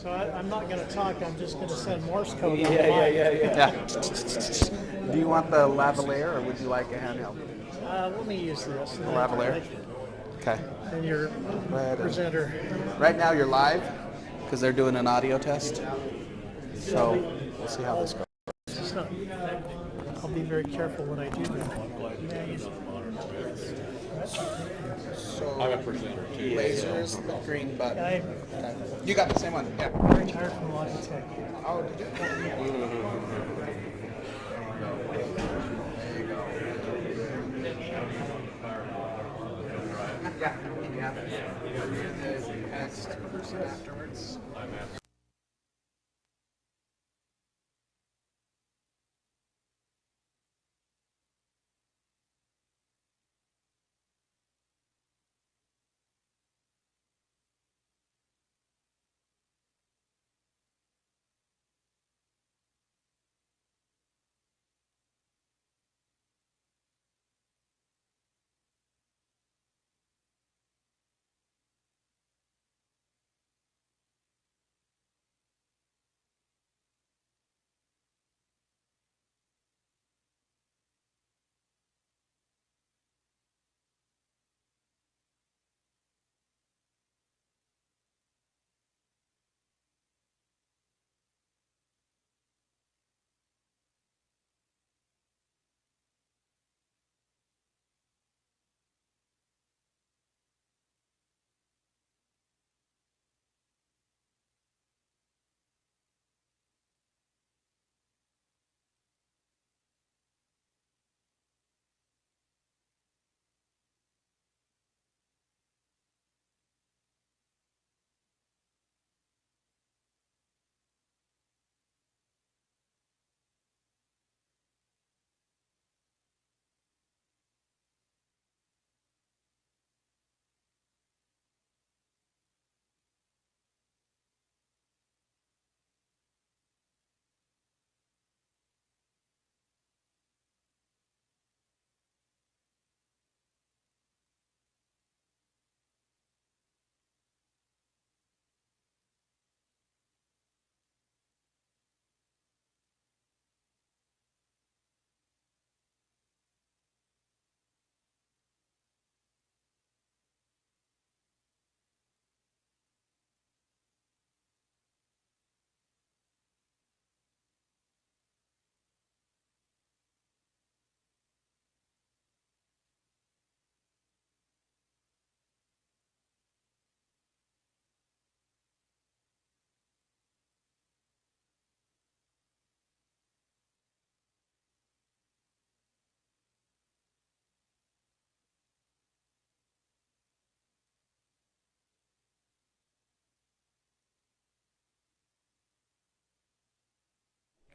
So I'm not going to talk, I'm just going to send Morse code. Yeah. Do you want the lavalier or would you like a handheld? Let me use this. The lavalier? Okay. And your presenter. Right now you're live because they're doing an audio test. So we'll see how this goes. It's not, I'll be very careful when I do that. I'm a presenter too. Lasers, the green button. I- Okay. You got the same one? Yeah. I retired from Logitech. Oh, did you? Yeah. Next person afterwards.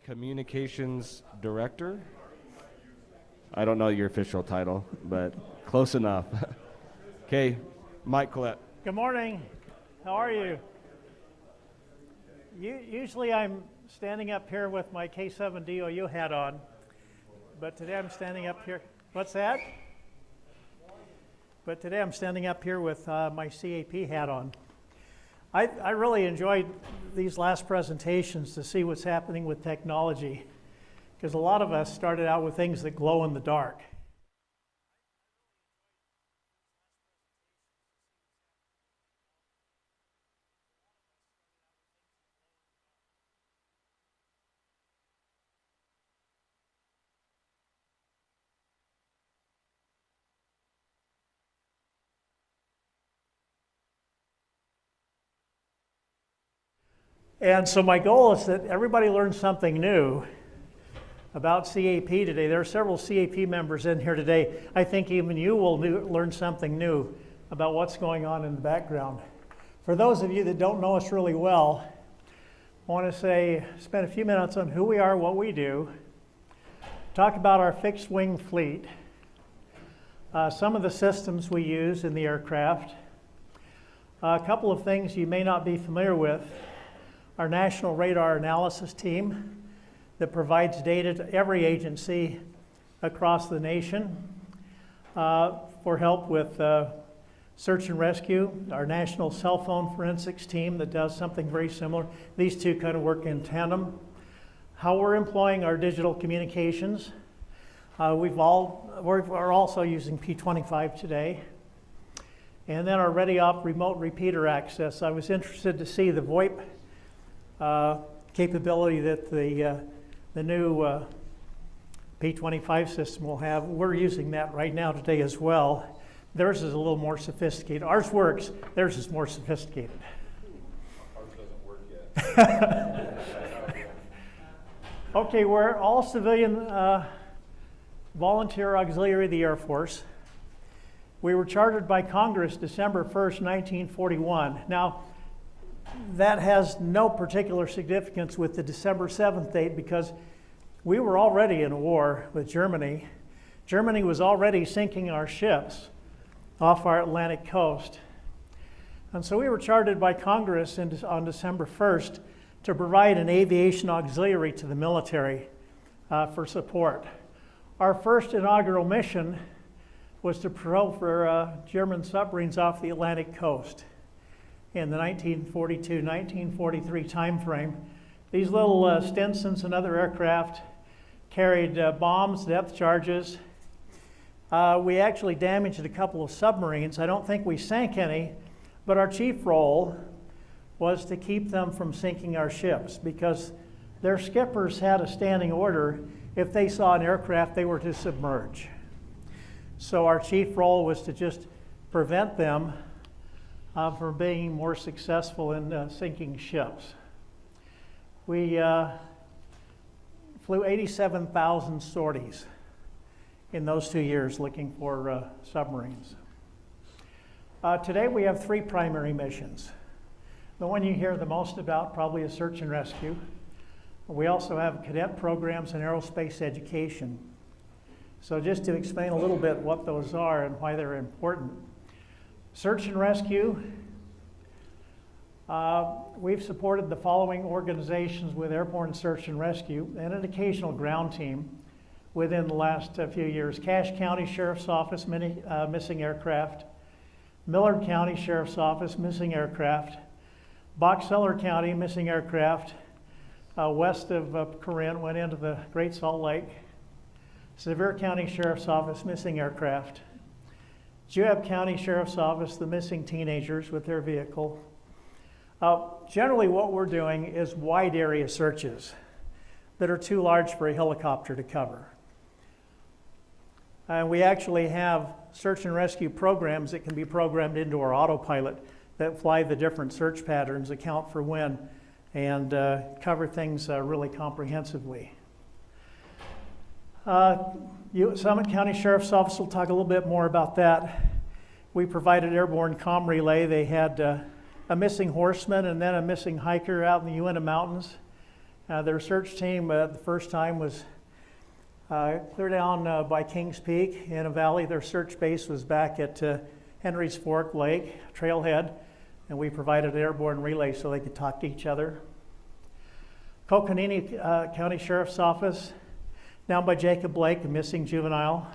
Communications Director? I don't know your official title, but close enough. Okay, Mike Collette. Good morning. How are you? Usually I'm standing up here with my K7 DOU hat on, but today I'm standing up here. What's that? But today I'm standing up here with my CAP hat on. I really enjoyed these last presentations to see what's happening with technology, because a lot of us started out with things that glow in the dark. And so my goal is that everybody learns something new about CAP today. There are several CAP members in here today. I think even you will learn something new about what's going on in the background. For those of you that don't know us really well, I want to spend a few minutes on who we are, what we do, talk about our fixed wing fleet, some of the systems we use in the aircraft, a couple of things you may not be familiar with. Our National Radar Analysis Team that provides data to every agency across the nation for help with Search and rescue, our national cell phone forensics team that does something very similar. These two kind of work in tandem. How we're employing our digital communications. We're also using P25 today. And then our ReadyOp remote repeater access. I was interested to see the VoIP capability that the new P25 system will have. We're using that right now today as well. Theirs is a little more sophisticated. Ours works, theirs is more sophisticated. Ours doesn't work yet. Okay, we're all civilian volunteer auxiliary of the Air Force. We were chartered by Congress December 1st, 1941. Now, that has no particular significance with the December 7th date because we were already in a war with Germany. Germany was already sinking our ships off our Atlantic coast. And so we were chartered by Congress on December 1st to provide an aviation auxiliary to the military for support. Our first inaugural mission was to patrol for German submarines off the Atlantic coast in the 1942-1943 time frame. These little Stinsons and other aircraft carried bombs, depth charges. We actually damaged a couple of submarines. I don't think we sank any, but our chief role was to keep them from sinking our ships because their skippers had a standing order. If they saw an aircraft, they were to submerge. So our chief role was to just prevent them from being more successful in sinking ships. We flew 87,000 sorties in those 2 years looking for submarines. Today we have 3 primary missions. The one you hear the most about probably is search and rescue. We also have cadet programs and aerospace education. So just to explain a little bit what those are and why they're important. Search and rescue, we've supported the following organizations with airborne search and rescue and an occasional ground team within the last few years. Cache County Sheriff's Office, missing aircraft. Millard County Sheriff's Office, missing aircraft. Box Elder County, missing aircraft. West of Corinne, went into the Great Salt Lake. Sevier County Sheriff's Office, missing aircraft. Juab County Sheriff's Office, the missing teenagers with their vehicle. Generally what we're doing is wide area searches that are too large for a helicopter to cover. We actually have search and rescue programs that can be programmed into our autopilot that fly the different search patterns, account for wind, and cover things really comprehensively. Summit County Sheriff's Office will talk a little bit more about that. We provided airborne comm relay. They had a missing horseman and then a missing hiker out in the Uinta Mountains. Their search team the first time was clear down by Kings Peak in a valley. Their search base was back at Henry's Fork Lake, Trailhead, and we provided an airborne relay so they could talk to each other. Coconino County Sheriff's Office, down by Jacob Lake, a missing juvenile,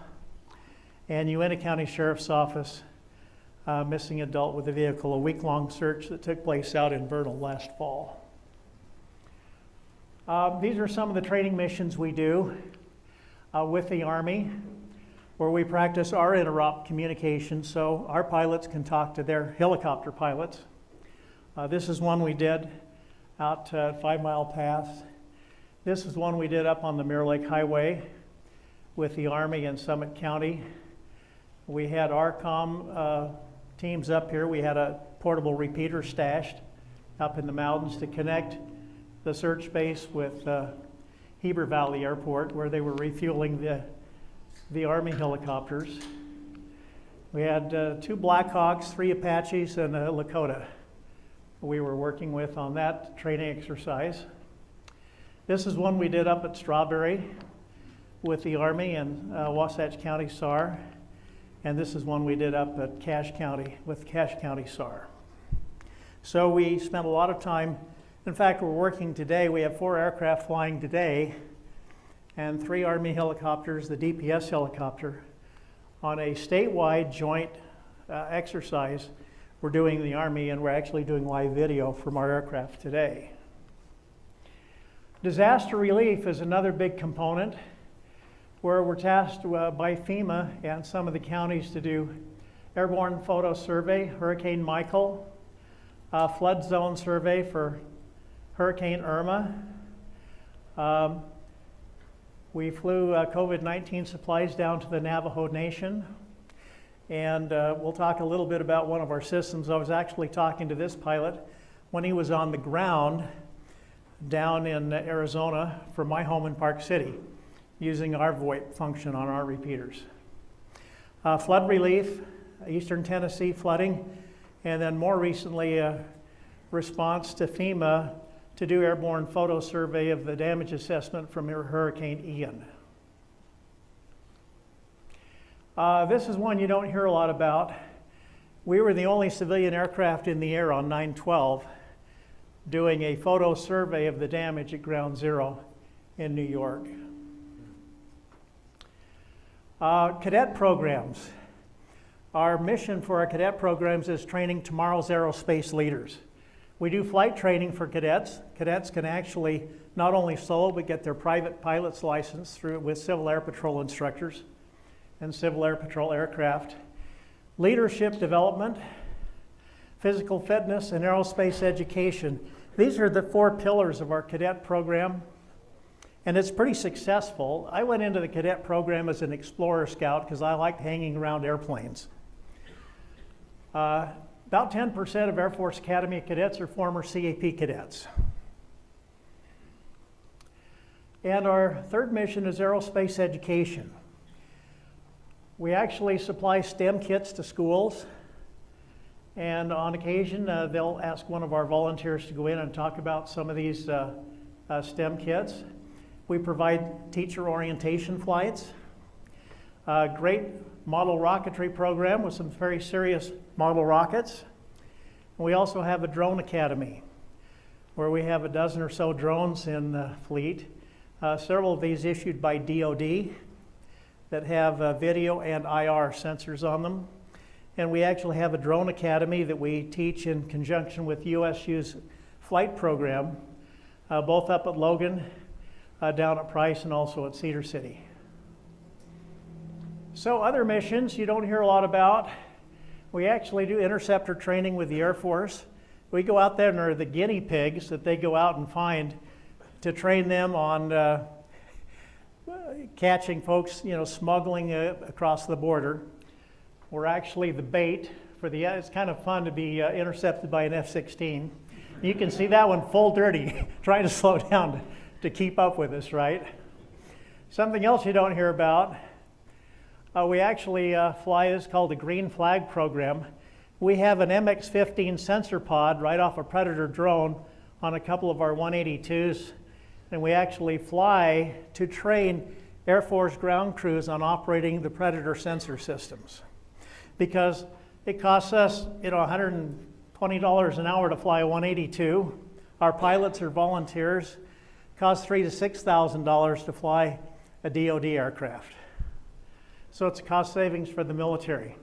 and Uinta County Sheriff's Office, missing adult with a vehicle, a week-long search that took place out in Vernal last fall. These are some of the training missions we do with the Army, where we practice our interop communication so our pilots can talk to their helicopter pilots. This is one we did out 5 Mile Path. This is one we did up on the Mirror Lake Highway with the Army in Summit County. We had our comm teams up here. We had a portable repeater stashed up in the mountains to connect the search base with Heber Valley Airport, where they were refueling the Army helicopters. We had 2 Blackhawks, 3 Apaches, and a Lakota we were working with on that training exercise. This is one we did up at Strawberry with the Army and Wasatch County SAR. And this is one we did up at Cache County with Cache County SAR. So we spent a lot of time. In fact, we're working today. We have 4 aircraft flying today and 3 Army helicopters, the DPS helicopter, on a statewide joint exercise we're doing in the Army, and we're actually doing live video from our aircraft today. Disaster relief is another big component where we're tasked by FEMA and some of the counties to do airborne photo survey, Hurricane Michael, flood zone survey for Hurricane Irma. We flew COVID-19 supplies down to the Navajo Nation. And we'll talk a little bit about one of our systems. I was actually talking to this pilot when he was on the ground down in Arizona from my home in Park City, using our VoIP function on our repeaters. Flood relief, Eastern Tennessee flooding, and then more recently a response to FEMA to do airborne photo survey of the damage assessment from Hurricane Ian. This is one you don't hear a lot about. We were the only civilian aircraft in the air on 9/12 doing a photo survey of the damage at Ground Zero in New York. Cadet programs. Our mission for our cadet programs is training tomorrow's aerospace leaders. We do flight training for cadets. Cadets can actually not only solo but get their private pilot's license through with Civil Air Patrol instructors and Civil Air Patrol aircraft. Leadership development, physical fitness, and aerospace education. These are the 4 pillars of our cadet program, and it's pretty successful. I went into the cadet program as an Explorer Scout because I liked hanging around airplanes. About 10% of Air Force Academy cadets are former CAP cadets. And our third mission is aerospace education. We actually supply STEM kits to schools, and on occasion they'll ask one of our volunteers to go in and talk about some of these STEM kits. We provide teacher orientation flights, a great model rocketry program with some very serious model rockets. And we also have a drone academy where we have a dozen or so drones in the fleet, several of these issued by DoD. That have video and IR sensors on them. And we actually have a drone academy that we teach in conjunction with USU's flight program, both up at Logan, down at Price, and also at Cedar City. So other missions you don't hear a lot about. We actually do interceptor training with the Air Force. We go out there and are the guinea pigs that they go out and find to train them on catching folks, smuggling across the border. We're actually the bait for it's kind of fun to be intercepted by an F-16. You can see that one full dirty, trying to slow down to keep up with us, right? Something else you don't hear about, we actually fly this called the Green Flag Program. We have an MX-15 sensor pod right off a Predator drone on a couple of our 182s. And we actually fly to train Air Force ground crews on operating the Predator sensor systems. Because it costs us, $120 an hour to fly a 182. Our pilots are volunteers. It costs $3,000 to $6,000 to fly a DoD aircraft. So it's a cost savings for the military.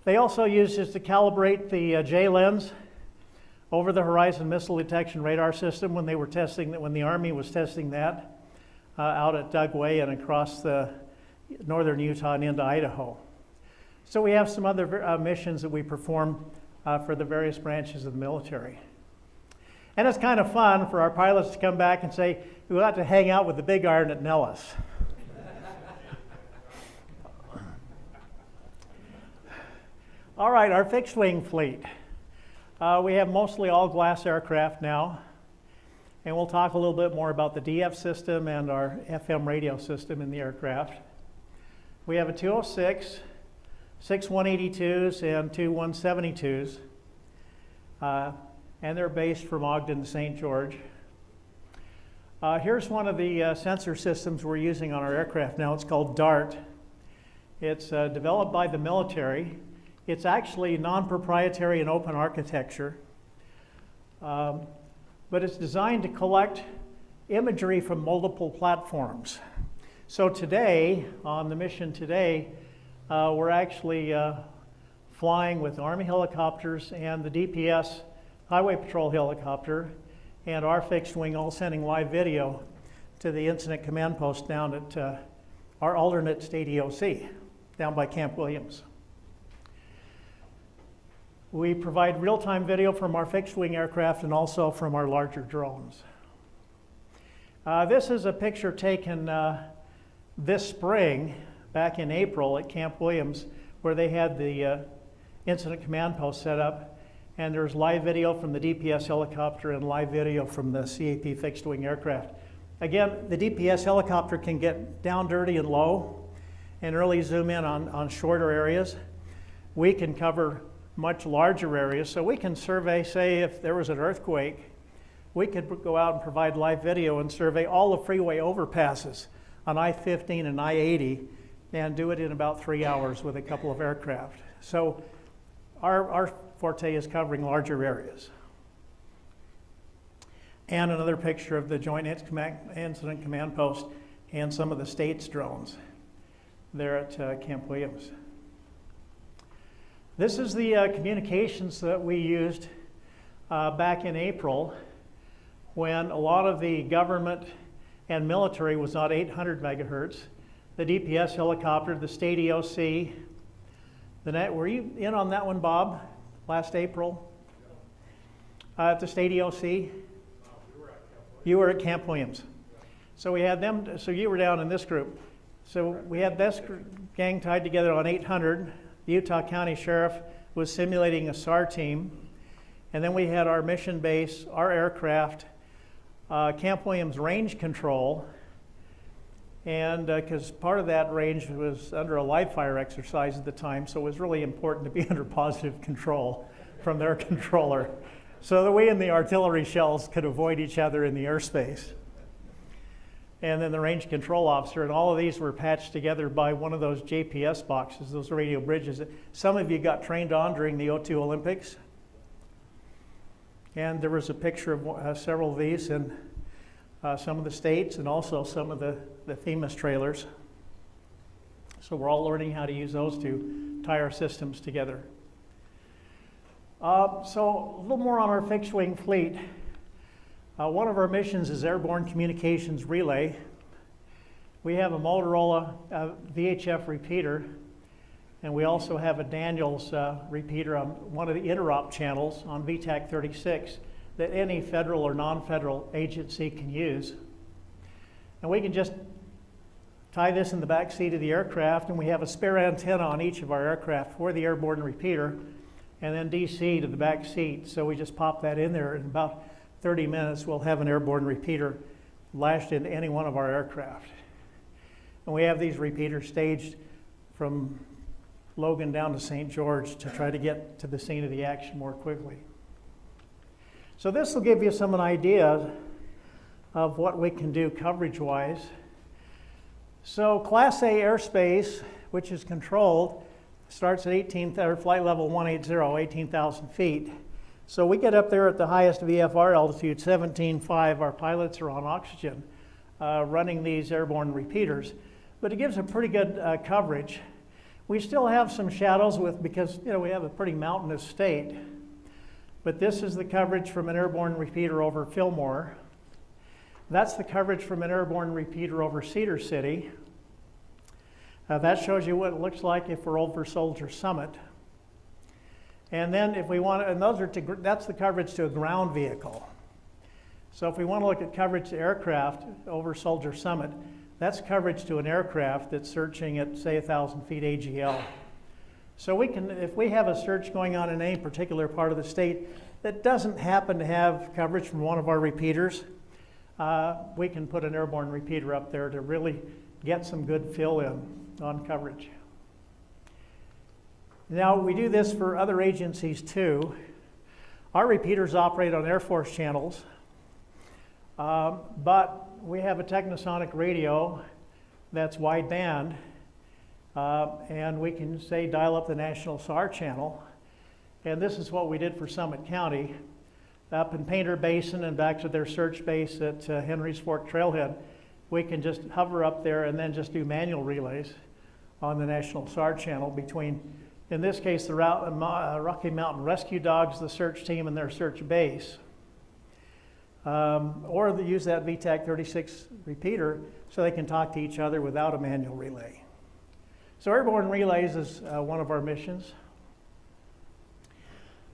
They also use this to calibrate the J-lens over the Horizon Missile Detection Radar System when they were testing that, when the Army was testing that out at Dugway and across the northern Utah and into Idaho. So we have some other missions that we perform for the various branches of the military. And it's kind of fun for our pilots to come back and say, we got to hang out with the big iron at Nellis. All right, our fixed wing fleet. We have mostly all glass aircraft now, and we'll talk a little bit more about the DF system and our FM radio system in the aircraft. We have a 206, 6 182s, and 2 172s, and they're based from Ogden to St. George. Here's one of the sensor systems we're using on our aircraft now. It's called DART. It's developed by the military. It's actually non-proprietary and open architecture, but it's designed to collect imagery from multiple platforms. So today, on the mission today, we're actually flying with Army helicopters and the DPS Highway Patrol helicopter and our fixed wing, all sending live video to the incident command post down at our alternate state EOC down by Camp Williams. We provide real-time video from our fixed-wing aircraft and also from our larger drones. This is a picture taken this spring, back in April at Camp Williams, where they had the incident command post set up, and there's live video from the DPS helicopter and live video from the CAP fixed-wing aircraft. Again, the DPS helicopter can get down dirty and low and really zoom in on shorter areas. We can cover much larger areas, so we can survey, say if there was an earthquake, we could go out and provide live video and survey all the freeway overpasses on I-15 and I-80 and do it in about 3 hours with a couple of aircraft. So our forte is covering larger areas. And another picture of the Joint Incident Command Post and some of the state's drones there at Camp Williams. This is the communications that we used back in April when a lot of the government and military was not 800 megahertz. The DPS helicopter, the state EOC, were you in on that one, Bob, last April? At the state EOC? You were at Camp Williams. So we had them, so you were down in this group. So we had this gang tied together on 800. The Utah County Sheriff was simulating a SAR team. And then we had our mission base, our aircraft, Camp Williams range control. And because part of that range was under a live fire exercise at the time, so it was really important to be under positive control from their controller, so that we and the artillery shells could avoid each other in the airspace. And then the range control officer, and all of these were patched together by one of those JPS boxes, those radio bridges that some of you got trained on during the O2 Olympics. And there was a picture of several of these in some of the states and also some of the FEMA's trailers. So we're all learning how to use those to tie our systems together. So a little more on our fixed wing fleet. One of our missions is Airborne Communications Relay. We have a Motorola VHF repeater, and we also have a Daniels repeater on one of the interop channels on VTAC 36 that any federal or non-federal agency can use. And we can just tie this in the back seat of the aircraft, and we have a spare antenna on each of our aircraft for the airborne repeater, and then DC to the back seat. So we just pop that in there, and about 30 minutes, we'll have an airborne repeater lashed into any one of our aircraft. And we have these repeaters staged from Logan down to St. George to try to get to the scene of the action more quickly. So this will give you an idea of what we can do coverage-wise. So Class A airspace, which is controlled, starts at flight level 180, 18,000 feet. So we get up there at the highest VFR altitude, 17.5. Our pilots are on oxygen running these airborne repeaters. But it gives a pretty good coverage. We still have some shadows because we have a pretty mountainous state. But this is the coverage from an airborne repeater over Fillmore. That's the coverage from an airborne repeater over Cedar City. That shows you what it looks like if we're over Soldier Summit. And then if we want, and that's the coverage to a ground vehicle. So if we want to look at coverage to aircraft over Soldier Summit, that's coverage to an aircraft that's searching at, say, 1,000 feet AGL. So we can, if we have a search going on in any particular part of the state that doesn't happen to have coverage from one of our repeaters, we can put an airborne repeater up there to really get some good fill in on coverage. Now, we do this for other agencies too. Our repeaters operate on Air Force channels, but we have a Technosonic radio that's wideband, and we can, say, dial up the National SAR channel. And this is what we did for Summit County. Up in Painter Basin and back to their search base at Henry's Fork Trailhead, we can just hover up there and then just do manual relays on the National SAR channel between In this case, the Rocky Mountain Rescue Dogs, the search team, and their search base. Or they use that VTAC 36 repeater so they can talk to each other without a manual relay. So airborne relays is one of our missions.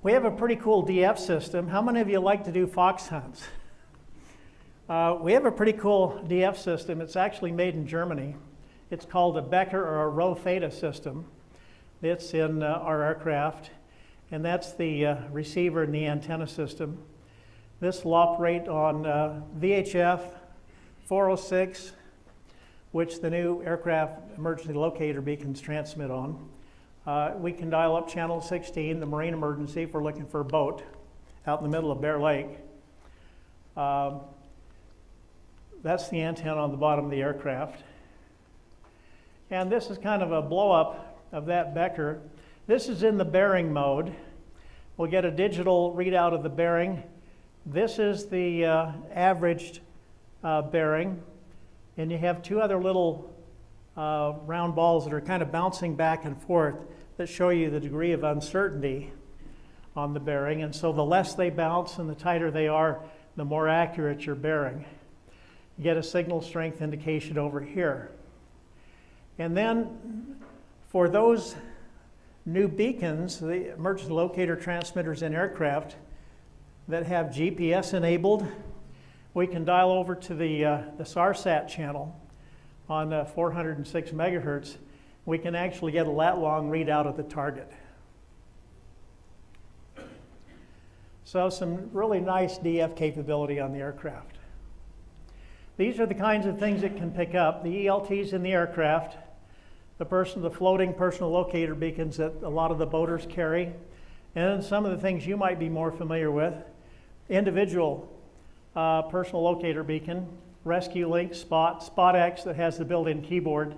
We have a pretty cool DF system. How many of you like to do fox hunts? We have a pretty cool DF system. It's actually made in Germany. It's called a Becker or a Rho Theta system. It's in our aircraft, and that's the receiver and the antenna system. This will operate on VHF 406, which the new aircraft emergency locator beacons transmit on. We can dial up channel 16, the marine emergency, if we're looking for a boat out in the middle of Bear Lake. That's the antenna on the bottom of the aircraft. And this is kind of a blow-up of that Becker. This is in the bearing mode. We'll get a digital readout of the bearing. This is the averaged bearing. And you have two other little round balls that are kind of bouncing back and forth that show you the degree of uncertainty on the bearing. And so the less they bounce and the tighter they are, the more accurate your bearing. You get a signal strength indication over here. And then for those new beacons, the emergency locator transmitters in aircraft that have GPS enabled, we can dial over to the SARSAT channel on 406 megahertz. We can actually get a lat-long readout of the target. So some really nice DF capability on the aircraft. These are the kinds of things it can pick up. The ELTs in the aircraft, the floating personal locator beacons that a lot of the boaters carry, and some of the things you might be more familiar with. Individual personal locator beacon, Rescue Link, SpotX that has the built-in keyboard,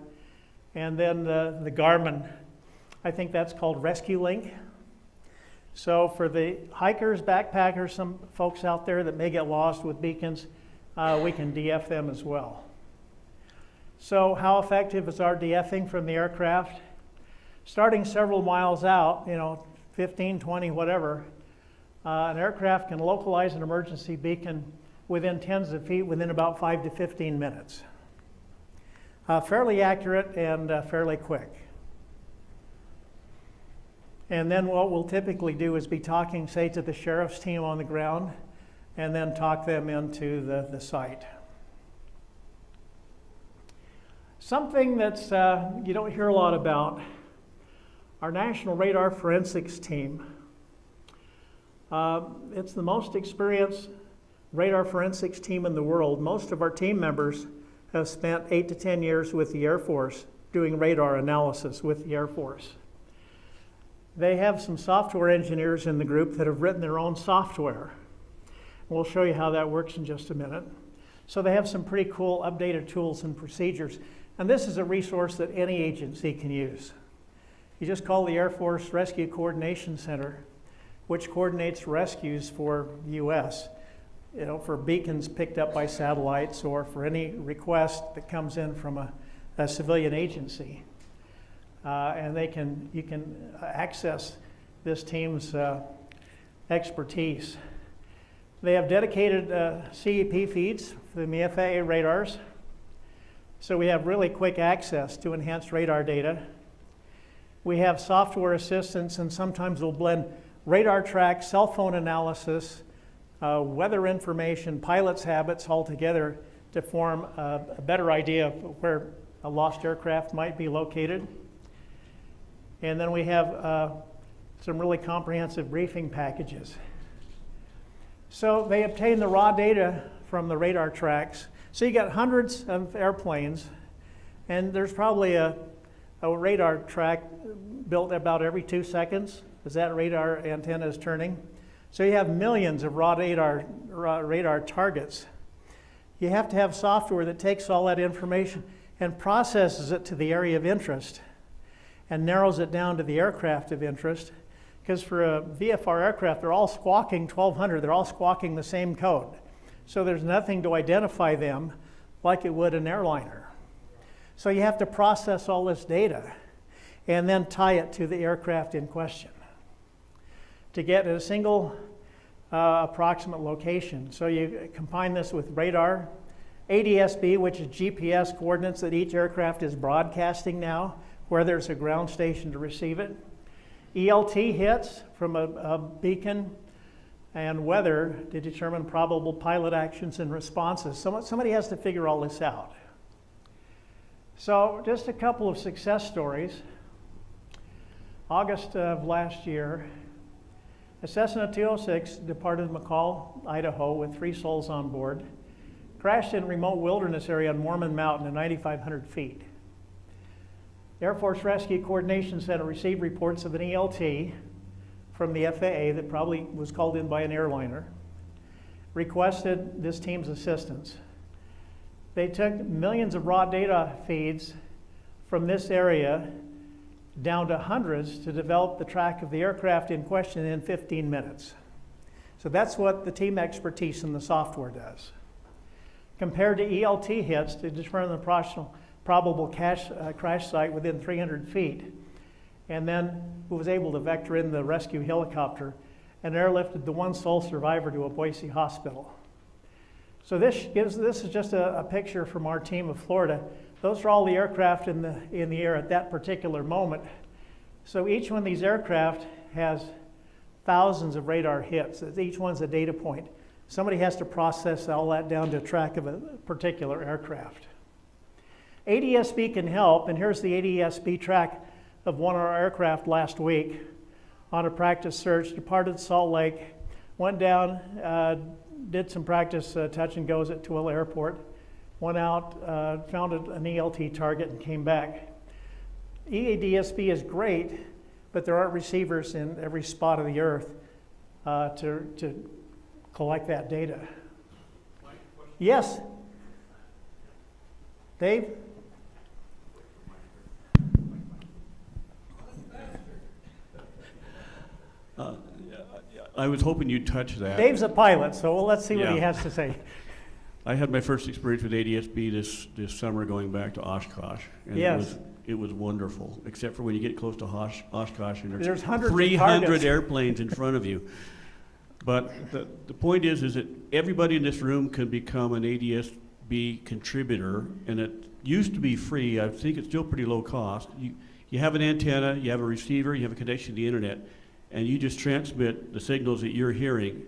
and then the Garmin. I think that's called Rescue Link. So for the hikers, backpackers, some folks out there that may get lost with beacons, we can DF them as well. So how effective is our DFing from the aircraft? Starting several miles out, 15, 20, whatever, an aircraft can localize an emergency beacon within tens of feet within about 5 to 15 minutes. Fairly accurate and fairly quick. And then what we'll typically do is be talking, say, to the sheriff's team on the ground, and then talk them into the site. Something that's you don't hear a lot about, our National Radar Forensics team. It's the most experienced radar forensics team in the world. Most of our team members have spent 8 to 10 years with the Air Force doing radar analysis with the Air Force. They have some software engineers in the group that have written their own software. We'll show you how that works in just a minute. So they have some pretty cool updated tools and procedures. And this is a resource that any agency can use. You just call the Air Force Rescue Coordination Center, which coordinates rescues for the U.S., for beacons picked up by satellites or for any request that comes in from a civilian agency. And you can access this team's expertise. They have dedicated CEP feeds for the FAA radars. So we have really quick access to enhanced radar data. We have software assistance, and sometimes we'll blend radar track, cell phone analysis, weather information, pilots' habits all together to form a better idea of where a lost aircraft might be located. And then we have some really comprehensive briefing packages. So they obtain the raw data from the radar tracks. So you got hundreds of airplanes, and there's probably a radar track built about every 2 seconds as that radar antenna is turning. So you have millions of raw radar targets. You have to have software that takes all that information and processes it to the area of interest and narrows it down to the aircraft of interest. Because for a VFR aircraft, they're all squawking 1200, they're all squawking the same code. So there's nothing to identify them like it would an airliner. So you have to process all this data. and then tie it to the aircraft in question to get a single approximate location. So you combine this with radar, ADS-B, which is GPS coordinates that each aircraft is broadcasting now, where there's a ground station to receive it. ELT hits from a beacon, and weather to determine probable pilot actions and responses. Somebody has to figure all this out. So just a couple of success stories. August of last year, a Cessna 206 departed McCall, Idaho with 3 souls on board, crashed in a remote wilderness area on Mormon Mountain at 9,500 feet. Air Force Rescue Coordination Center received reports of an ELT from the FAA that probably was called in by an airliner, requested this team's assistance. They took millions of raw data feeds from this area down to hundreds to develop the track of the aircraft in question in 15 minutes. So that's what the team expertise in the software does. Compared to ELT hits to determine the probable crash site within 300 feet, and then was able to vector in the rescue helicopter and airlifted the 1 sole survivor to a Boise hospital. So this is just a picture from our team of Florida. Those are all the aircraft in the air at that particular moment. So each one of these aircraft has thousands of radar hits. Each one's a data point. Somebody has to process all that down to a track of a particular aircraft. ADS-B can help, and here's the ADS-B track of one of our aircraft last week on a practice search, departed Salt Lake, went down, did some practice touch and goes at Tooele Airport, went out, found an ELT target and came back. ADS-B is great, but there aren't receivers in every spot of the earth to collect that data. Yes? Dave? I was hoping you'd touch that. Dave's a pilot, so let's see what he has to say. I had my first experience with ADS-B this summer going back to Oshkosh. And Yes. it was wonderful, except for when you get close to Oshkosh and There's hundreds of 300 targets. airplanes in front of you. But the point is that everybody in this room can become an ADS-B contributor, and it used to be free. I think it's still pretty low cost. You have an antenna, you have a receiver, you have a connection to the internet, and you just transmit the signals that you're hearing.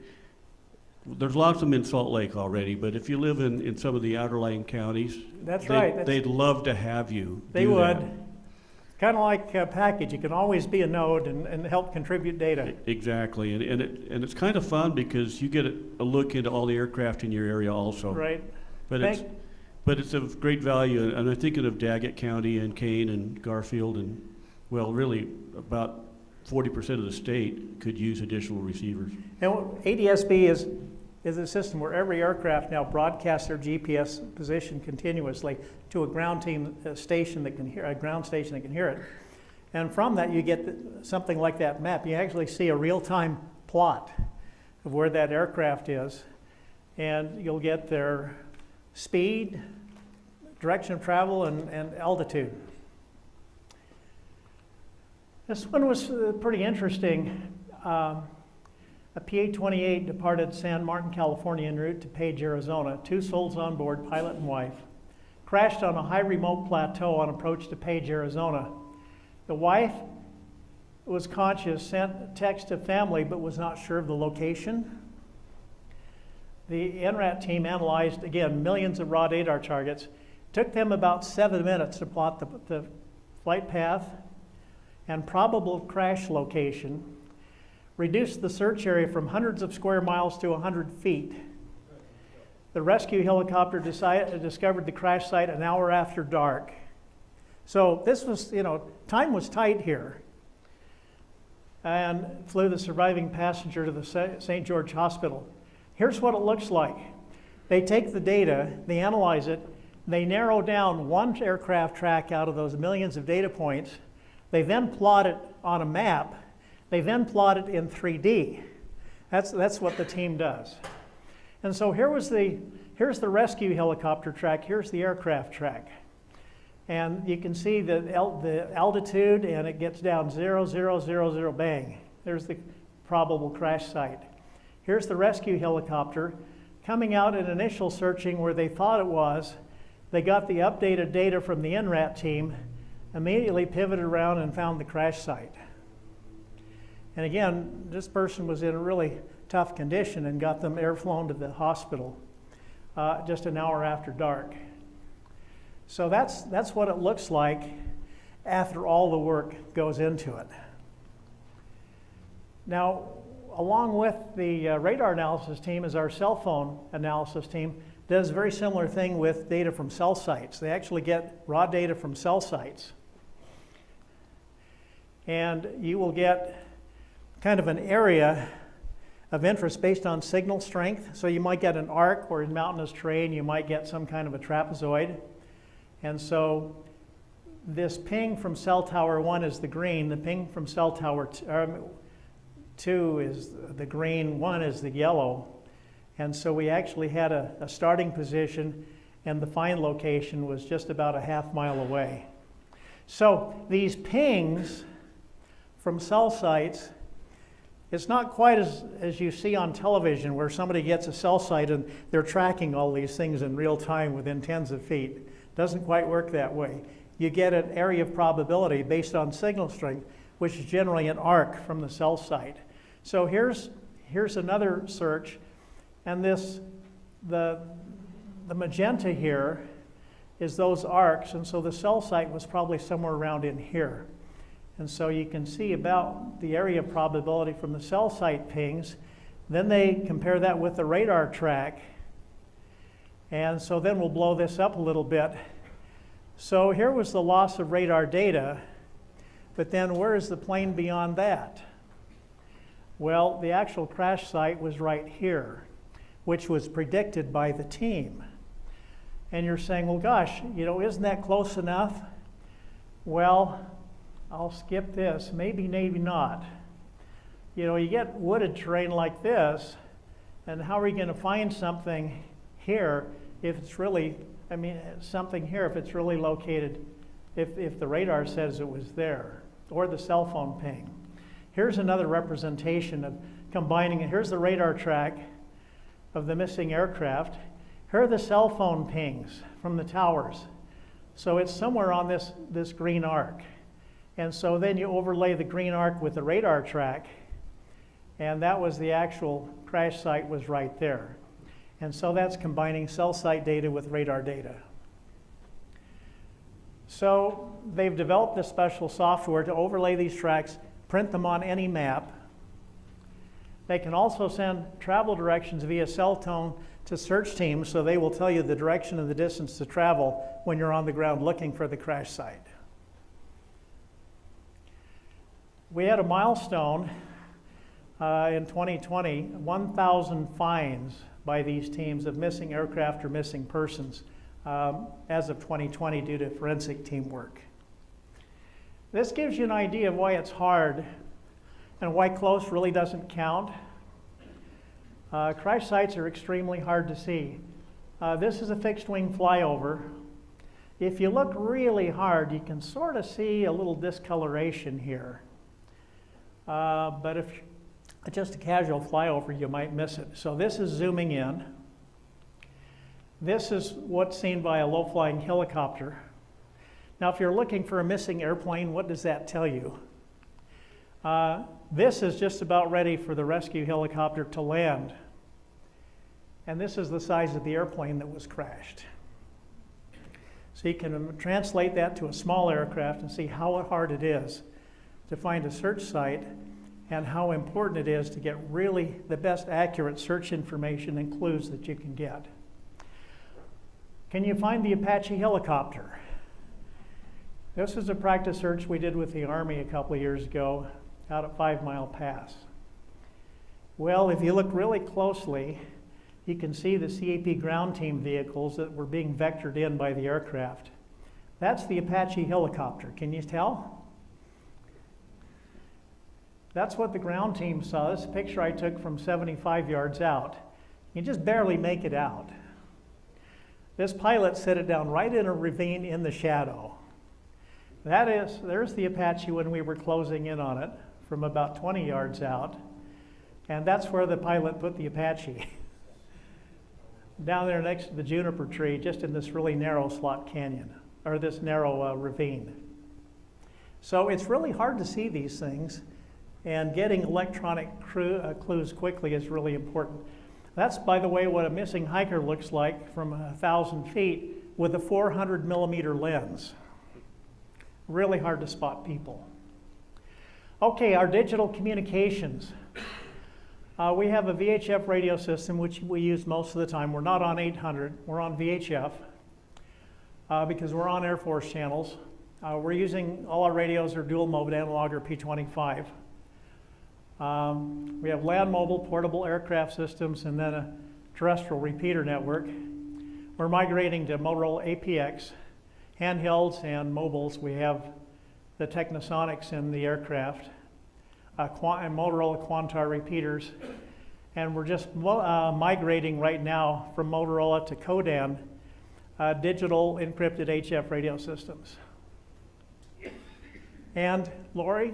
There's lots of them in Salt Lake already, but if you live in some of the outerlying counties, That's right. They'd love to have you They do would. that. Kind of like a package. You can always be a node and help contribute data. Exactly, and it's kind of fun because you get a look into all the aircraft in your area also. Right. But it's of great value, and I'm thinking of Daggett County and Kane and Garfield, and well, really about 40% of the state could use additional receivers. And ADS-B is a system where every aircraft now broadcasts their GPS position continuously to a ground station that can hear it. And from that, you get something like that map. You actually see a real-time plot of where that aircraft is, and you'll get their speed, direction of travel, and altitude. This one was pretty interesting. A PA-28 departed San Martin, California en route to Page, Arizona. 2 souls on board, pilot and wife. Crashed on a high remote plateau on approach to Page, Arizona. The wife was conscious, sent text to family, but was not sure of the location. The NRAT team analyzed, again, millions of raw radar targets. Took them about 7 minutes to plot the flight path and probable crash location. Reduced the search area from hundreds of square miles to 100 feet. The rescue helicopter discovered the crash site an hour after dark. So this was, time was tight here. And flew the surviving passenger to the St. George Hospital. Here's what it looks like. They take the data, they analyze it, they narrow down one aircraft track out of those millions of data points. They then plot it on a map. They then plot it in 3D. That's what the team does. And so here's the rescue helicopter track, here's the aircraft track. And you can see the altitude, and it gets down 0, 0, 0, 0, bang. There's the probable crash site. Here's the rescue helicopter coming out in initial searching where they thought it was. They got the updated data from the NRAT team, immediately pivoted around and found the crash site. And again, this person was in a really tough condition and got them airflown to the hospital just an hour after dark. So that's what it looks like after all the work goes into it. Now, along with the radar analysis team is our cell phone analysis team. Does a very similar thing with data from cell sites. They actually get raw data from cell sites. And you will get kind of an area of interest based on signal strength. So you might get an arc, or in mountainous terrain you might get some kind of a trapezoid. And so this ping from cell tower 1 is the green, the ping from cell tower 2 is the green, 1 is the yellow. And so we actually had a starting position, and the find location was just about a half mile away. So these pings from cell sites, it's not quite as you see on television where somebody gets a cell site and they're tracking all these things in real time within tens of feet. Doesn't quite work that way. You get an area of probability based on signal strength, which is generally an arc from the cell site. So here's another search, and the magenta here is those arcs, and so the cell site was probably somewhere around in here. And so you can see about the area of probability from the cell site pings. Then they compare that with the radar track. And so then we'll blow this up a little bit. So here was the loss of radar data, but then where is the plane beyond that? Well, the actual crash site was right here, which was predicted by the team. And you're saying, well, gosh, isn't that close enough? Well, I'll skip this, maybe not. You get wooded terrain like this, and how are you going to find something here if it's really, something here if it's really located, if the radar says it was there, or the cell phone ping. Here's another representation of combining it. Here's the radar track of the missing aircraft. Here are the cell phone pings from the towers. So it's somewhere on this green arc. And so then you overlay the green arc with the radar track, and that was the actual crash site was right there. And so that's combining cell site data with radar data. So they've developed this special software to overlay these tracks, print them on any map. They can also send travel directions via cell phone to search teams, so they will tell you the direction and the distance to travel when you're on the ground looking for the crash site. We had a milestone in 2020, 1,000 finds by these teams of missing aircraft or missing persons as of 2020 due to forensic teamwork. This gives you an idea of why it's hard and why close really doesn't count. Crash sites are extremely hard to see. This is a fixed wing flyover. If you look really hard, you can sort of see a little discoloration here. But if just a casual flyover, you might miss it. So this is zooming in. This is what's seen by a low-flying helicopter. Now, if you're looking for a missing airplane, what does that tell you? This is just about ready for the rescue helicopter to land. And this is the size of the airplane that was crashed. So you can translate that to a small aircraft and see how hard it is to find a search site and how important it is to get really the best accurate search information and clues that you can get. Can you find the Apache helicopter? This is a practice search we did with the Army a couple of years ago out at 5 Mile Pass. Well, if you look really closely, you can see the CAP ground team vehicles that were being vectored in by the aircraft. That's the Apache helicopter. Can you tell? That's what the ground team saw. This is a picture I took from 75 yards out. You just barely make it out. This pilot set it down right in a ravine in the shadow. There's the Apache when we were closing in on it from about 20 yards out. And that's where the pilot put the Apache. Down there next to the juniper tree, just in this really narrow slot canyon, or this narrow ravine. So it's really hard to see these things, and getting electronic clues quickly is really important. That's, by the way, what a missing hiker looks like from 1,000 feet with a 400 millimeter lens. Really hard to spot people. Okay, our digital communications. We have a VHF radio system, which we use most of the time. We're not on 800, we're on VHF because we're on Air Force channels. We're using, all our radios are dual mode analog or P25. We have land mobile portable aircraft systems and then a terrestrial repeater network. We're migrating to Motorola APX, handhelds and mobiles. We have the Technosonics in the aircraft, and Motorola Quantar repeaters. And we're just migrating right now from Motorola to Codan, digital encrypted HF radio systems. And Lori,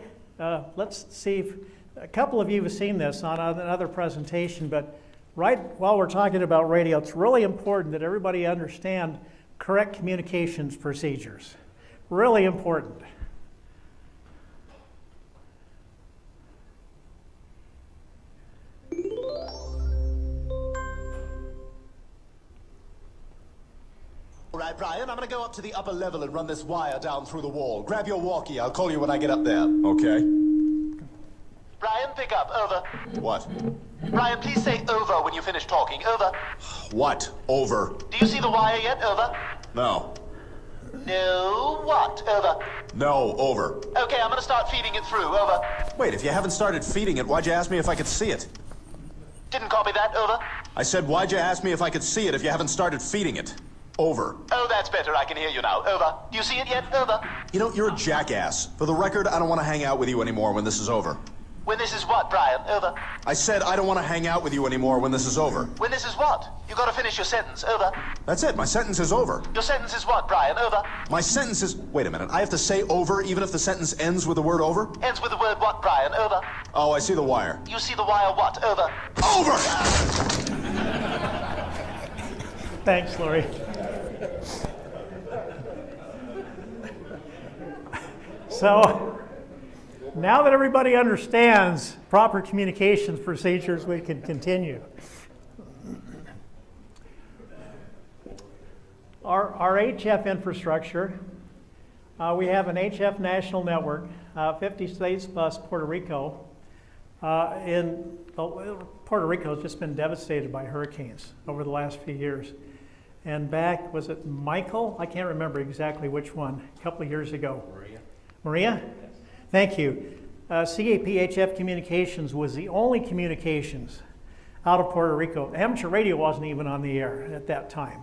let's see if a couple of you have seen this on another presentation, but right while we're talking about radio, it's really important that everybody understand correct communications procedures. Really important. All right, Brian, I'm going to go up to the upper level and run this wire down through the wall. Grab your walkie. I'll call you when I get up there. Okay. Brian, pick up. Over. What? Brian, please say over when you finish talking. Over. What? Over. Do you see the wire yet? Over. No. No. What? Over. No, over. Okay, I'm going to start feeding it through. Over. Wait, if you haven't started feeding it, why'd you ask me if I could see it? Didn't copy that. Over. I said, why'd you ask me if I could see it if you haven't started feeding it? Over. Oh, that's better. I can hear you now. Over. Do you see it yet? Over. You know, you're a jackass. For the record, I don't want to hang out with you anymore when this is over. When this is what, Brian? Over. I said I don't want to hang out with you anymore when this is over. When this is what? You got to finish your sentence. Over. That's it. My sentence is over. Your sentence is what, Brian? Over. My sentence is... Wait a minute. I have to say over even if the sentence ends with the word over? Ends with the word what, Brian? Over. Oh, I see the wire. You see the wire what? Over. Over! Thanks, Lori. So, now that everybody understands proper communications procedures, we can continue. Our HF infrastructure, we have an HF national network, 50 states plus Puerto Rico. Puerto Rico has just been devastated by hurricanes over the last few years. And back, was it Michael? I can't remember exactly which one, a couple of years ago. Maria? Yes. Thank you. CAP HF Communications was the only communications out of Puerto Rico. Amateur radio wasn't even on the air at that time.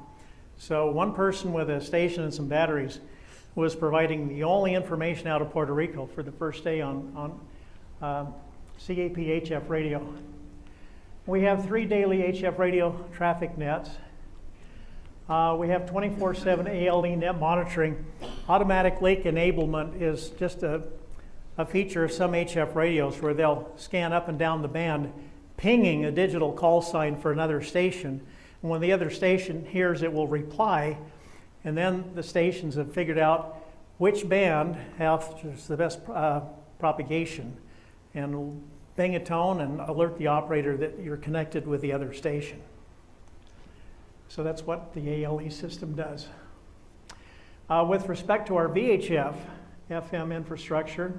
So one person with a station and some batteries was providing the only information out of Puerto Rico for the first day on CAP HF radio. We have 3 daily HF radio traffic nets. We have 24/7 ALE net monitoring. Automatic leak enablement is just a feature of some HF radios where they'll scan up and down the band, pinging a digital call sign for another station. And when the other station hears it, will reply. And then the stations have figured out which band has the best propagation and will bang a tone and alert the operator that you're connected with the other station. So that's what the ALE system does. With respect to our VHF FM infrastructure,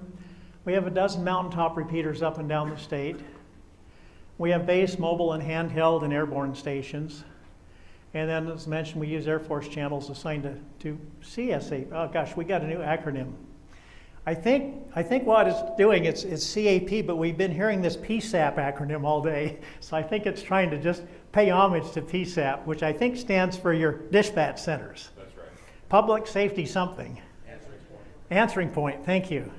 we have a dozen mountaintop repeaters up and down the state. We have base, mobile, and handheld and airborne stations. And then, as mentioned, we use Air Force channels assigned to CSA. Oh gosh, we got a new acronym. I think what it's doing, it's CAP, but we've been hearing this PSAP acronym all day. So I think it's trying to just pay homage to PSAP, which I think stands for your dispatch centers. That's right. Public safety something. Answering point. Answering point, thank you.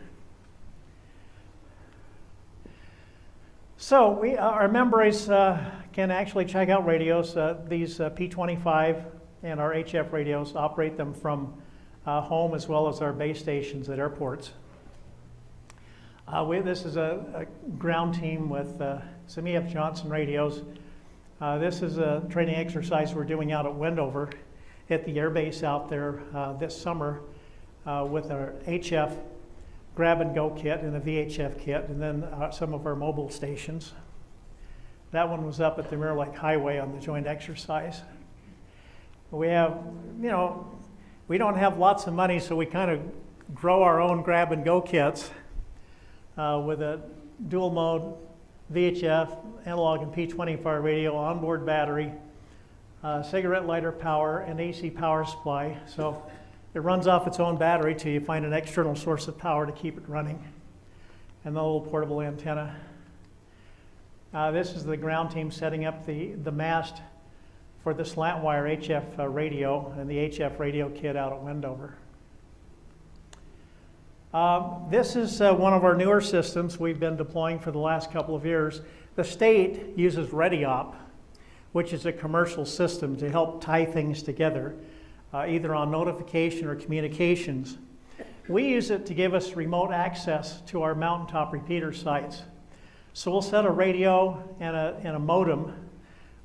So our members can actually check out radios. These P25 and our HF radios, operate them from home as well as our base stations at airports. This is a ground team with some EF Johnson radios. This is a training exercise we're doing out at Wendover at the air base out there this summer with our HF grab-and-go kit and a VHF kit, and then some of our mobile stations. That one was up at the Mirror Lake Highway on the joint exercise. We have, we don't have lots of money, so we kind of grow our own grab-and-go kits with a dual mode VHF, analog and P25 radio, onboard battery, cigarette lighter power, and AC power supply. So it runs off its own battery till you find an external source of power to keep it running. And the little portable antenna. This is the ground team setting up the mast for the slant wire HF radio and the HF radio kit out at Wendover. This is one of our newer systems we've been deploying for the last couple of years. The state uses ReadyOp, which is a commercial system to help tie things together, either on notification or communications. We use it to give us remote access to our mountaintop repeater sites. So we'll set a radio and a modem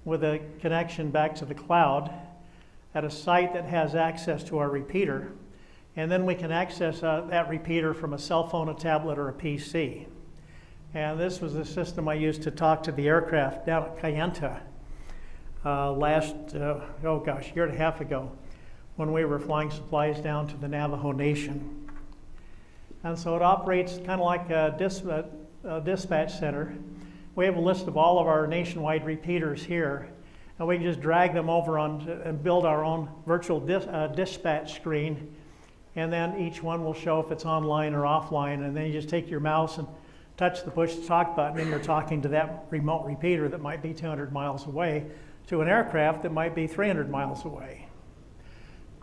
with a connection back to the cloud at a site that has access to our repeater. And then we can access that repeater from a cell phone, a tablet, or a PC. And this was the system I used to talk to the aircraft down at Kayenta last, year and a half ago, when we were flying supplies down to the Navajo Nation. And so it operates kind of like a dispatch center. We have a list of all of our nationwide repeaters here, and we can just drag them over and build our own virtual dispatch screen. And then each one will show if it's online or offline, and then you just take your mouse and touch the push to talk button, and you're talking to that remote repeater that might be 200 miles away to an aircraft that might be 300 miles away.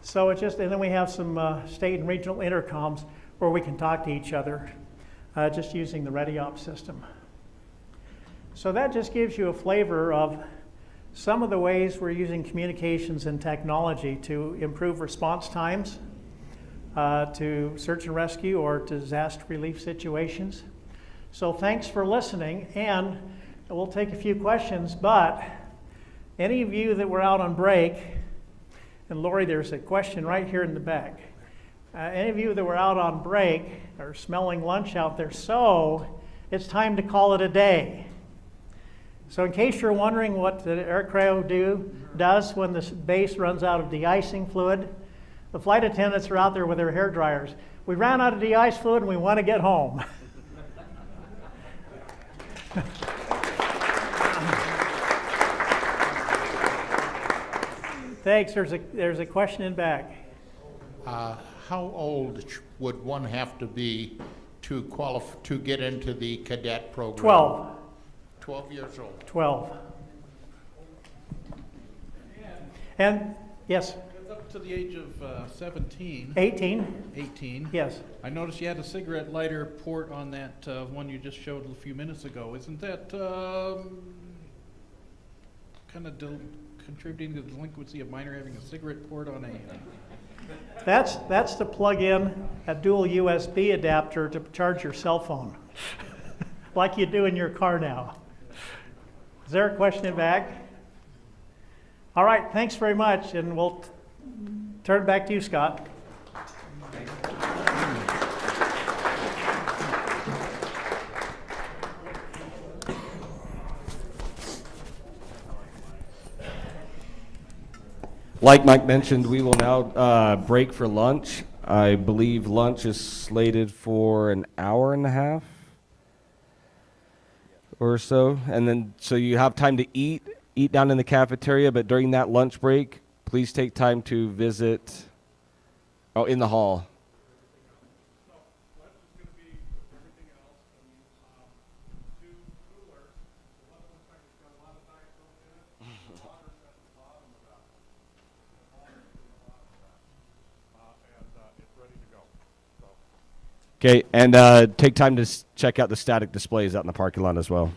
So and then we have some state and regional intercoms where we can talk to each other just using the ReadyOp system. So that just gives you a flavor of some of the ways we're using communications and technology to improve response times, to search and rescue or disaster relief situations. So thanks for listening, and we'll take a few questions, but any of you that were out on break, and Lori, there's a question right here in the back. Any of you that were out on break are smelling lunch out there, so it's time to call it a day. So in case you're wondering what the aircraft does when the base runs out of de-icing fluid, the flight attendants are out there with their hair dryers. We ran out of de-ice fluid and we want to get home. Thanks. There's a question in back. How old would one have to be to get into the cadet program? 12. 12 years old. 12. And yes. It's up to the age of 17. 18. 18. Yes. I noticed you had a cigarette lighter port on that one you just showed a few minutes ago. Isn't that kind of contributing to the delinquency of minor having a cigarette port on a... That's to plug in a dual USB adapter to charge your cell phone, like you do in your car now. Is there a question in back? All right, thanks very much, and we'll turn it back to you, Scott. Like Mike mentioned, we will now break for lunch. I believe lunch is slated for an hour and a half or so. And then, so you have time to eat down in the cafeteria, but during that lunch break, please take time to visit, in the hall. Okay, and take time to check out the static displays out in the parking lot as well.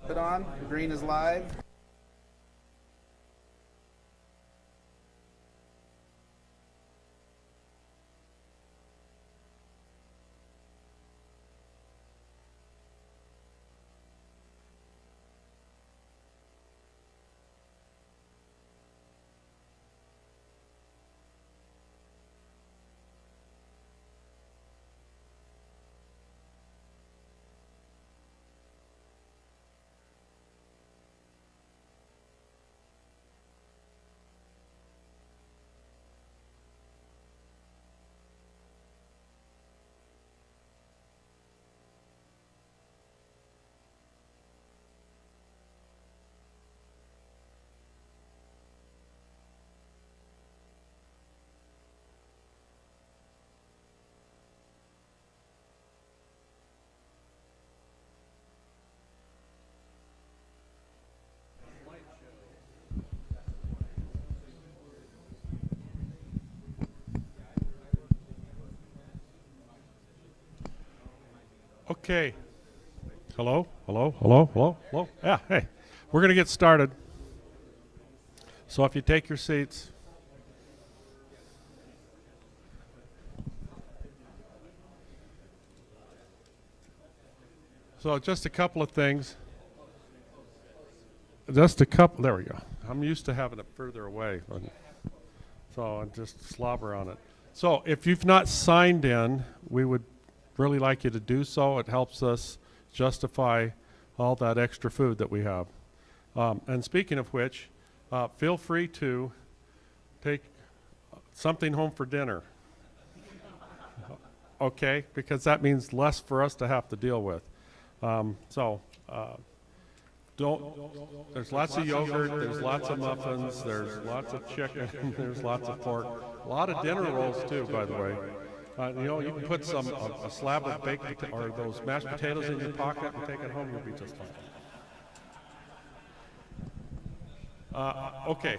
Put on, green is live. Okay. Hello? Hello? Hello? Hello? Hello? Yeah, hey. We're going to get started. So if you take your seats. So just a couple of things. There we go. I'm used to having it further away. So I just slobber on it. So if you've not signed in, we would really like you to do so. It helps us justify all that extra food that we have. And speaking of which, feel free to take something home for dinner. Okay? Because that means less for us to have to deal with. There's lots of yogurt, there's lots of muffins, there's lots of chicken, there's lots of pork. A lot of dinner rolls too, by the way. You can put a slab of baked or those mashed potatoes in your pocket and take it home, you'll be just fine. Okay,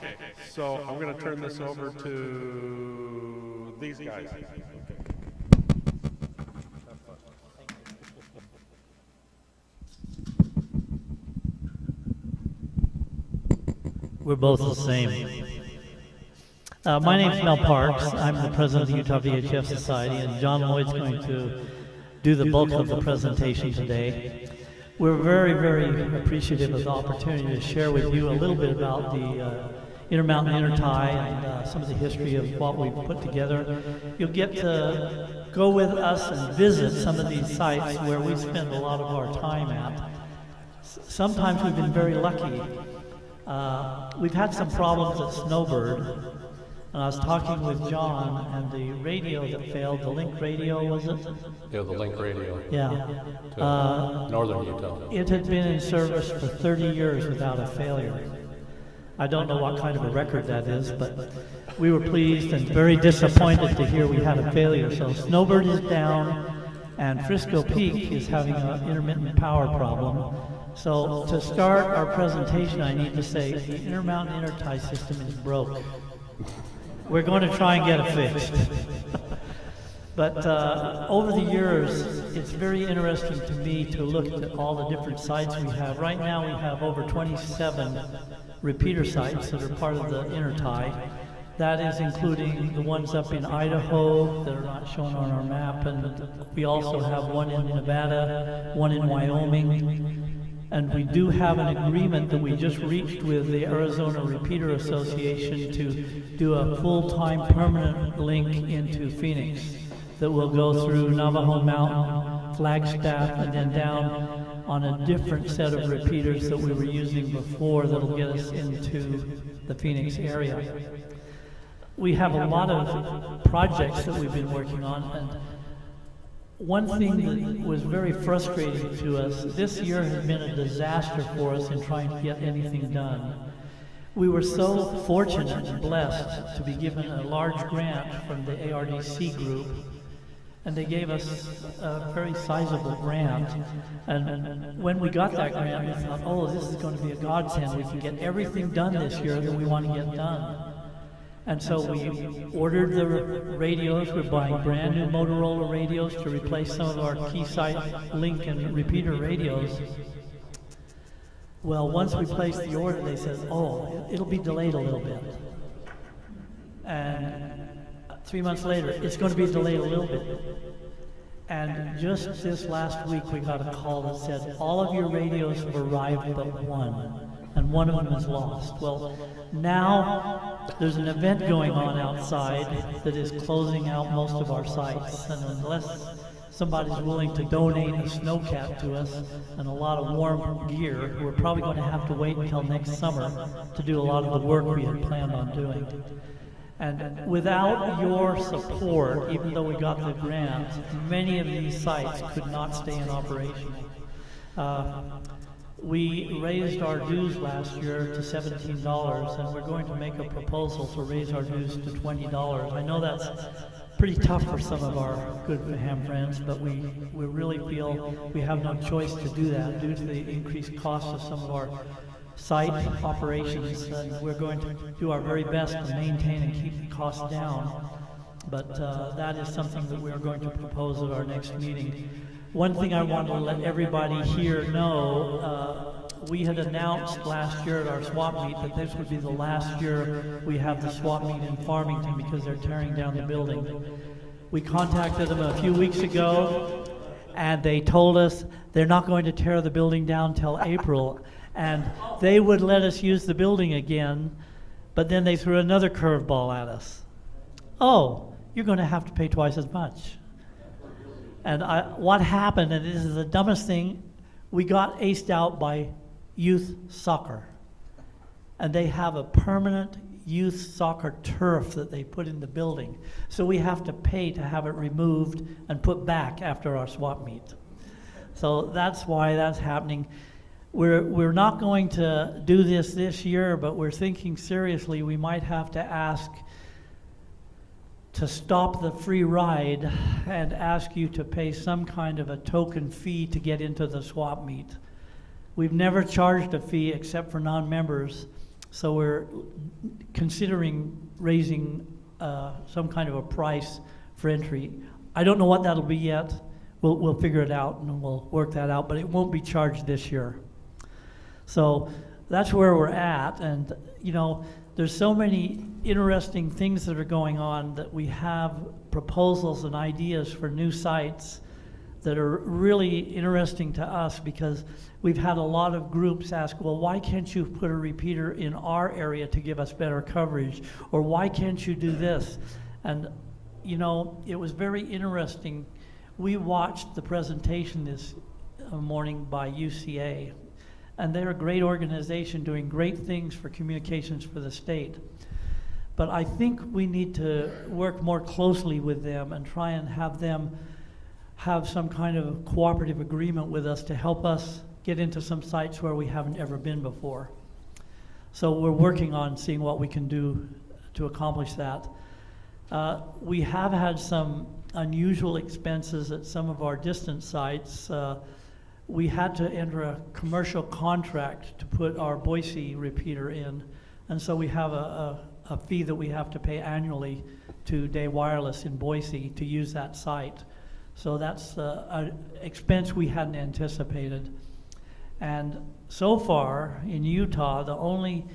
so I'm going to turn this over to these guys. We're both the same. My name's Mel Parks. I'm the president of the Utah VHF Society, and John Lloyd's going to do the bulk of the presentation today. We're very, very appreciative of the opportunity to share with you a little bit about the Intermountain Intertie and some of the history of what we've put together. You'll get to go with us and visit some of these sites where we spend a lot of our time at. Sometimes we've been very lucky. We've had some problems at Snowbird, and I was talking with John, and the radio that failed, the Link radio, was it? Yeah, the Link radio. Yeah. To northern Utah. It had been in service for 30 years without a failure. I don't know what kind of a record that is, but we were pleased and very disappointed to hear we had a failure. So Snowbird is down, and Frisco Peak is having an intermittent power problem. So to start our presentation, I need to say the Intermountain Intertie system is broke. We're going to try and get it fixed. But over the years, it's very interesting to me to look at all the different sites we have. Right now, we have over 27 repeater sites that are part of the Intertie. That is including the ones up in Idaho that are not shown on our map, and we also have one in Nevada, one in Wyoming. And we do have an agreement that we just reached with the Arizona Repeater Association to do a full-time permanent link into Phoenix that will go through Navajo Mountain, Flagstaff, and then down on a different set of repeaters that we were using before that'll get us into the Phoenix area. We have a lot of projects that we've been working on, and one thing that was very frustrating to us, this year has been a disaster for us in trying to get anything done. We were so fortunate and blessed to be given a large grant from the ARDC group, and they gave us a very sizable grant. And when we got that grant, we thought, oh, this is going to be a godsend. We can get everything done this year that we want to get done. And so we ordered the radios. We're buying brand new Motorola radios to replace some of our Keysight Link and repeater radios. Well, once we placed the order, they said, oh, it'll be delayed a little bit. And 3 months later, it's going to be delayed a little bit. And just this last week, we got a call that said, all of your radios have arrived but one, and one of them is lost. Well, now there's an event going on outside that is closing out most of our sites. And unless somebody's willing to donate a snowcat to us and a lot of warm gear, we're probably going to have to wait until next summer to do a lot of the work we had planned on doing. And without your support, even though we got the grant, many of these sites could not stay in operation. We raised our dues last year to $17, and we're going to make a proposal to raise our dues to $20. I know that's pretty tough for some of our good ham friends, but we really feel we have no choice to do that due to the increased cost of some of our site operations, and we're going to do our very best to maintain and keep the costs down. But that is something that we're going to propose at our next meeting. One thing I want to let everybody here know, we had announced last year at our swap meet that this would be the last year we have the swap meet in Farmington because they're tearing down the building. We contacted them a few weeks ago, and they told us they're not going to tear the building down till April, and they would let us use the building again, but then they threw another curveball at us. Oh, you're going to have to pay twice as much. And what happened, and this is the dumbest thing, we got aced out by youth soccer. And they have a permanent youth soccer turf that they put in the building. So we have to pay to have it removed and put back after our swap meet. So that's why that's happening. We're not going to do this year, but we're thinking seriously we might have to ask to stop the free ride and ask you to pay some kind of a token fee to get into the swap meet. We've never charged a fee except for non-members, so we're considering raising some kind of a price for entry. I don't know what that'll be yet. We'll figure it out and we'll work that out, but it won't be charged this year. So that's where we're at, and you know, there's so many interesting things that are going on that we have proposals and ideas for new sites that are really interesting to us, because we've had a lot of groups ask, well, why can't you put a repeater in our area to give us better coverage? Or why can't you do this? And you know, it was very interesting. We watched the presentation this morning by UCA, and they're a great organization doing great things for communications for the state. But I think we need to work more closely with them and try and have them have some kind of cooperative agreement with us to help us get into some sites where we haven't ever been before. So we're working on seeing what we can do to accomplish that. We have had some unusual expenses at some of our distant sites. We had to enter a commercial contract to put our Boise repeater in, and so we have a fee that we have to pay annually to Day Wireless in Boise to use that site. So that's an expense we hadn't anticipated. And so far in Utah, the only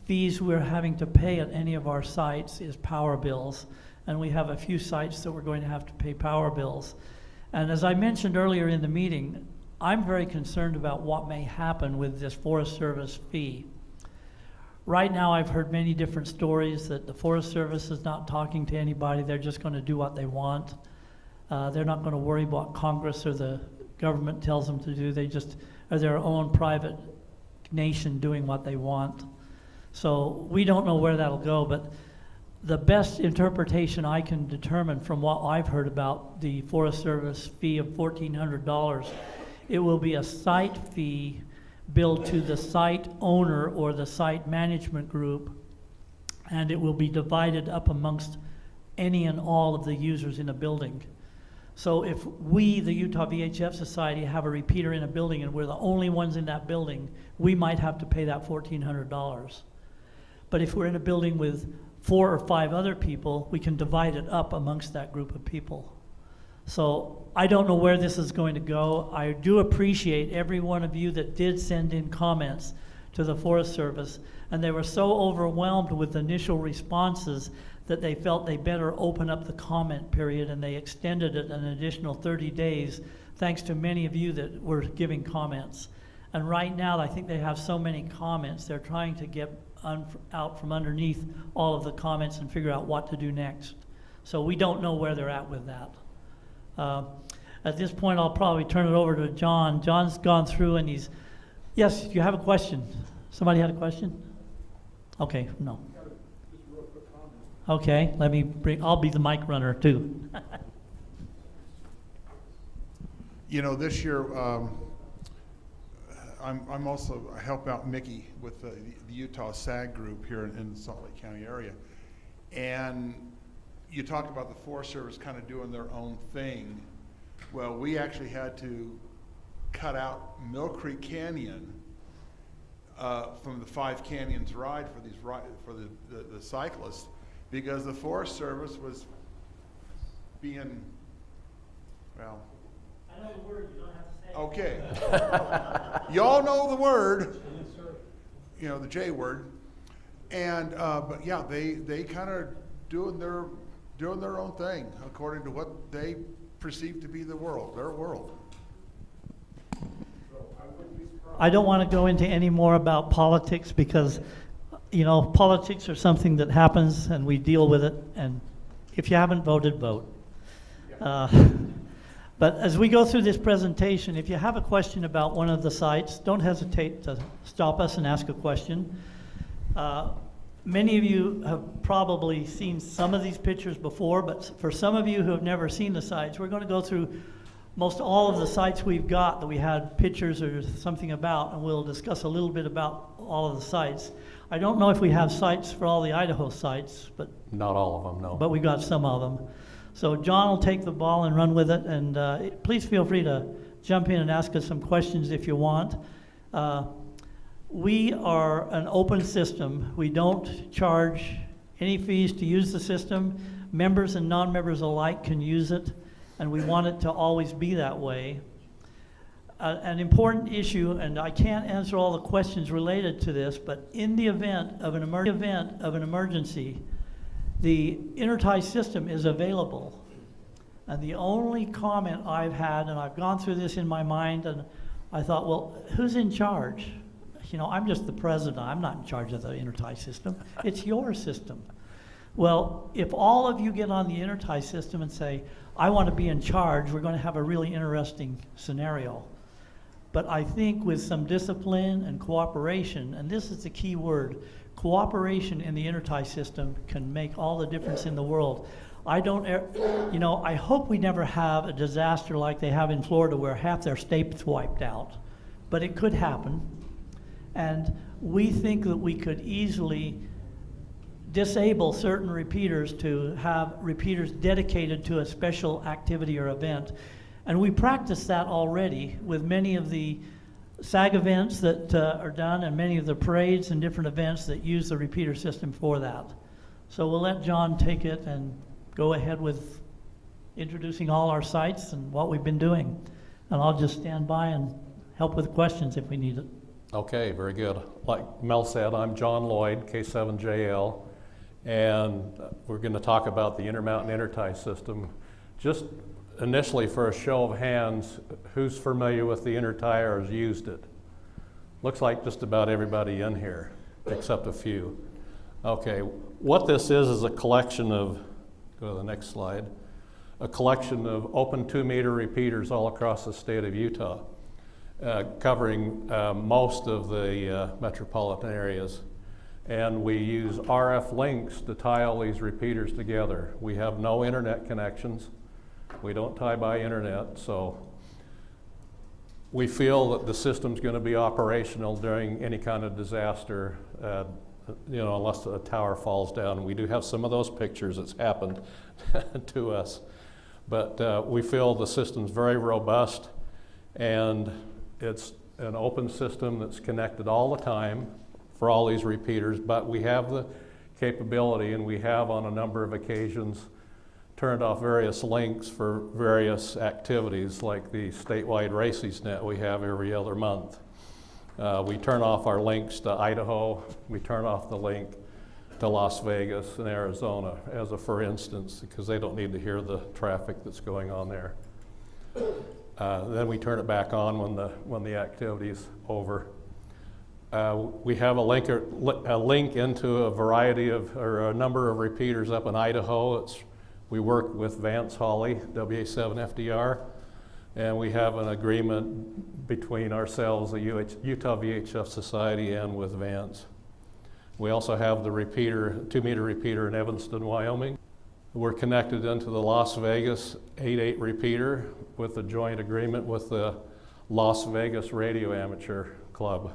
fees we're having to pay at any of our sites is power bills, and we have a few sites that we're going to have to pay power bills. And as I mentioned earlier in the meeting, I'm very concerned about what may happen with this Forest Service fee. Right now, I've heard many different stories that the Forest Service is not talking to anybody. They're just going to do what they want. They're not going to worry about what Congress or the government tells them to do. They just are their own private nation doing what they want. So we don't know where that'll go, but the best interpretation I can determine from what I've heard about the Forest Service fee of $1,400, it will be a site fee billed to the site owner or the site management group, and it will be divided up amongst any and all of the users in a building. So if we, the Utah VHF Society, have a repeater in a building and we're the only ones in that building, we might have to pay that $1,400. But if we're in a building with 4 or 5 other people, we can divide it up amongst that group of people. So I don't know where this is going to go. I do appreciate every one of you that did send in comments to the Forest Service, and they were so overwhelmed with initial responses that they felt they better open up the comment period, and they extended it an additional 30 days, thanks to many of you that were giving comments. And right now, I think they have so many comments, they're trying to get out from underneath all of the comments and figure out what to do next. So we don't know where they're at with that. At this point, I'll probably turn it over to John. John's gone through and he's, yes, you have a question. Somebody had a question? Okay, no. Okay, let me bring, I'll be the mic runner too. You know, this year, I'm also, I help out Mickey with the Utah SAG group here in the Salt Lake County area. And you talk about the Forest Service kind of doing their own thing. Well, we actually had to cut out Mill Creek Canyon from the Five Canyons ride for these the cyclists, because the Forest Service was being, well. I know the word, you don't have to say it. Okay. Y'all know the word. You know, the J word. And, but yeah, they kind of doing their own thing according to what they perceive to be the world, their world. I don't want to go into any more about politics because, you know, politics are something that happens and we deal with it, and if you haven't voted, vote. But as we go through this presentation, if you have a question about one of the sites, don't hesitate to stop us and ask a question. Many of you have probably seen some of these pictures before, but for some of you who have never seen the sites, we're going to go through most all of the sites we've got that we had pictures or something about, and we'll discuss a little bit about all of the sites. I don't know if we have sites for all the Idaho sites, but not all of them, no. But we got some of them. So John will take the ball and run with it, and please feel free to jump in and ask us some questions if you want. We are an open system. We don't charge any fees to use the system. Members and non-members alike can use it, and we want it to always be that way. An important issue, and I can't answer all the questions related to this, but in the event of an emergency, the Intertie system is available. And the only comment I've had, and I've gone through this in my mind, and I thought, well, who's in charge? You know, I'm just the president. I'm not in charge of the Intertie system. It's your system. Well, if all of you get on the Intertie system and say, I want to be in charge, we're going to have a really interesting scenario. But I think with some discipline and cooperation, and this is the key word, cooperation in the Intertie system can make all the difference in the world. I hope we never have a disaster like they have in Florida where half their state's wiped out, but it could happen. And we think that we could easily disable certain repeaters to have repeaters dedicated to a special activity or event. And we practice that already with many of the SAG events that are done and many of the parades and different events that use the repeater system for that. So we'll let John take it and go ahead with introducing all our sites and what we've been doing. And I'll just stand by and help with questions if we need it. Okay, very good. Like Mel said, I'm John Lloyd, K7JL, and we're going to talk about the Intermountain Intertie system. Just initially, for a show of hands, who's familiar with the Intertie or has used it? Looks like just about everybody in here, except a few. Okay, what this is a collection of, go to the next slide, a collection of open 2-meter repeaters all across the state of Utah, covering most of the metropolitan areas. And we use RF links to tie all these repeaters together. We have no internet connections. We don't tie by internet, so we feel that the system's going to be operational during any kind of disaster, unless a tower falls down. We do have some of those pictures that's happened to us. But we feel the system's very robust, and it's an open system that's connected all the time for all these repeaters, but we have the capability, and we have on a number of occasions turned off various links for various activities, like the statewide RACES net we have every other month. We turn off our links to Idaho, we turn off the link to Las Vegas and Arizona, as a for instance, because they don't need to hear the traffic that's going on there. Then we turn it back on when the activity's over. We have a link into a variety of, or a number of repeaters up in Idaho. We work with Vance Hawley, WA7FDR, and we have an agreement between ourselves, the Utah VHF Society, and with Vance. We also have the 2-meter repeater in Evanston, Wyoming. We're connected into the Las Vegas 8.8 repeater with a joint agreement with the Las Vegas Radio Amateur Club.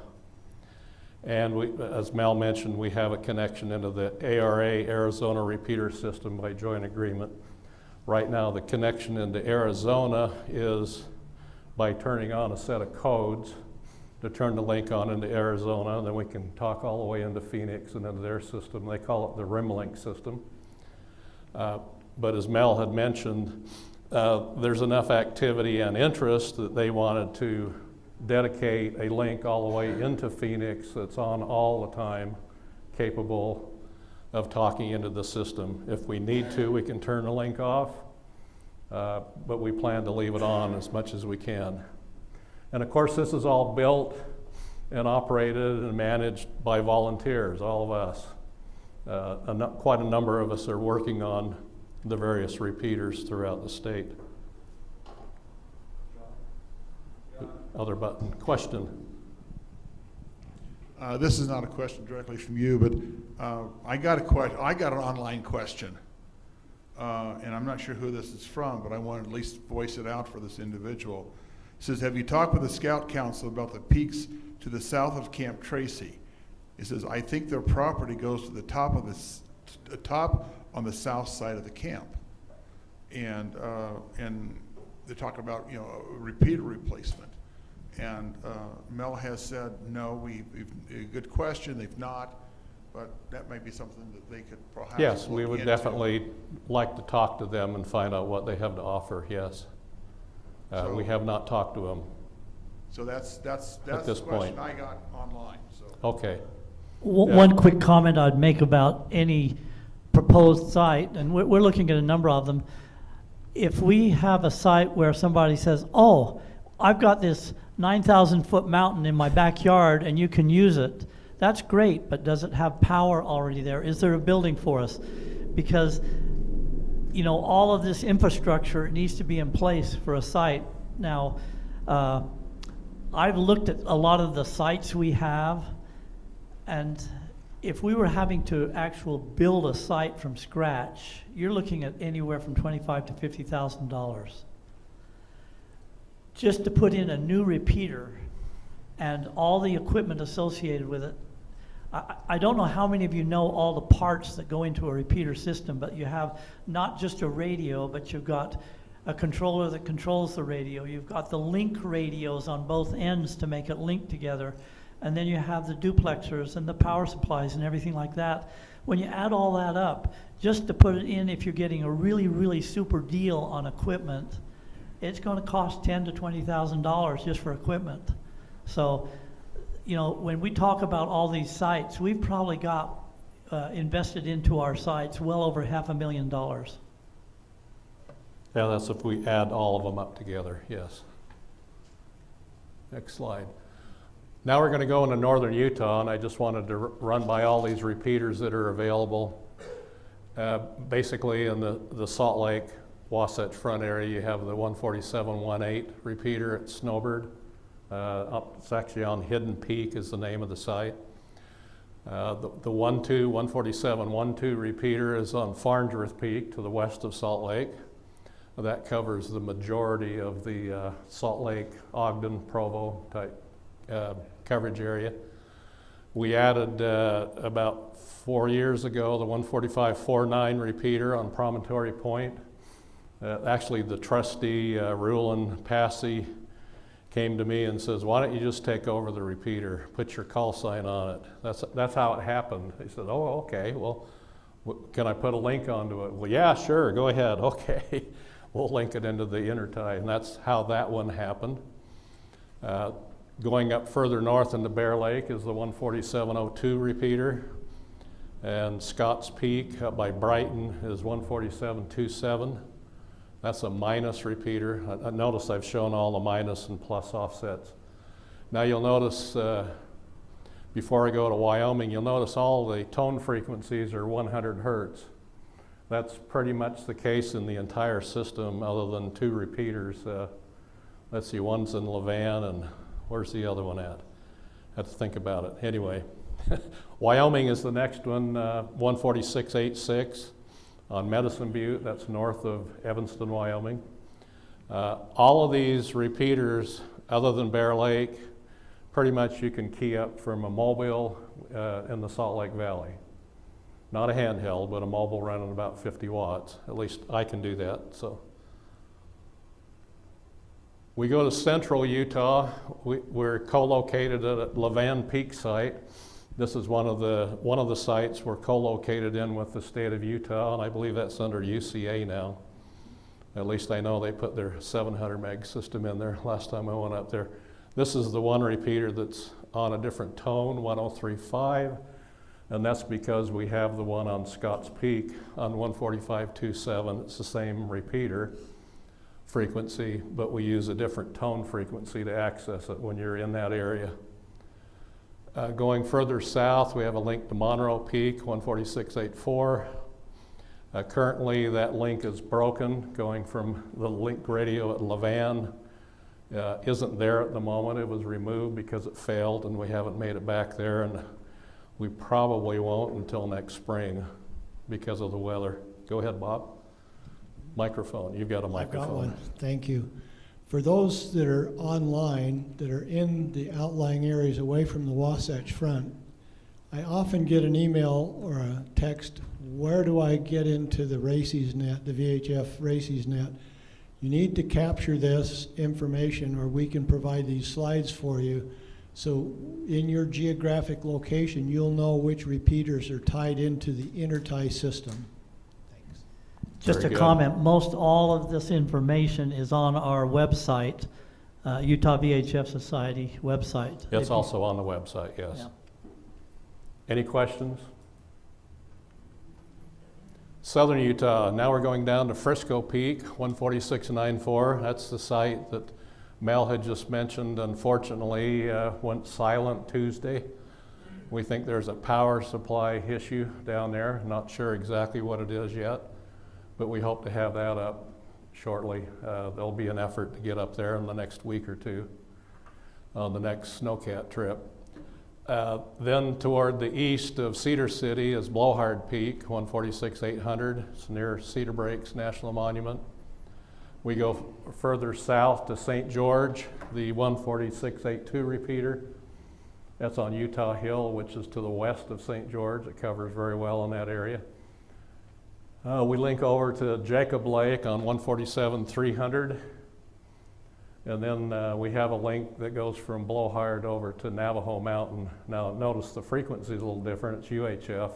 And as Mel mentioned, we have a connection into the ARA, Arizona Repeater System, by joint agreement. Right now, the connection into Arizona is by turning on a set of codes to turn the link on into Arizona, and then we can talk all the way into Phoenix and into their system. They call it the RimLink system. But as Mel had mentioned, there's enough activity and interest that they wanted to dedicate a link all the way into Phoenix that's on all the time, capable of talking into the system. If we need to, we can turn the link off, but we plan to leave it on as much as we can. And of course, this is all built and operated and managed by volunteers, all of us. Quite a number of us are working on the various repeaters throughout the state. Other button. Question. This is not a question directly from you, but I got an online question, and I'm not sure who this is from, but I want to at least voice it out for this individual. It says, have you talked with the Scout Council about the peaks to the south of Camp Tracy? It says, I think their property goes to the top on the south side of the camp, and they're talking about a repeater replacement. And Mel has said, no, a good question, they've not, but that might be something that they could perhaps Yes, we look would into. definitely like to talk to them and find out what they have to offer, yes. We have not talked to them. So that's at the this question point. I got online. So. Okay. One quick comment I'd make about any proposed site, and we're looking at a number of them. If we have a site where somebody says, oh, I've got this 9,000-foot mountain in my backyard and you can use it, that's great, but does it have power already there? Is there a building for us? Because all of this infrastructure needs to be in place for a site. Now, I've looked at a lot of the sites we have, and if we were having to build a site from scratch, you're looking at anywhere from $25,000 to $50,000. Just to put in a new repeater and all the equipment associated with it. I don't know how many of you know all the parts that go into a repeater system, but you have not just a radio, but you've got a controller that controls the radio. You've got the link radios on both ends to make it link together. And then you have the duplexers and the power supplies and everything like that. When you add all that up, just to put it in, if you're getting a really, really super deal on equipment, it's going to cost $10,000 to $20,000 just for equipment. So, when we talk about all these sites, we've probably got invested into our sites well over $500,000. Yeah, that's if we add all of them up together, yes. Next slide. Now we're going to go into northern Utah, and I just wanted to run by all these repeaters that are available. Basically, in the Salt Lake, Wasatch Front area, you have the 147-18 repeater at Snowbird. It's actually on Hidden Peak is the name of the site. The 147-12 repeater is on Farnsworth Peak to the west of Salt Lake. That covers the majority of the Salt Lake, Ogden, Provo type coverage area. We added about 4 years ago the 145-49 repeater on Promontory Point. Actually, the trustee, Rulon Passy, came to me and says, why don't you just take over the repeater, put your call sign on it. That's how it happened. He said, oh, okay, well, can I put a link onto it? Well, yeah, sure, go ahead, okay. We'll link it into the intertie, and that's how that one happened. Going up further north into Bear Lake is the 147-02 repeater, and Scotts Peak up by Brighton is 147-27. That's a minus repeater. I notice I've shown all the minus and plus offsets. Now you'll notice, before I go to Wyoming, you'll notice all the tone frequencies are 100 hertz. That's pretty much the case in the entire system other than 2 repeaters. Let's see, one's in Levan, and where's the other one at? I have to think about it. Anyway, Wyoming is the next one, 146.86 on Medicine Butte. That's north of Evanston, Wyoming. All of these repeaters, other than Bear Lake, pretty much you can key up from a mobile in the Salt Lake Valley. Not a handheld, but a mobile running about 50 watts. At least I can do that. So we go to central Utah. We're co-located at Levan Peak site. This is one of the sites we're co-located in with the state of Utah, and I believe that's under UCA now. At least I know they put their 700 meg system in there last time I went up there. This is the one repeater that's on a different tone, 103.5, and that's because we have the one on Scotts Peak on 145.27. It's the same repeater frequency, but we use a different tone frequency to access it when you're in that area. Going further south, we have a link to Monroe Peak, 146.84. Currently, that link is broken, going from the link radio at Levan. Isn't there at the moment. It was removed because it failed, and we haven't made it back there, and we probably won't until next spring because of the weather. Go ahead, Bob. Microphone. You've got a microphone. I've got one. Thank you. For those that are online, that are in the outlying areas away from the Wasatch Front, I often get an email or a text, where do I get into the RACES net, the VHF RACES net? You need to capture this information or we can provide these slides for you. So in your geographic location, you'll know which repeaters are tied into the intertie system. Just a comment, most all of this information is on our website, Utah VHF Society website. It's also on the website, yes. Yeah. Any questions? Southern Utah, now we're going down to Frisco Peak, 146.94. That's the site that Mel had just mentioned, unfortunately, went silent Tuesday. We think there's a power supply issue down there. Not sure exactly what it is yet, but we hope to have that up shortly. There'll be an effort to get up there in the next week or two on the next snowcat trip. Then toward the east of Cedar City is Blowhard Peak, 146.800. It's near Cedar Breaks National Monument. We go further south to St. George, the 146.82 repeater. That's on Utah Hill, which is to the west of St. George. It covers very well in that area. We link over to Jacob Lake on 147.300. And then we have a link that goes from Blowhard over to Navajo Mountain. Now notice the frequency is a little different. It's UHF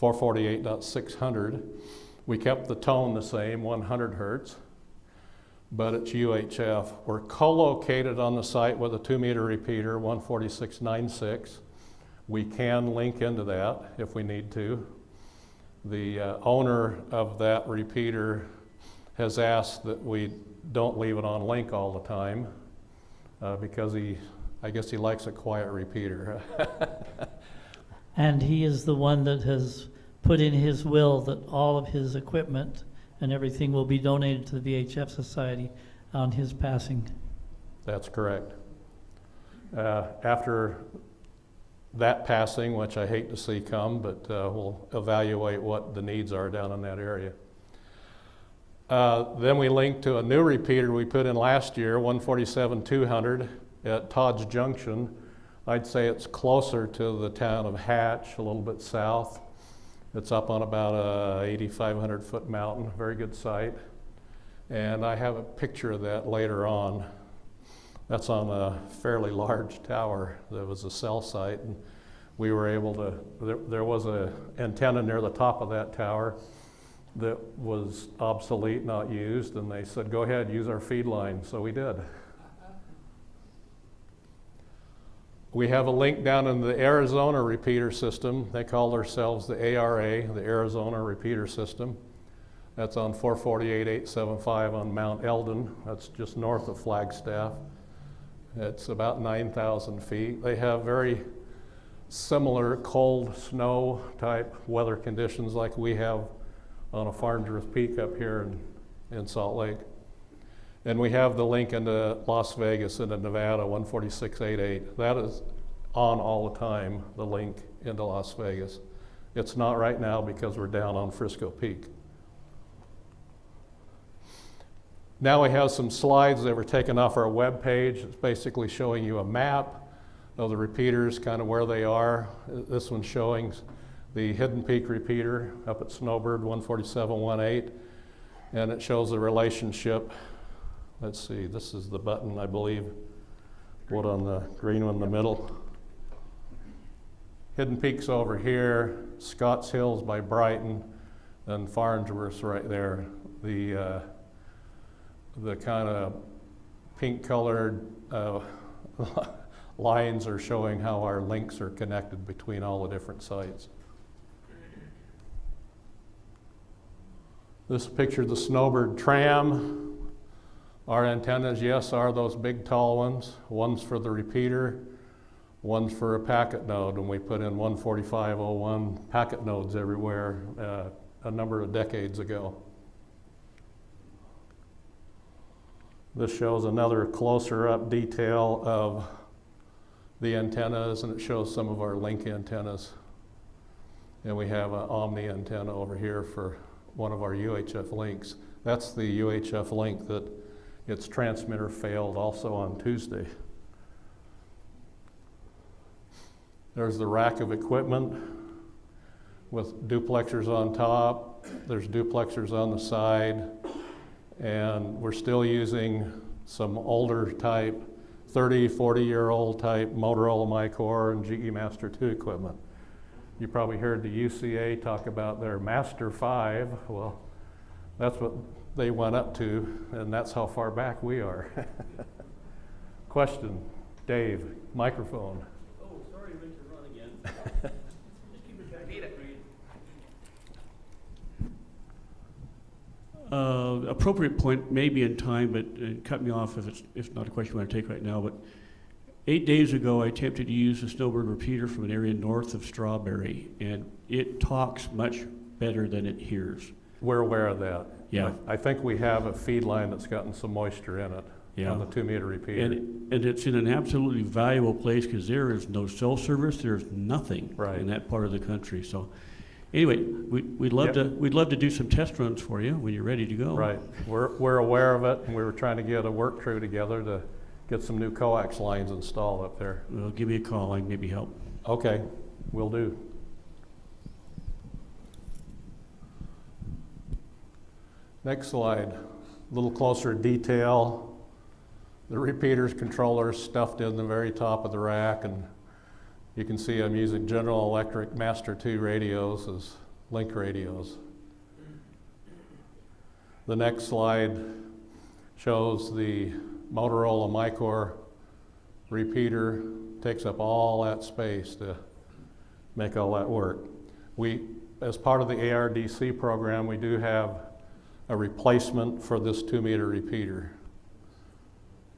448.600. We kept the tone the same, 100 hertz, but it's UHF. We're co-located on the site with a 2-meter repeater, 146.96. We can link into that if we need to. The owner of that repeater has asked that we don't leave it on link all the time because I guess he likes a quiet repeater. And he is the one that has put in his will that all of his equipment and everything will be donated to the VHF Society on his passing. That's correct. After that passing, which I hate to see come, but we'll evaluate what the needs are down in that area. Then we linked to a new repeater we put in last year, 147-200 at Todd's Junction. I'd say it's closer to the town of Hatch, a little bit south. It's up on about a 8,500 foot mountain, very good site. And I have a picture of that later on. That's on a fairly large tower that was a cell site. And we were able to, there was an antenna near the top of that tower that was obsolete, not used, and they said, go ahead, use our feed line, so we did. We have a link down in the Arizona repeater system. They call themselves the ARA, the Arizona Repeater System. That's on 448-875 on Mount Eldon. That's just north of Flagstaff. It's about 9,000 feet. They have very similar cold snow type weather conditions like we have on a Farnsworth Peak up here in Salt Lake. And we have the link into Las Vegas into Nevada, 14688. That is on all the time, the link into Las Vegas. It's not right now because we're down on Frisco Peak. Now we have some slides that were taken off our web page. It's basically showing you a map of the repeaters, kind of where they are. This one's showing the Hidden Peak repeater up at Snowbird 14718, and it shows the relationship. Let's see, this is the button, I believe. What on the green one in the middle? Hidden Peak's over here, Scotts Hills by Brighton, and Farnsworth's right there. The kind of pink colored lines are showing how our links are connected between all the different sites. This picture of the Snowbird tram. Our antennas, yes, are those big tall ones. One's for the repeater, one's for a packet node, and we put in 14501 packet nodes everywhere a number of decades ago. This shows another closer up detail of the antennas, and it shows some of our link antennas. And we have an Omni antenna over here for one of our UHF links. That's the UHF link that its transmitter failed also on Tuesday. There's the rack of equipment with duplexers on top. There's duplexers on the side. And we're still using some older type, 30, 40-year-old type Motorola Micor and GE Master 2 equipment. You probably heard the UCA talk about their Master 5. Well, that's what they went up to, and that's how far back we are. Question, Dave, microphone. Oh, sorry, Richard, run again. Just keep it back. Appropriate point maybe in time, but cut me off if it's not a question you want to take right now. But 8 days ago, I attempted to use the Snowbird repeater from an area north of Strawberry, and it talks much better than it hears. We're aware of that. Yeah. I think we have a feed line that's gotten some moisture in it Yeah. on the 2-meter repeater. And it's in an absolutely valuable place because there is no cell service. There's nothing in that part of the country. So, anyway, we'd love to do some test runs for you when you're ready to go. Right. We're aware of it, and we were trying to get a work crew together to get some new coax lines installed up there. Well, give me a call. I can maybe help. Okay, will do. Next slide. A little closer detail. The repeaters, controllers stuffed in the very top of the rack, and you can see I'm using General Electric Master 2 radios as link radios. The next slide shows the Motorola Micor repeater. Takes up all that space to make all that work. As part of the ARDC program, we do have a replacement for this 2-meter repeater.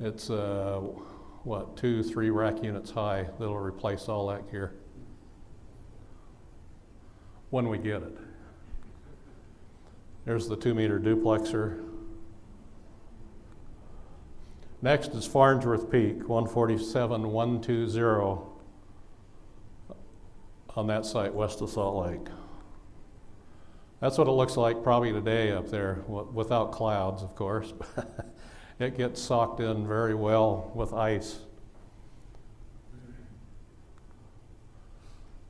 It's 2-3 rack units high that'll replace all that gear when we get it. There's the 2-meter duplexer. Next is Farnsworth Peak, 147-120 on that site west of Salt Lake. That's what it looks like probably today up there, without clouds, of course. It gets socked in very well with ice.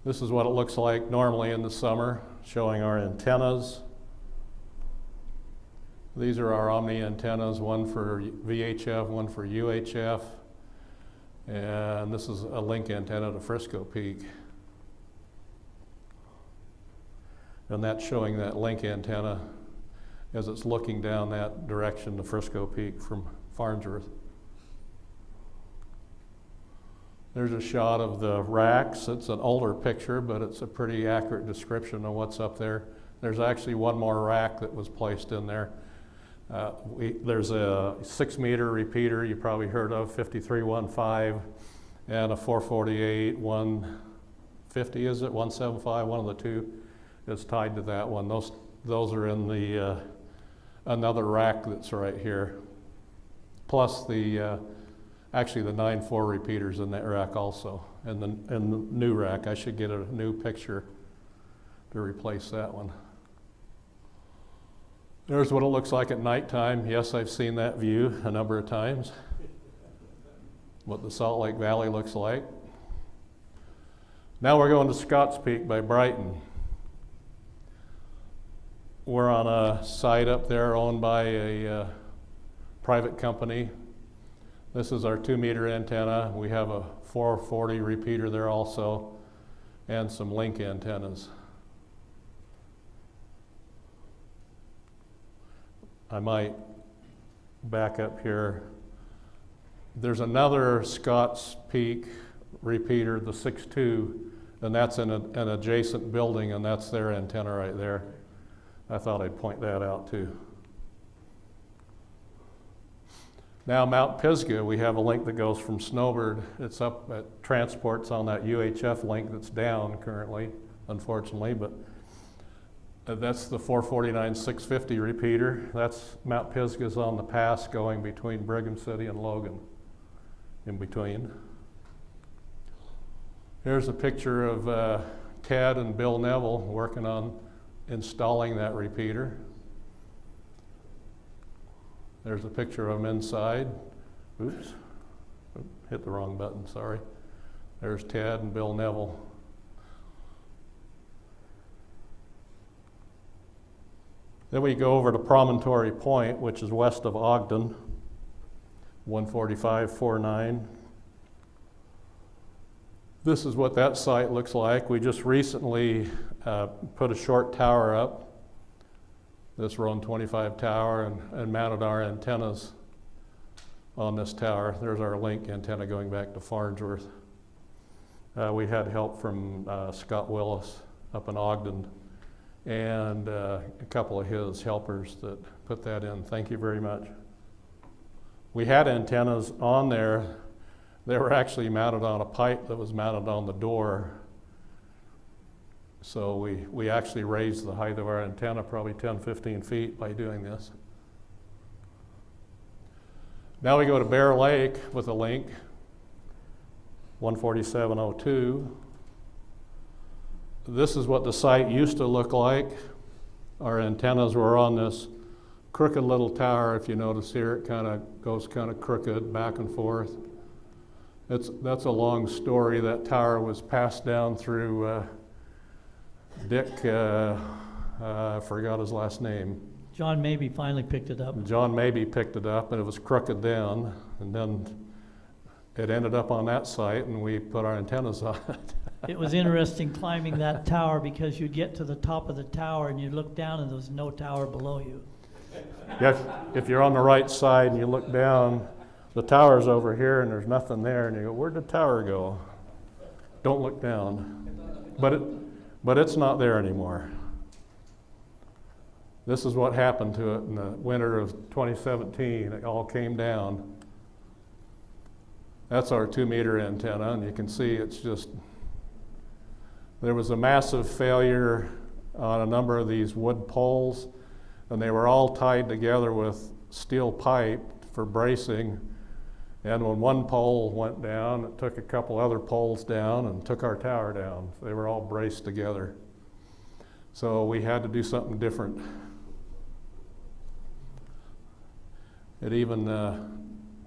This is what it looks like normally in the summer, showing our antennas. These are our Omni antennas, one for VHF, one for UHF. And this is a link antenna to Frisco Peak. And that's showing that link antenna as it's looking down that direction to Frisco Peak from Farnsworth. There's a shot of the racks. It's an older picture, but it's a pretty accurate description of what's up there. There's actually one more rack that was placed in there. There's a 6-meter repeater you probably heard of, 5315, and a 448, 150, is it? 175, one of the two is tied to that one. Those are in the another rack that's right here. Plus the actually the 9.4 repeaters in that rack also, and the new rack. I should get a new picture to replace that one. There's what it looks like at nighttime. Yes, I've seen that view a number of times. What the Salt Lake Valley looks like. Now we're going to Scotts Peak by Brighton. We're on a site up there owned by a private company. This is our 2-meter antenna. We have a 440 repeater there also, and some link antennas. I might back up here. There's another Scotts Peak repeater, the 6.2, and that's in an adjacent building, and that's their antenna right there. I thought I'd point that out too. Now Mount Pisgah, we have a link that goes from Snowbird. It's up at Transport's on that UHF link that's down currently, unfortunately, but that's the 449 650 repeater. That's Mount Pisgah's on the pass going between Brigham City and Logan, in between. Here's a picture of Ted and Bill Neville working on installing that repeater. There's a picture of them inside. Oops, hit the wrong button, sorry. There's Ted and Bill Neville. Then we go over to Promontory Point, which is west of Ogden, 14549. This is what that site looks like. We just recently put a short tower up, this Roan 25 tower, and mounted our antennas on this tower. There's our link antenna going back to Farnsworth. We had help from Scott Willis up in Ogden, and a couple of his helpers that put that in. Thank you very much. We had antennas on there. They were actually mounted on a pipe that was mounted on the door. So we actually raised the height of our antenna probably 10, 15 feet by doing this. Now we go to Bear Lake with a link, 14702. This is what the site used to look like. Our antennas were on this crooked little tower. If you notice here, it kind of goes kind of crooked back and forth. That's a long story. That tower was passed down through Dick, I forgot his last name. John Mabee finally picked it up. John Mabee picked it up, and it was crooked then, and then it ended up on that site, and we put our antennas on it. It was interesting climbing that tower because you'd get to the top of the tower and you'd look down and there was no tower below you. If you're on the right side and you look down, the tower's over here and there's nothing there, and you go, where'd the tower go? Don't look down. But it's not there anymore. This is what happened to it in the winter of 2017. It all came down. That's our 2-meter antenna, and you can see it's just, there was a massive failure on a number of these wood poles, and they were all tied together with steel pipe for bracing, And when one pole went down, it took a couple other poles down and took our tower down. They were all braced together. So we had to do something different. It even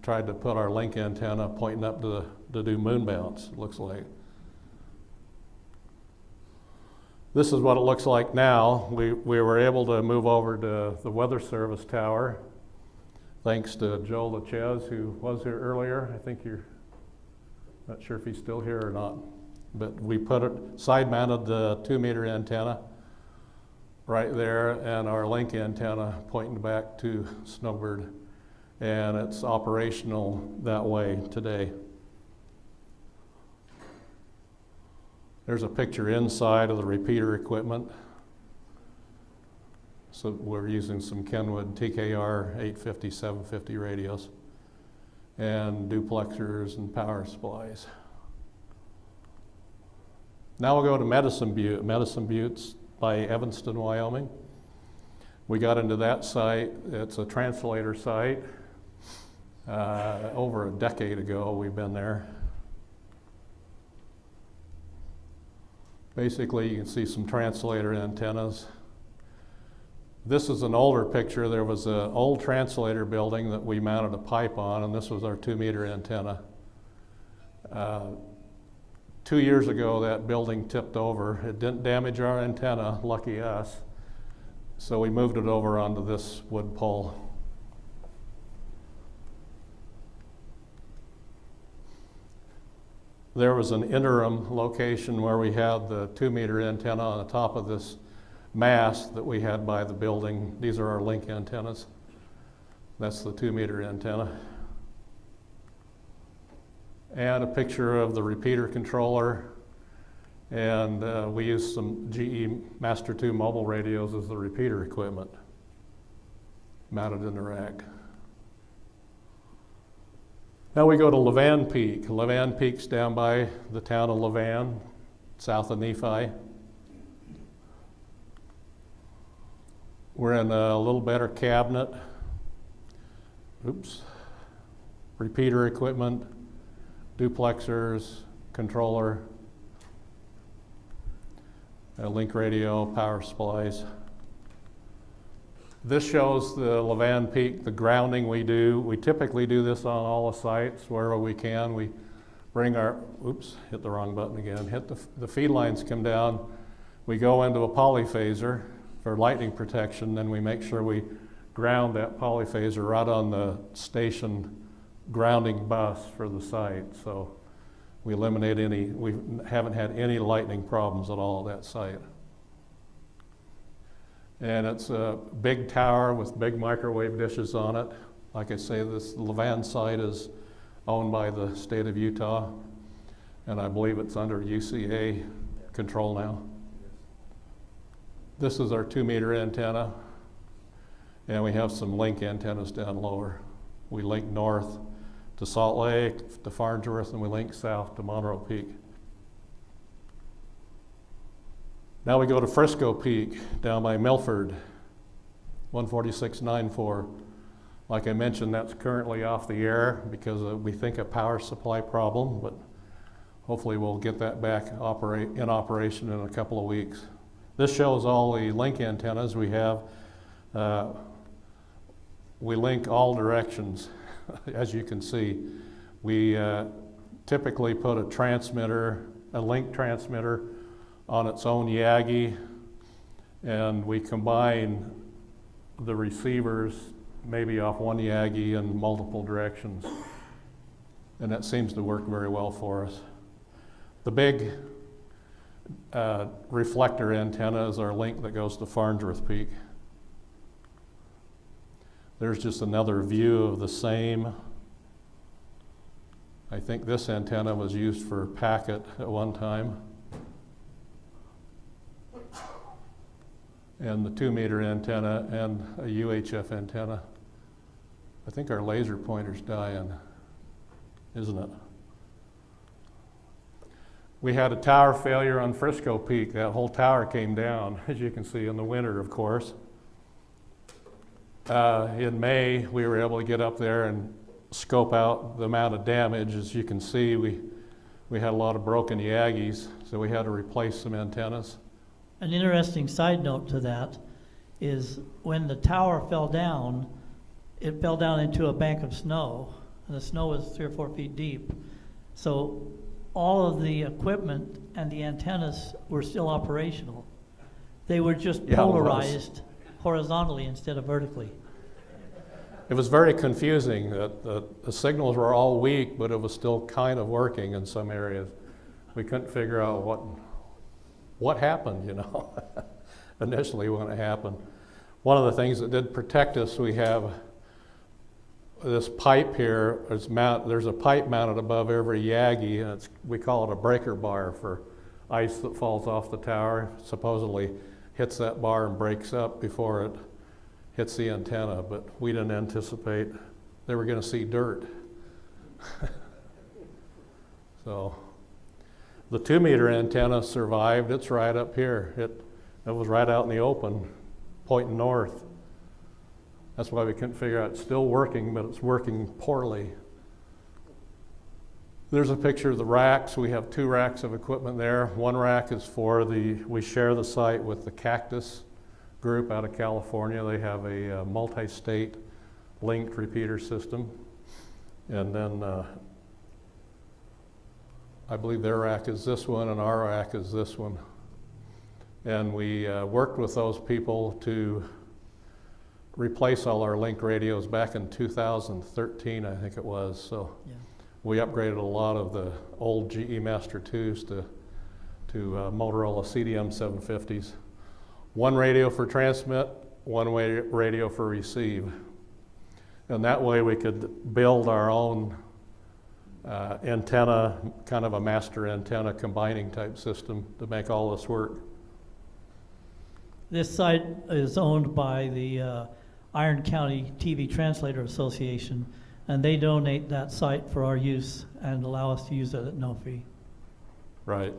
tried to put our link antenna pointing up to do moon bounce, it looks like. This is what it looks like now. We were able to move over to the Weather Service tower, thanks to Joe LaChez, who was here earlier. I think you're not sure if he's still here or not. But we put it, side-mounted the 2-meter antenna right there, and our link antenna pointing back to Snowbird. And it's operational that way today. There's a picture inside of the repeater equipment. So we're using some Kenwood TKR 850, 750 radios and duplexers and power supplies. Now we'll go to Medicine Butte. Medicine Butte's by Evanston, Wyoming. We got into that site. It's a translator site. Over a decade ago, we've been there. Basically, you can see some translator antennas. This is an older picture. There was an old translator building that we mounted a pipe on, and this was our 2-meter antenna. 2 years ago, that building tipped over. It didn't damage our antenna, lucky us. So we moved it over onto this wood pole. There was an interim location where we had the 2-meter antenna on the top of this mast that we had by the building. These are our link antennas. That's the 2-meter antenna. And a picture of the repeater controller. And we used some GE Master 2 mobile radios as the repeater equipment mounted in the rack. Now we go to Levan Peak. Levan Peak's down by the town of Levan, south of Nephi. We're in a little better cabinet. Oops. Repeater equipment, duplexers, controller, a link radio, power supplies. This shows the Levan Peak, the grounding we do. We typically do this on all the sites wherever we can. We bring our, oops, hit the wrong button again, hit the feed lines come down. We go into a polyphaser for lightning protection, then we make sure we ground that polyphaser right on the station grounding bus for the site. So we eliminate any, we haven't had any lightning problems at all at that site. And it's a big tower with big microwave dishes on it. Like I say, this Levan site is owned by the state of Utah, and I believe it's under UCA control now. This is our 2-meter antenna, and we have some link antennas down lower. We link north to Salt Lake, to Farnsworth, and we link south to Monroe Peak. Now we go to Frisco Peak, down by Milford, 14694. Like I mentioned, that's currently off the air because we think a power supply problem, but hopefully we'll get that back in operation in a couple of weeks. This shows all the link antennas we have. We link all directions, as you can see. We typically put a transmitter, a link transmitter, on its own Yagi, and we combine the receivers maybe off one Yagi in multiple directions. And that seems to work very well for us. The big reflector antenna is our link that goes to Farnsworth Peak. There's just another view of the same. I think this antenna was used for packet at one time. And the 2-meter antenna and a UHF antenna. I think our laser pointer's dying, isn't it? We had a tower failure on Frisco Peak. That whole tower came down, as you can see, in the winter, of course. In May, we were able to get up there and scope out the amount of damage. As you can see, we had a lot of broken Yagis, so we had to replace some antennas. An interesting side note to that is when the tower fell down, it fell down into a bank of snow, and the snow was 3 or 4 feet deep. So all of the equipment and the antennas were still operational. They were just Yeah, it was. polarized horizontally instead of vertically. It was very confusing. The signals were all weak, but it was still kind of working in some areas. We couldn't figure out what happened, you know, initially when it happened. One of the things that did protect us, we have this pipe here. There's a pipe mounted above every Yagi, and we call it a breaker bar for ice that falls off the tower. Supposedly hits that bar and breaks up before it hits the antenna, but we didn't anticipate they were going to see dirt. So the 2-meter antenna survived. It's right up here. It was right out in the open, pointing north. That's why we couldn't figure out. It's still working, but it's working poorly. There's a picture of the racks. We have 2 racks of equipment there. One rack is we share the site with the Cactus group out of California. They have a multi-state linked repeater system. And then I believe their rack is this one and our rack is this one. And we worked with those people to replace all our link radios back in 2013, I think it was. So yeah. We upgraded a lot of the old GE Master 2s to Motorola CDM 750s. One radio for transmit, one radio for receive. And that way we could build our own antenna, kind of a master antenna combining type system to make all this work. This site is owned by the Iron County TV Translator Association, and they donate that site for our use and allow us to use it at no fee. Right.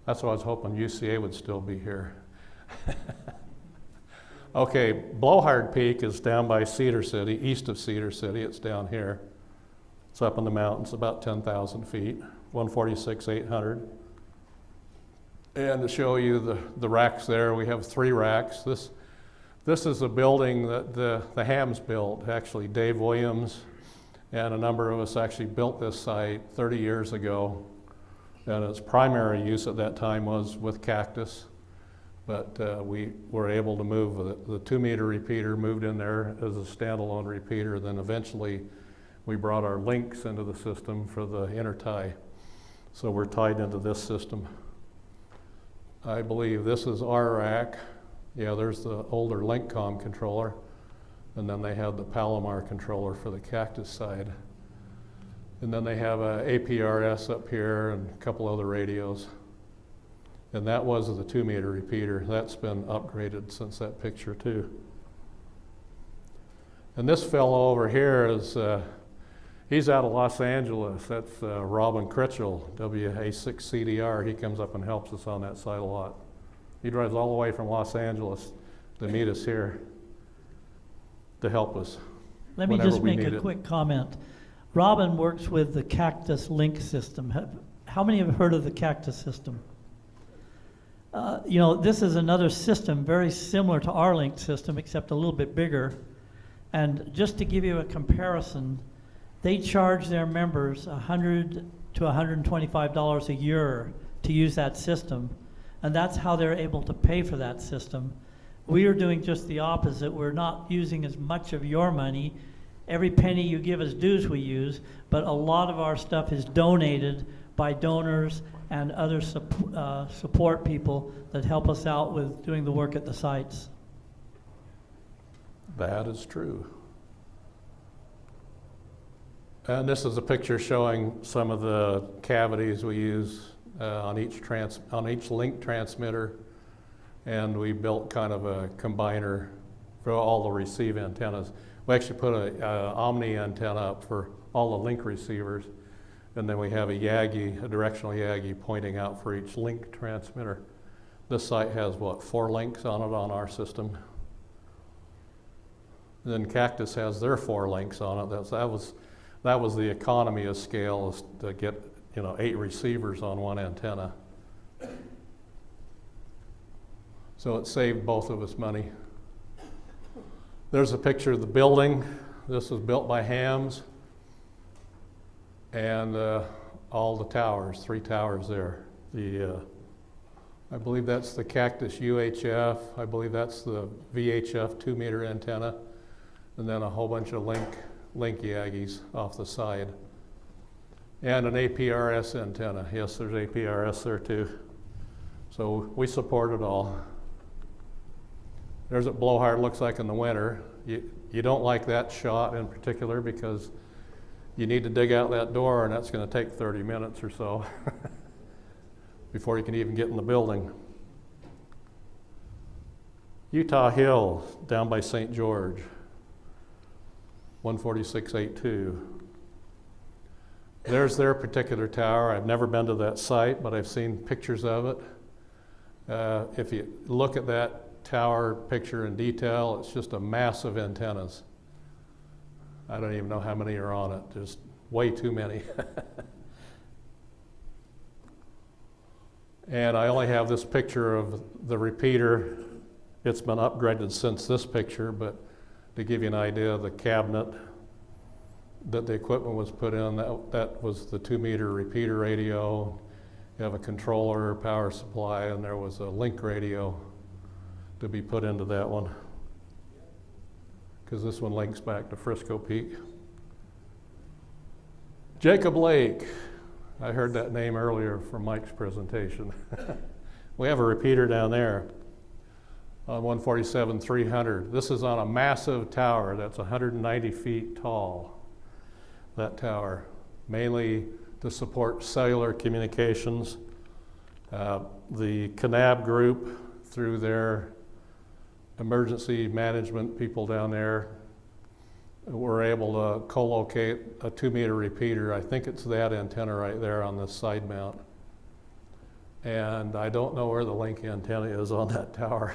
That's why I was hoping UCA would still be here. Okay, Blowhard Peak is down by Cedar City, east of Cedar City. It's down here. It's up in the mountains, about 10,000 feet, 146,800. And to show you the racks there, we have 3 racks. This is a building that the Hams built. Actually, Dave Williams and a number of us actually built this site 30 years ago. And its primary use at that time was with Cactus. But we were able to move the 2-meter repeater, moved in there as a standalone repeater. Then eventually we brought our links into the system for the intertie. So we're tied into this system. I believe this is our rack. Yeah, there's the older Linkcom controller. And then they had the Palomar controller for the Cactus side. And then they have a APRS up here and a couple other radios. And that was the 2-meter repeater. That's been upgraded since that picture too. And this fellow over here is, he's out of Los Angeles. That's Robin Critchell, WA6CDR. He comes up and helps us on that site a lot. He drives all the way from Los Angeles to meet us here to help us. Let me just make a quick comment. Robin works with the Cactus Link system. How many have heard of the Cactus system? You know, this is another system very similar to our Link system, except a little bit bigger. And just to give you a comparison, they charge their members $100 to $125 a year to use that system. And that's how they're able to pay for that system. We are doing just the opposite. We're not using as much of your money. Every penny you give as dues we use, but a lot of our stuff is donated by donors and other support people that help us out with doing the work at the sites. That is true. And this is a picture showing some of the cavities we use on each link transmitter. And we built kind of a combiner for all the receive antennas. We actually put an Omni antenna up for all the link receivers. And then we have a Yagi, a directional Yagi pointing out for each link transmitter. This site has, what, 4 links on it on our system. And then Cactus has their 4 links on it. That was the economy of scale, is to get 8 receivers on one antenna. So it saved both of us money. There's a picture of the building. This was built by Hams. And all the towers, 3 towers there. I believe that's the Cactus UHF. I believe that's the VHF 2-meter antenna. And then a whole bunch of link Yagis off the side. And an APRS antenna. Yes, there's APRS there too. So we support it all. There's what blowhard looks like in the winter. You don't like that shot in particular because you need to dig out that door, and that's going to take 30 minutes or so before you can even get in the building. Utah Hill down by St. George, 14682. There's their particular tower. I've never been to that site, but I've seen pictures of it. If you look at that tower picture in detail, it's just a mass of antennas. I don't even know how many are on it, just way too many. And I only have this picture of the repeater. It's been upgraded since this picture, but to give you an idea of the cabinet that the equipment was put in, that was the 2-meter repeater radio. You have a controller, power supply, and there was a link radio to be put into that one, because this one links back to Frisco Peak. Jacob Lake, I heard that name earlier from Mike's presentation. We have a repeater down there on 147-300. This is on a massive tower that's 190 feet tall, that tower, mainly to support cellular communications. The Kanab group, through their emergency management people down there, were able to co-locate a 2-meter repeater. I think it's that antenna right there on this side mount. And I don't know where the link antenna is on that tower.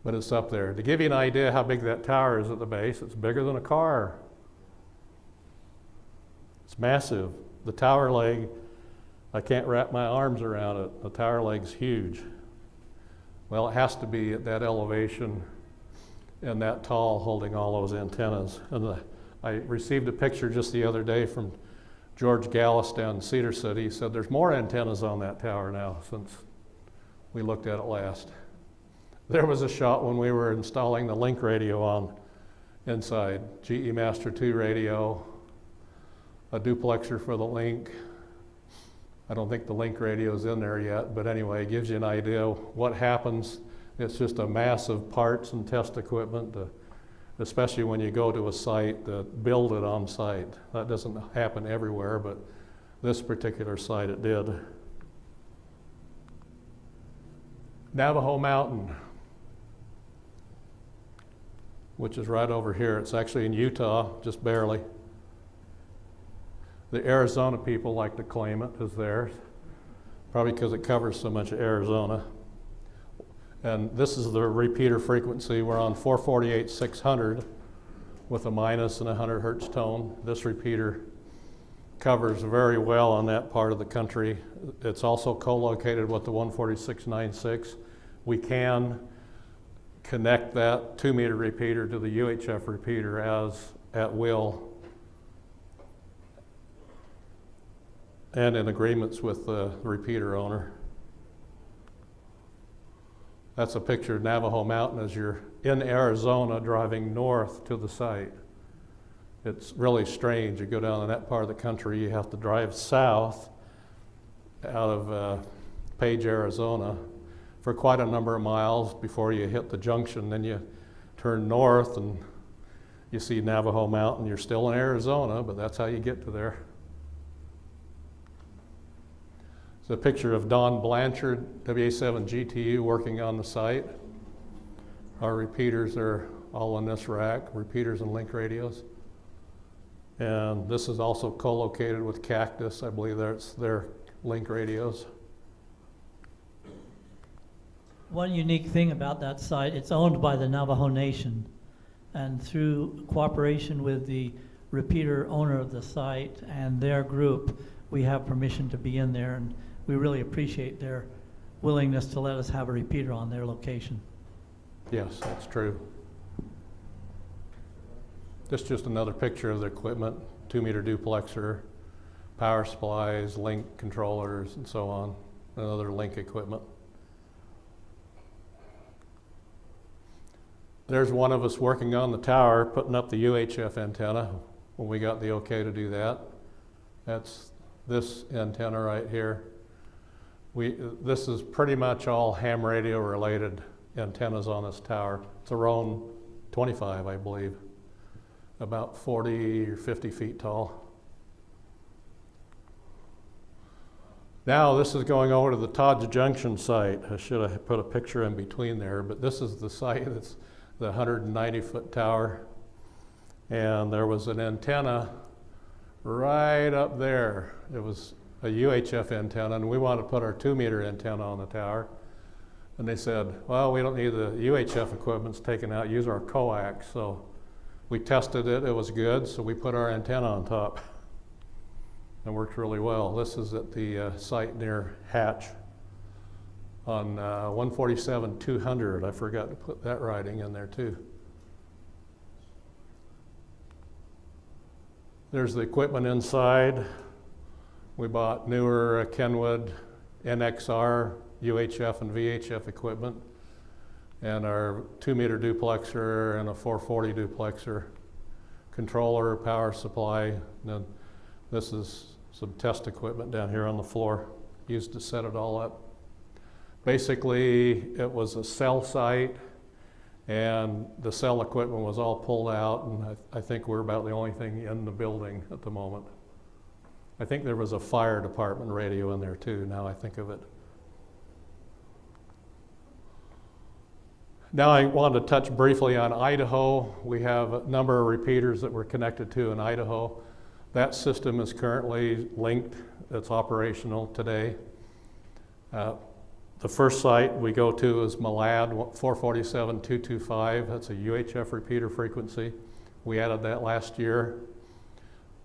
But it's up there. To give you an idea how big that tower is at the base, it's bigger than a car. It's massive. The tower leg, I can't wrap my arms around it. The tower leg's huge. Well, it has to be at that elevation and that tall, holding all those antennas. And I received a picture just the other day from George Gallus down in Cedar City. He said there's more antennas on that tower now since we looked at it last. There was a shot when we were installing the link radio on inside. GE Master 2 radio, a duplexer for the link. I don't think the link radio is in there yet, but anyway, it gives you an idea what happens. It's just a mass of parts and test equipment, especially when you go to a site, to build it on site. That doesn't happen everywhere, but this particular site it did. Navajo Mountain, which is right over here. It's actually in Utah, just barely. The Arizona people like to claim it as theirs, probably because it covers so much of Arizona. And this is the repeater frequency. We're on 448-600 with a minus and 100 hertz tone. This repeater covers very well on that part of the country. It's also co-located with the 146-96. We can connect that 2-meter repeater to the UHF repeater as at will, and in agreements with the repeater owner. That's a picture of Navajo Mountain as you're in Arizona driving north to the site. It's really strange. You go down in that part of the country, you have to drive south out of Page, Arizona for quite a number of miles before you hit the junction. Then you turn north and you see Navajo Mountain. You're still in Arizona, but that's how you get to there. It's a picture of Don Blanchard, WA7 GTU, working on the site. Our repeaters are all in this rack, repeaters and link radios. And this is also co-located with Cactus. I believe that's their link radios. One unique thing about that site, it's owned by the Navajo Nation. And through cooperation with the repeater owner of the site and their group, we have permission to be in there, and we really appreciate their willingness to let us have a repeater on their location. Yes, that's true. This is just another picture of the equipment, 2-meter duplexer, power supplies, link controllers, and so on, and other link equipment. There's one of us working on the tower, putting up the UHF antenna when we got the okay to do that. That's this antenna right here. This is pretty much all ham radio related antennas on this tower. It's a Roan 25, I believe, about 40 or 50 feet tall. Now this is going over to the Todd Junction site. I should have put a picture in between there, but this is the site. It's the 190-foot tower, and there was an antenna right up there. It was a UHF antenna, and we wanted to put our 2-meter antenna on the tower. And they said, well, we don't need the UHF equipment's taken out, use our coax. So we tested it, it was good, so we put our antenna on top. It worked really well. This is at the site near Hatch on 147-200. I forgot to put that writing in there too. There's the equipment inside. We bought newer Kenwood NXR UHF and VHF equipment, and our 2-meter duplexer and a 440 duplexer, controller, power supply. And then this is some test equipment down here on the floor, used to set it all up. Basically, it was a cell site, and the cell equipment was all pulled out, and I think we're about the only thing in the building at the moment. I think there was a fire department radio in there too, now I think of it. Now I want to touch briefly on Idaho. We have a number of repeaters that we're connected to in Idaho. That system is currently linked. It's operational today. The first site we go to is Malad 447-225. That's a UHF repeater frequency. We added that last year.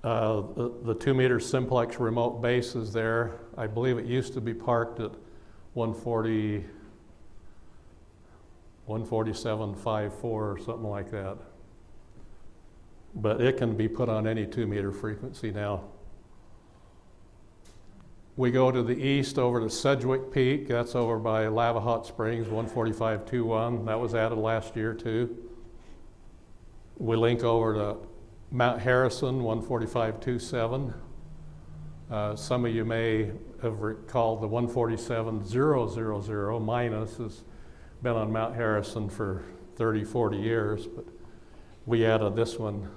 The 2-meter simplex remote base is there. I believe it used to be parked at 147.54 or something like that. But it can be put on any 2-meter frequency now. We go to the east over to Sedgwick Peak. That's over by Lava Hot Springs, 145.21. That was added last year too. We link over to Mount Harrison, 145.27. Some of you may have recalled the 147.000 minus has been on Mount Harrison for 30, 40 years, but we added this one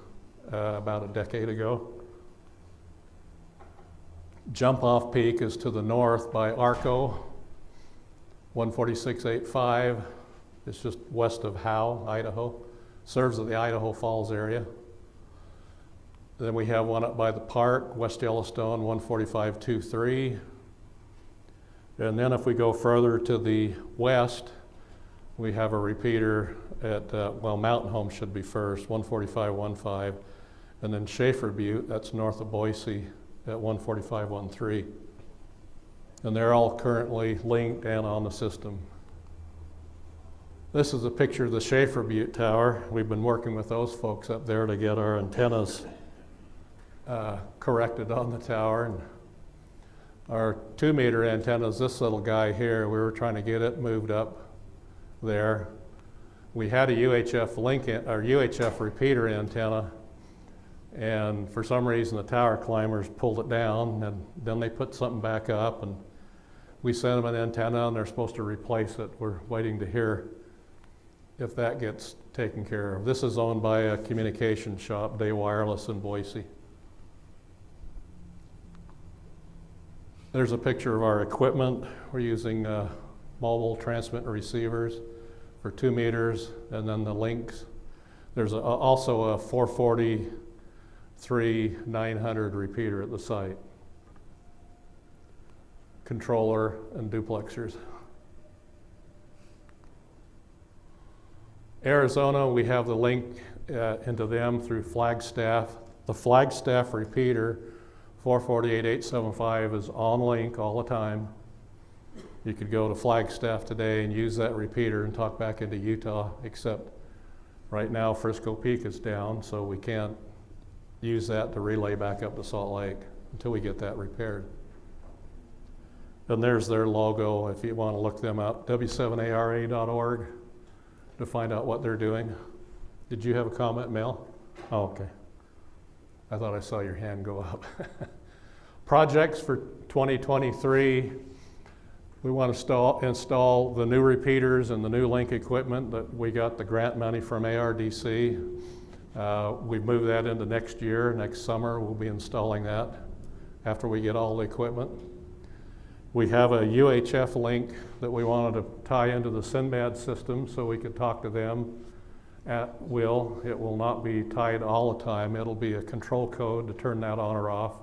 about a decade ago. Jump Off Peak is to the north by Arco, 146.85. It's just west of Howe, Idaho. Serves the Idaho Falls area. Then we have one up by the park, West Yellowstone, 145.23. And then if we go further to the west, we have a repeater at, Mountain Home should be first, 145.15. And then Schaefer Butte, that's north of Boise, at 145.13. And they're all currently linked and on the system. This is a picture of the Schaefer Butte Tower. We've been working with those folks up there to get our antennas corrected on the tower. And our 2-meter antenna is this little guy here. We were trying to get it moved up there. We had a UHF UHF repeater antenna, and for some reason the tower climbers pulled it down, and then they put something back up, and we sent them an antenna and they're supposed to replace it. We're waiting to hear if that gets taken care of. This is owned by a communication shop, Day Wireless in Boise. There's a picture of our equipment. We're using mobile transmit and receivers for 2 meters, and then the links. There's also a 440-900 repeater at the site. Controller and duplexers. Arizona, we have the link into them through Flagstaff. The Flagstaff repeater, 448.875, is on link all the time. You could go to Flagstaff today and use that repeater and talk back into Utah, except right now Frisco Peak is down, so we can't use that to relay back up to Salt Lake until we get that repaired. And there's their logo if you want to look them up, w7ara.org, to find out what they're doing. Did you have a comment, Mel? Oh, okay. I thought I saw your hand go up. Projects for 2023, we want to install the new repeaters and the new link equipment that we got the grant money from ARDC. We've moved that into next year. Next summer, we'll be installing that after we get all the equipment. We have a UHF link that we wanted to tie into the Sinbad system so we could talk to them at will. It will not be tied all the time. It'll be a control code to turn that on or off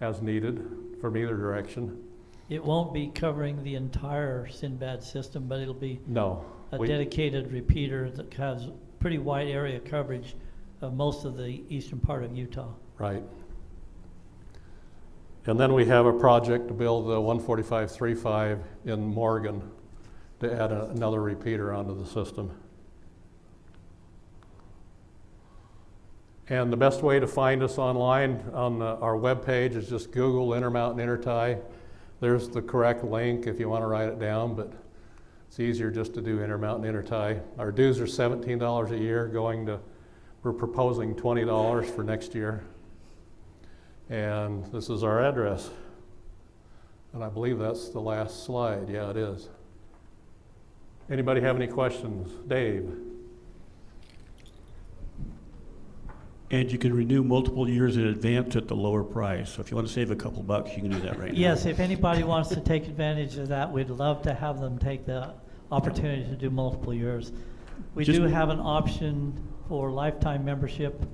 as needed from either direction. It won't be covering the entire Sinbad system, but it'll be a dedicated repeater that has pretty wide area coverage of most of the eastern part of Utah. Right. And then we have a project to build the 145.35 in Morgan to add another repeater onto the system. And the best way to find us online on our webpage is just Google Intermountain Intertie. There's the correct link if you want to write it down, but it's easier just to do Intermountain Intertie. Our dues are $17 a year, we're proposing $20 for next year. And this is our address. And I believe that's the last slide. Yeah, it is. Anybody have any questions? Dave? And you can renew multiple years in advance at the lower price. So if you want to save a couple bucks, you can do that right now. Yes, if anybody wants to take advantage of that, we'd love to have them take the opportunity to do multiple years. We do have an option for lifetime membership,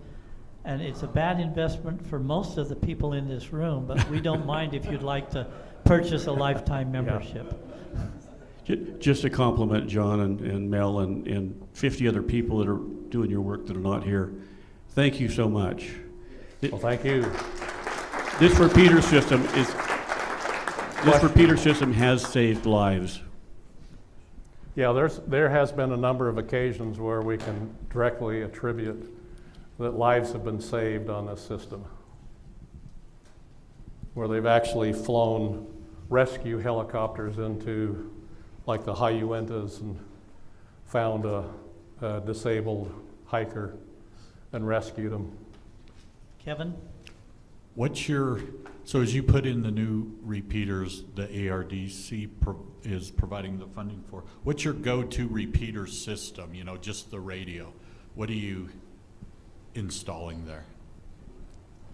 and it's a bad investment for most of the people in this room, but we don't mind if you'd like to purchase a lifetime membership. Just to compliment John and Mel and 50 other people that are doing your work that are not here. Thank you so much. Well, thank you. This repeater system has saved lives. Yeah, there has been a number of occasions where we can directly attribute that lives have been saved on this system, where they've actually flown rescue helicopters into like the high Uintas and found a disabled hiker and rescued them. Kevin? So as you put in the new repeaters the ARDC is providing the funding for, what's your go-to repeater system, just the radio? What are you installing there?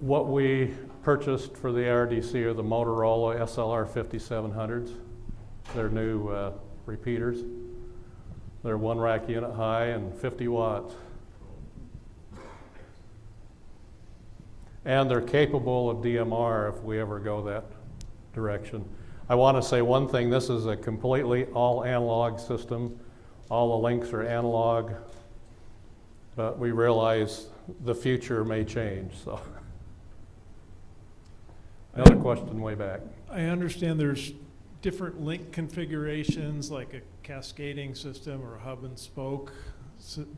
What we purchased for the ARDC are the Motorola SLR 5700s. They're new repeaters. They're 1 rack unit high and 50 watts. And they're capable of DMR if we ever go that direction. I want to say one thing, this is a completely all analog system. All the links are analog, but we realize the future may change, so. Another question way back. I understand there's different link configurations, like a cascading system or a hub and spoke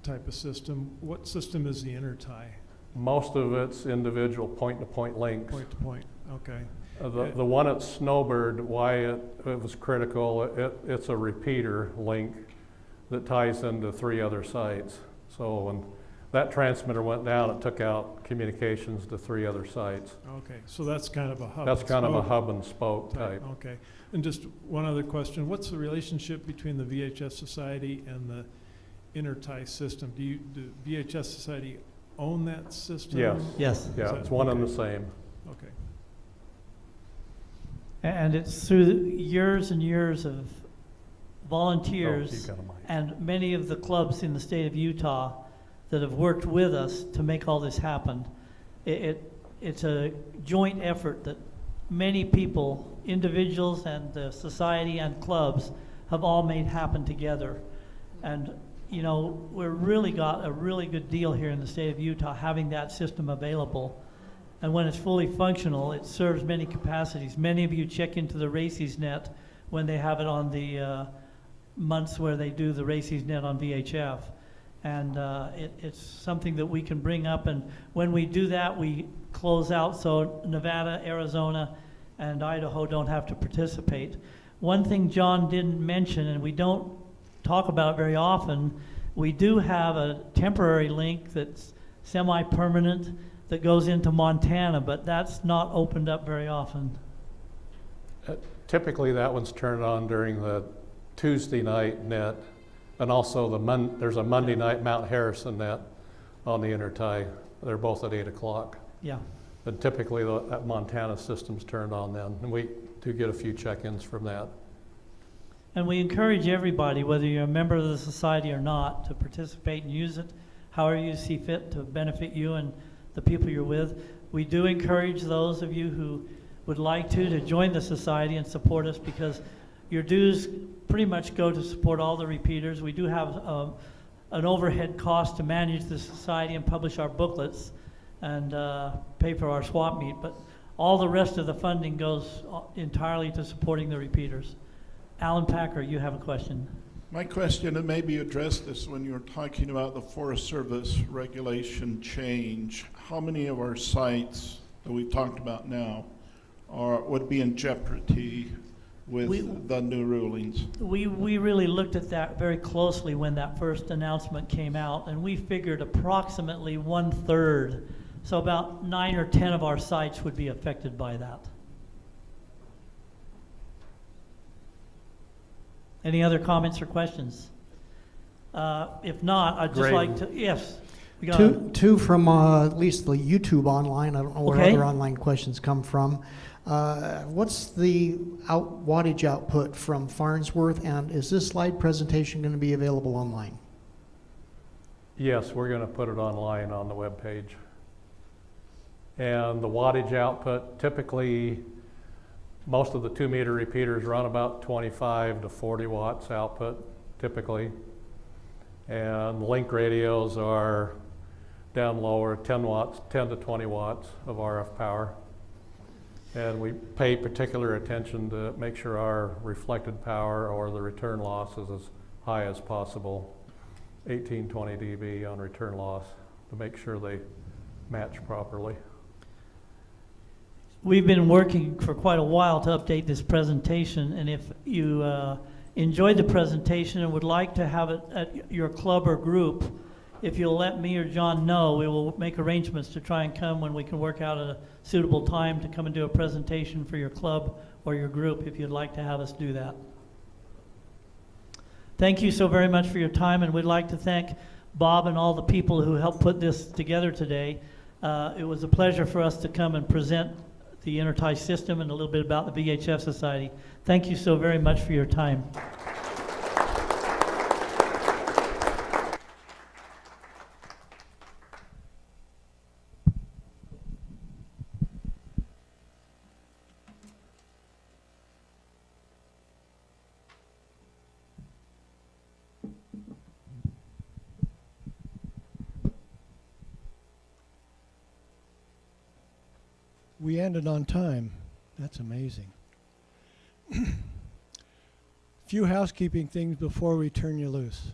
type of system. What system is the Intertie? Most of it's individual point-to-point links. Point-to-point, okay. The one at Snowbird, why it was critical, it's a repeater link that ties into 3 other sites. So when that transmitter went down, it took out communications to 3 other sites. Okay, so that's kind of a hub. That's kind of a hub and spoke type. Okay, and just one other question. What's the relationship between the VHS Society and the Intertie system? Do VHS Society own that system? Yes. Yes. Yeah, it's one and the same. Okay. And it's through years and years of volunteers and many of the clubs in the state of Utah that have worked with us to make all this happen. It's a joint effort that many people, individuals and the society and clubs, have all made happen together. And you know, we're really got a really good deal here in the state of Utah having that system available. And when it's fully functional, it serves many capacities. Many of you check into the Races Net when they have it on the months where they do the Races Net on VHF. And it's something that we can bring up, and when we do that, we close out so Nevada, Arizona, and Idaho don't have to participate. One thing John didn't mention, and we don't talk about it very often, we do have a temporary link that's semi-permanent that goes into Montana, but that's not opened up very often. Typically, that one's turned on during the Tuesday night net, and also there's a Monday night Mount Harrison net on the intertie. They're both at 8 o'clock. Yeah. But typically, that Montana system's turned on then, and we do get a few check-ins from that. And we encourage everybody, whether you're a member of the society or not, to participate and use it however you see fit to benefit you and the people you're with. We do encourage those of you who would like to join the society and support us, because your dues pretty much go to support all the repeaters. We do have an overhead cost to manage the society and publish our booklets and pay for our swap meet, but all the rest of the funding goes entirely to supporting the repeaters. Alan Packer, you have a question. My question, and maybe you addressed this when you were talking about the Forest Service regulation change. How many of our sites that we've talked about now would be in jeopardy with the new rulings? We really looked at that very closely when that first announcement came out, and we figured approximately 1/3, so about 9 or 10 of our sites would be affected by that. Any other comments or questions? If not, I'd just like to, yes. We got Two from at least the YouTube online. I don't know where other online questions come from. What's the wattage output from Farnsworth, and is this slide presentation going to be available online? Yes, we're going to put it online on the webpage. And the wattage output, typically, most of the 2-meter repeaters run about 25 to 40 watts output, typically. And link radios are down lower, 10 to 20 watts of RF power. And we pay particular attention to make sure our reflected power or the return loss is as high as possible, 18, 20 dB on return loss, to make sure they match properly. We've been working for quite a while to update this presentation, and if you enjoyed the presentation and would like to have it at your club or group, if you'll let me or John know, we will make arrangements to try and come when we can work out a suitable time to come and do a presentation for your club or your group if you'd like to have us do that. Thank you so very much for your time, and we'd like to thank Bob and all the people who helped put this together today. It was a pleasure for us to come and present the Intertie system and a little bit about the VHF Society. Thank you so very much for your time. We ended on time. That's amazing. Few housekeeping things before we turn you loose.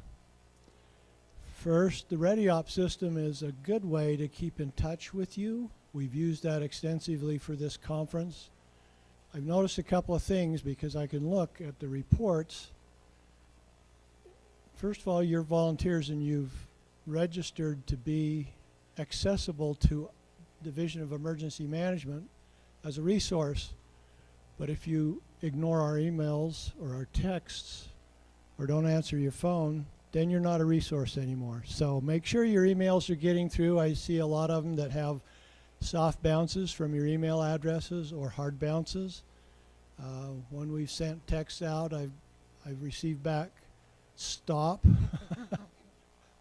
First, the ReadyOps system is a good way to keep in touch with you. We've used that extensively for this conference. I've noticed a couple of things because I can look at the reports. First of all, you're volunteers and you've registered to be accessible to Division of Emergency Management as a resource, but if you ignore our emails or our texts or don't answer your phone, then you're not a resource anymore. So make sure your emails are getting through. I see a lot of them that have soft bounces from your email addresses or hard bounces. When we've sent texts out, I've received back, stop.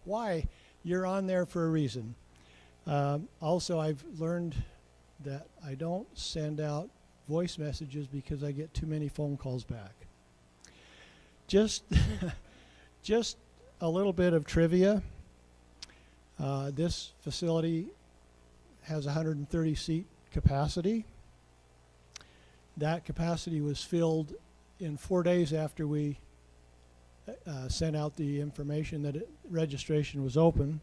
Why? You're on there for a reason. Also, I've learned that I don't send out voice messages because I get too many phone calls back. Just a little bit of trivia. This facility has 130 seat capacity. That capacity was filled in 4 days after we sent out the information that registration was open.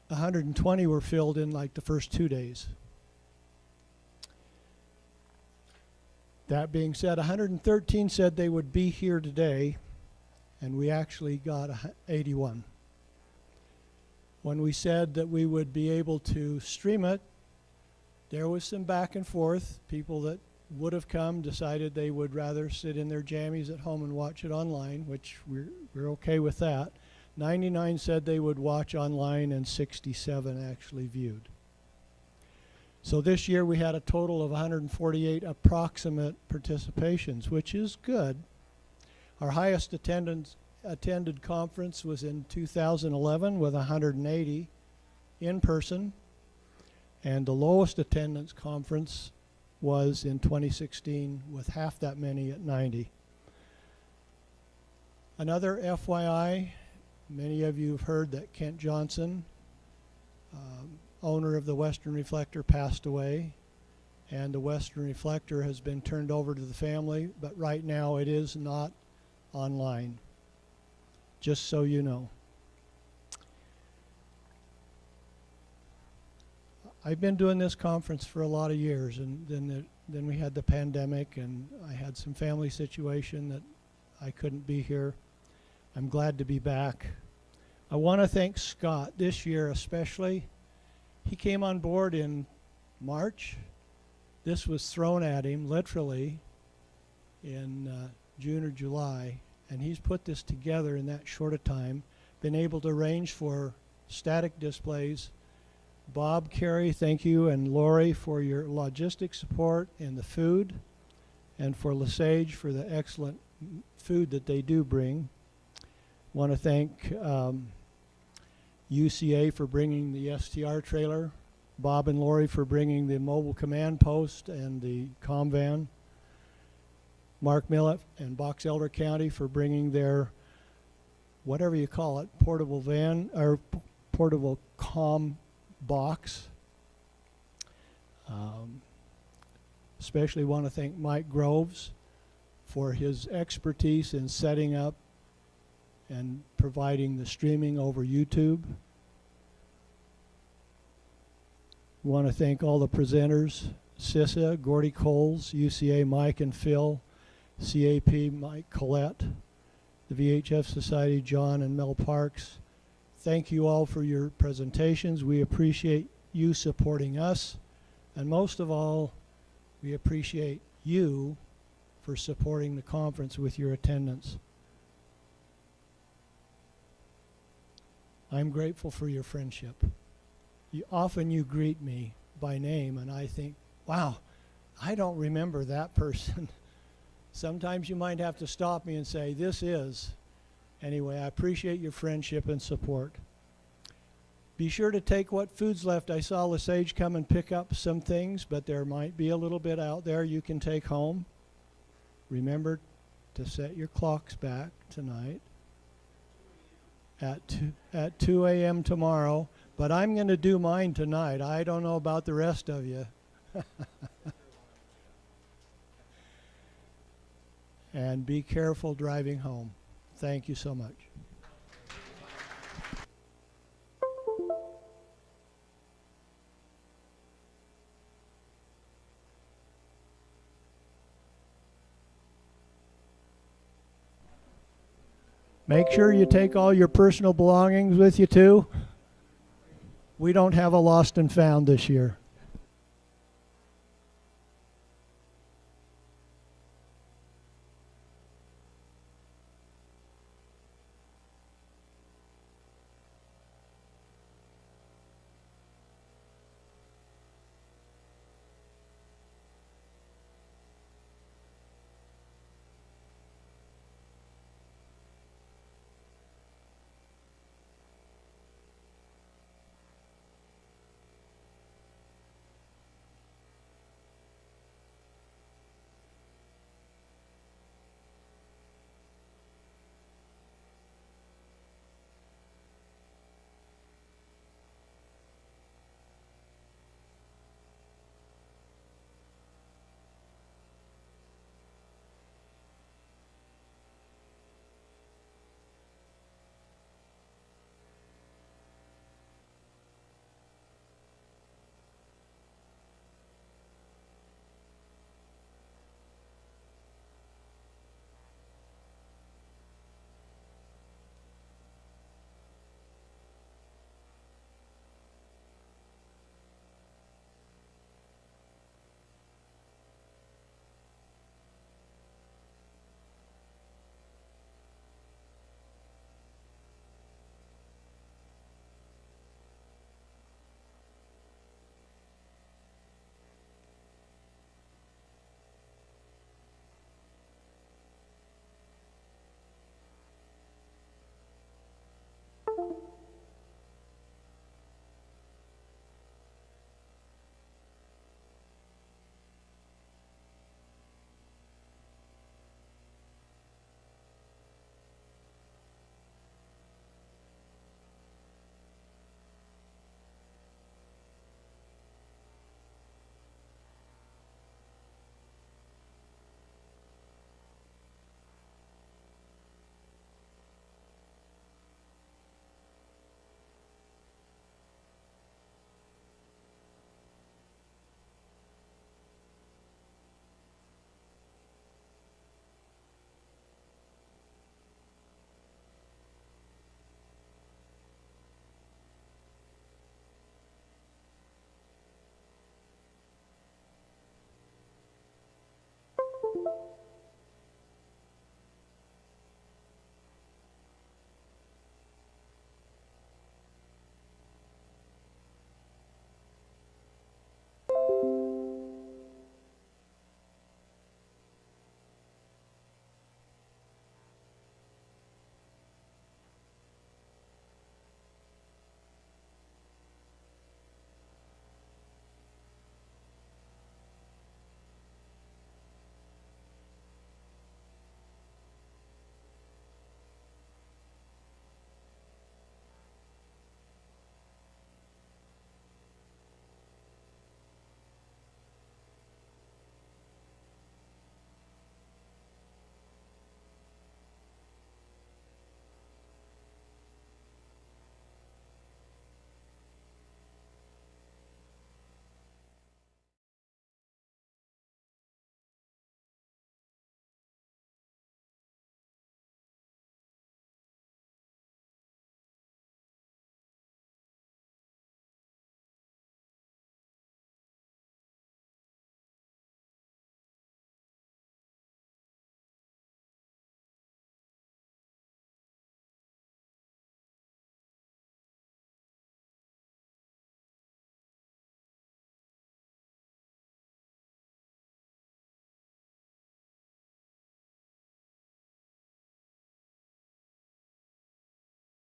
120 were filled in like the first 2 days. That being said, 113 said they would be here today, and we actually got 81. When we said that we would be able to stream it, there was some back and forth. People that would have come decided they would rather sit in their jammies at home and watch it online, which we're okay with that. 99 said they would watch online, and 67 actually viewed. So this year we had a total of 148 approximate participations, which is good. Our highest attended conference was in 2011 with 180 in person, and the lowest attendance conference was in 2016 with half that many at 90. Another FYI, many of you have heard that Kent Johnson, owner of the Western Reflector, passed away, and the Western Reflector has been turned over to the family, but right now it is not online, just so you know. I've been doing this conference for a lot of years, and then we had the pandemic, and I had some family situation that I couldn't be here. I'm glad to be back. I want to thank Scott this year especially. He came on board in March. This was thrown at him literally in June or July, and he's put this together in that short a time, been able to arrange for static displays. Bob, Carey, thank you, and Lori for your logistic support and the food, and for Lesage for the excellent food that they do bring. Want to thank UCA for bringing the STR trailer, Bob and Lori for bringing the mobile command post and the comm van, Mark Millett and Box Elder County for bringing their, whatever you call it, portable van or portable comm box. Especially want to thank Mike Groves for his expertise in setting up and providing the streaming over YouTube. Want to thank all the presenters, CISA, Gordy Coles, UCA Mike and Phil, CAP Mike Collette, the VHF Society John and Mel Parks. Thank you all for your presentations. We appreciate you supporting us, and most of all, we appreciate you for supporting the conference with your attendance. I'm grateful for your friendship. Often you greet me by name, and I think, wow, I don't remember that person. Sometimes you might have to stop me and say, this is. Anyway, I appreciate your friendship and support. Be sure to take what food's left. I saw Lesage come and pick up some things, but there might be a little bit out there you can take home. Remember to set your clocks back tonight at 2 a.m. tomorrow, but I'm going to do mine tonight. I don't know about the rest of you. And be careful driving home. Thank you so much. Make sure you take all your personal belongings with you too. We don't have a lost and found this year.